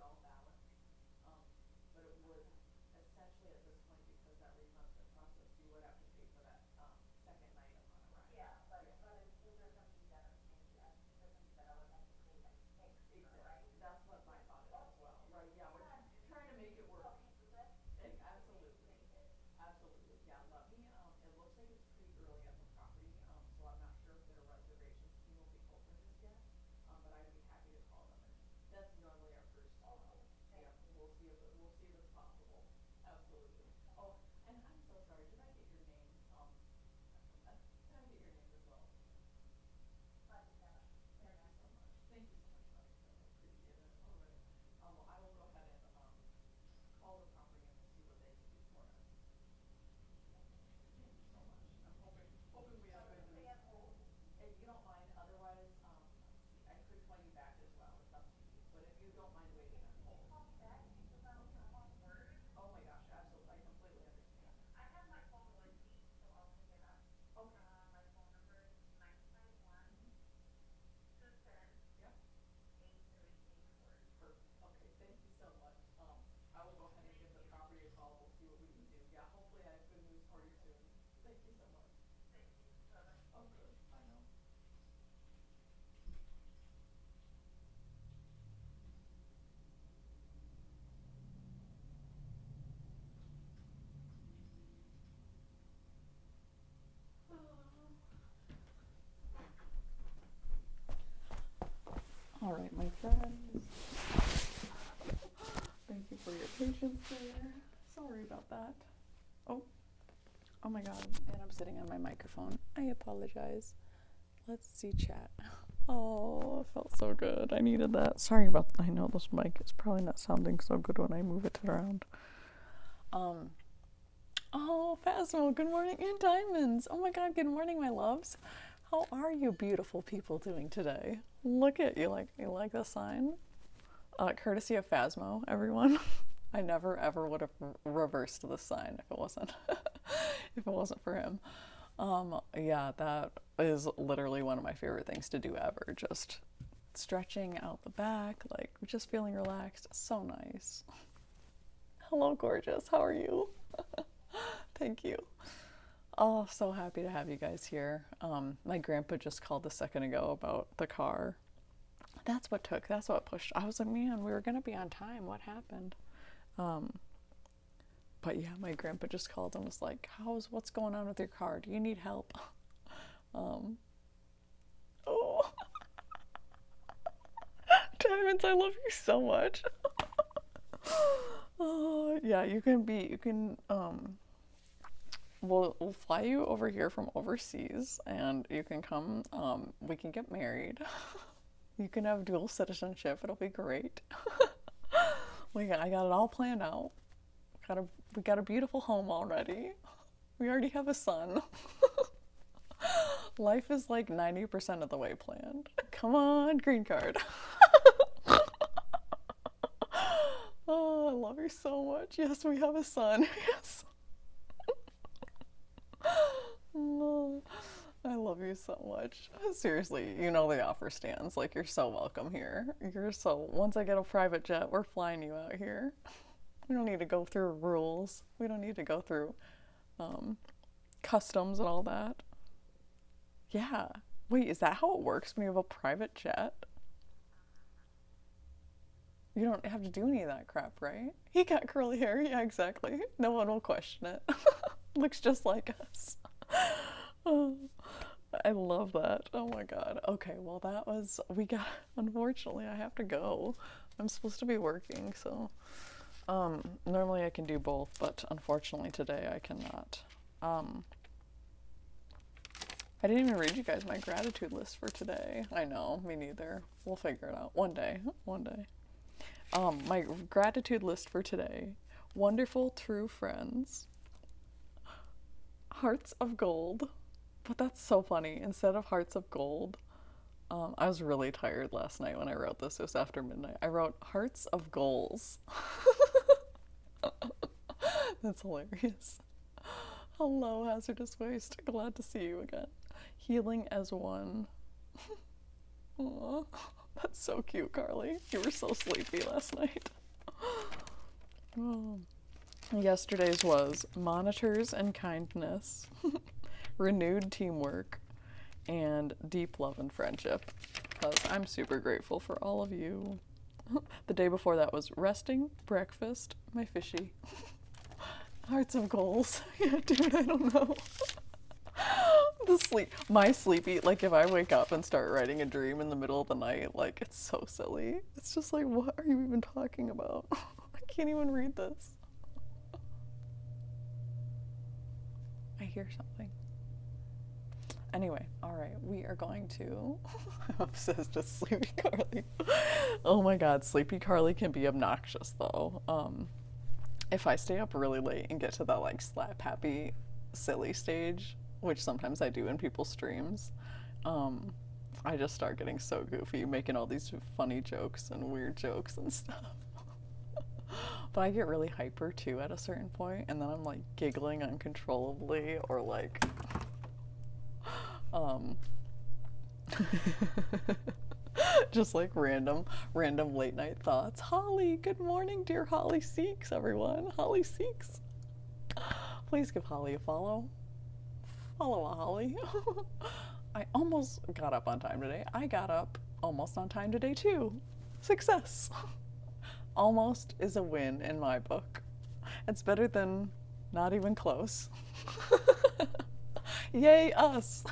all balanced. But it would essentially at this point, because that refund's been processed, you would have to pay for that second night on a ride. Yeah, but is there something better? Exactly. That's what my thought is as well. Right? Yeah, we're trying to make it work. Absolutely. Absolutely. Yeah, let me, it looks like it's pretty early at the property, so I'm not sure if their reservations team will be open just yet. But I'd be happy to call them, and that's normally our first, yeah, we'll see if it's possible. Absolutely. Oh, and I'm so sorry, did I get your name? Can I get your name as well? Thank you so much. Thank you so much, Mike. I appreciate it. All right. Well, I will go ahead and call the property and we'll see what they can do for us. Thank you so much. I'm hoping we have good news. If you don't mind, otherwise, I could call you back as well. It's up to you. But if you don't mind waiting on hold. Call me back because I'm on work. Oh my gosh, absolutely. I completely understand. I have my phone with me, so I'll pick it up. Okay. My phone number is 951-210. Yep. 8384. Perfect. Okay, thank you so much. I will go ahead and give the property a call. We'll see what we can do. Yeah, hopefully I have good news for you soon. Thank you so much. Thank you. Bye-bye. Of course. I know. All right, my friends. Thank you for your patience there. Sorry about that. Oh my god. And I'm sitting on my microphone. I apologize. Let's see chat. Oh, it felt so good. I needed that. Sorry about I know this mic is probably not sounding so good when I move it around. Oh, Phasmo, good morning. And Diamonds. Oh my god, good morning, my loves. How are you beautiful people doing today? Look at you like the sign? Courtesy of Phasmo, everyone. I never ever would have reversed this sign if it wasn't for him. Yeah, that is literally one of my favorite things to do ever. Just stretching out the back, like just feeling relaxed. So nice. Hello, gorgeous. How are you? Thank you. Oh, so happy to have you guys here. My grandpa just called a second ago about the car. That's what pushed. I was like, man, we were gonna be on time. What happened? But yeah, my grandpa just called and was like, what's going on with your car? Do you need help? Oh. Diamonds, I love you so much. Oh, yeah, we'll fly you over here from overseas and you can come, we can get married. You can have dual citizenship. It'll be great. I got it all planned out. We got a beautiful home already. We already have a son. Life is like 90% of the way planned. Come on, green card. Oh, I love you so much. Yes, we have a son. Yes. Oh, I love you so much. Seriously, you know the offer stands. Like, you're so welcome here. Once I get a private jet, we're flying you out here. We don't need to go through rules. We don't need to go through customs and all that. Yeah. Wait, is that how it works when you have a private jet? You don't have to do any of that crap, right? He got curly hair. Yeah, exactly. No one will question it. Looks just like us. Oh, I love that. Oh my god. Okay, well unfortunately I have to go. I'm supposed to be working, so normally I can do both, but unfortunately today I cannot. I didn't even read you guys my gratitude list for today. I know, me neither. We'll figure it out one day. My gratitude list for today: wonderful true friends, hearts of gold. But that's so funny. Instead of hearts of gold, I was really tired last night when I wrote this. It was after midnight. I wrote hearts of goals. That's hilarious. Hello, hazardous waste. Glad to see you again. Healing as one. Aww. That's so cute, Carly. You were so sleepy last night. Oh. Yesterday's was monitors and kindness, renewed teamwork, and deep love and friendship. Because I'm super grateful for all of you. The day before that was resting, breakfast, my fishy. Hearts of goals. Yeah, dude, I don't know. My sleepy, like if I wake up and start writing a dream in the middle of the night, like it's so silly. It's just like, what are you even talking about? I can't even read this. I hear something. Anyway, all right, we are going to. I'm obsessed with Sleepy Carly. Oh my God, Sleepy Carly can be obnoxious though. If I stay up really late and get to that like slap happy, silly stage, which sometimes I do in people's streams, I just start getting so goofy, making all these funny jokes and weird jokes and stuff. But I get really hyper too at a certain point, and then I'm like giggling uncontrollably, or like, just like random late night thoughts. Holly, good morning, dear Holly Seeks, everyone. Holly Seeks. Please give Holly a follow. Follow a Holly. I almost got up on time today. I got up almost on time today too. Success. Almost is a win in my book. It's better than not even close. Yay us.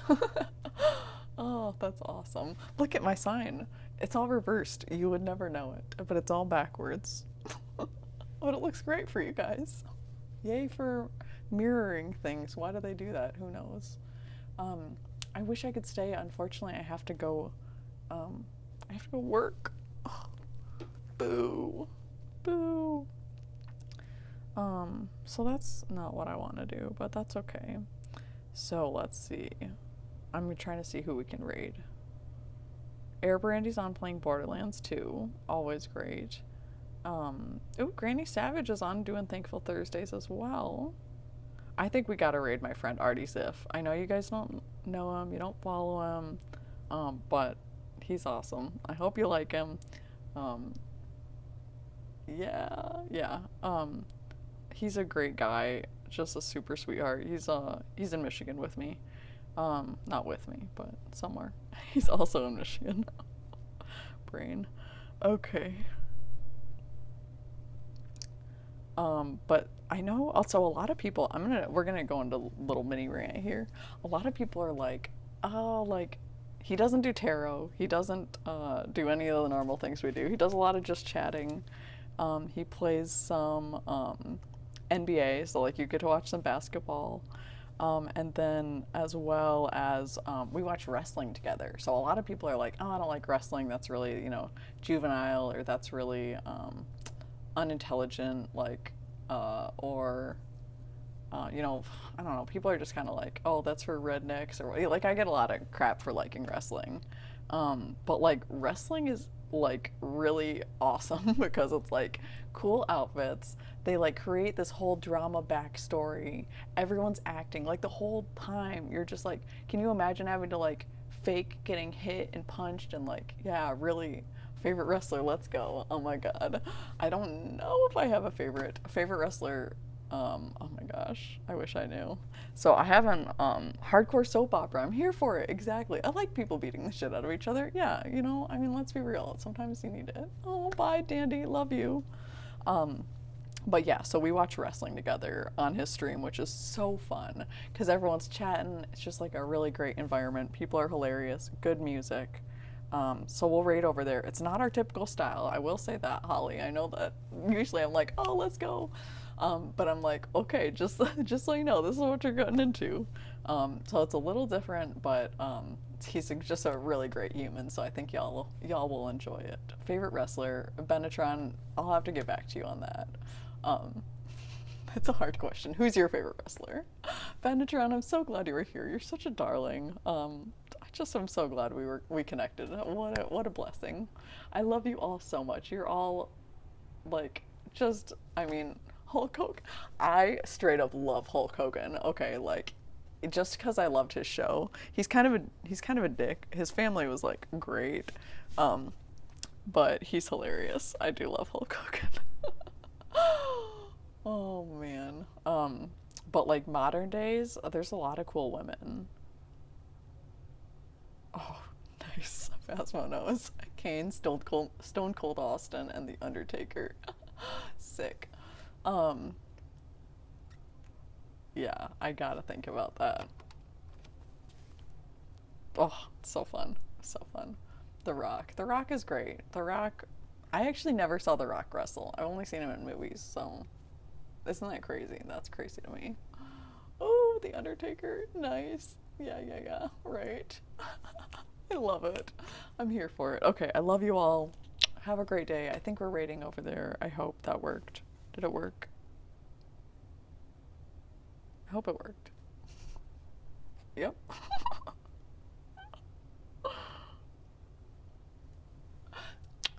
Oh, that's awesome. Look at my sign. It's all reversed. You would never know it, but it's all backwards. But it looks great for you guys. Yay for mirroring things. Why do they do that? Who knows? I wish I could stay. Unfortunately, I have to go work. Boo. Boo. So that's not what I want to do, but that's okay. So let's see. I'm trying to see who we can raid. Air Brandy's on playing Borderlands 2. Always great. Ooh, Granny Savage is on doing Thankful Thursdays as well. I think we gotta raid my friend Artie Ziff. I know you guys don't know him, you don't follow him, but he's awesome. I hope you like him. Yeah. He's a great guy, just a super sweetheart. He's in Michigan with me. Not with me, but somewhere. He's also in Michigan. Brain. Okay. But I know also a lot of people, we're gonna go into little mini rant here. A lot of people are like, oh, like, he doesn't do tarot. He doesn't do any of the normal things we do. He does a lot of just chatting. He plays some NBA, so like you get to watch some basketball. And then as well as we watch wrestling together. So a lot of people are like, oh, I don't like wrestling. That's really, juvenile, or that's really unintelligent, like, or, I don't know. People are just kind of like, oh, that's for rednecks, or like I get a lot of crap for liking wrestling. But like wrestling is like really awesome because it's like cool outfits. They like create this whole drama backstory. Everyone's acting like the whole time. You're just like, can you imagine having to like fake getting hit and punched and like, yeah, really favorite wrestler, let's go. Oh my God. I don't know if I have a favorite wrestler. Oh my gosh, I wish I knew. So I have an hardcore soap opera. I'm here for it. Exactly. I like people beating the shit out of each other. Yeah, let's be real. Sometimes you need it. Oh, bye, Dandy. Love you. But yeah, so we watch wrestling together on his stream, which is so fun because everyone's chatting. It's just like a really great environment. People are hilarious. Good music. So we'll raid over there. It's not our typical style. I will say that, Holly. I know that usually I'm like, oh, let's go. But I'm like, okay, just so you know, this is what you're getting into. So it's a little different, but he's just a really great human. So I think y'all will enjoy it. Favorite wrestler, Benetron. I'll have to get back to you on that. It's a hard question. Who's your favorite wrestler? Benetron, I'm so glad you were here. You're such a darling. I'm so glad we connected. What a blessing. I love you all so much. You're all like Hulk Hogan. I straight up love Hulk Hogan. Okay, like just because I loved his show. He's kind of a dick. His family was like great. but he's hilarious. I do love Hulk Hogan. Oh man. But like modern days, there's a lot of cool women. Oh, nice. Phasmo knows. Kane, Stone Cold Austin, and The Undertaker. Sick. Yeah, I gotta think about that. Oh, it's so fun. So fun. The Rock. The Rock is great. The Rock, I actually never saw The Rock wrestle. I've only seen him in movies, so isn't that crazy? That's crazy to me. Oh, The Undertaker. Nice. Yeah. Right. I love it. I'm here for it. Okay, I love you all. Have a great day. I think we're rating over there. I hope that worked. Did it work? I hope it worked. Yep.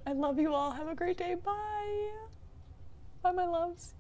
I love you all. Have a great day. Bye. Bye, my loves.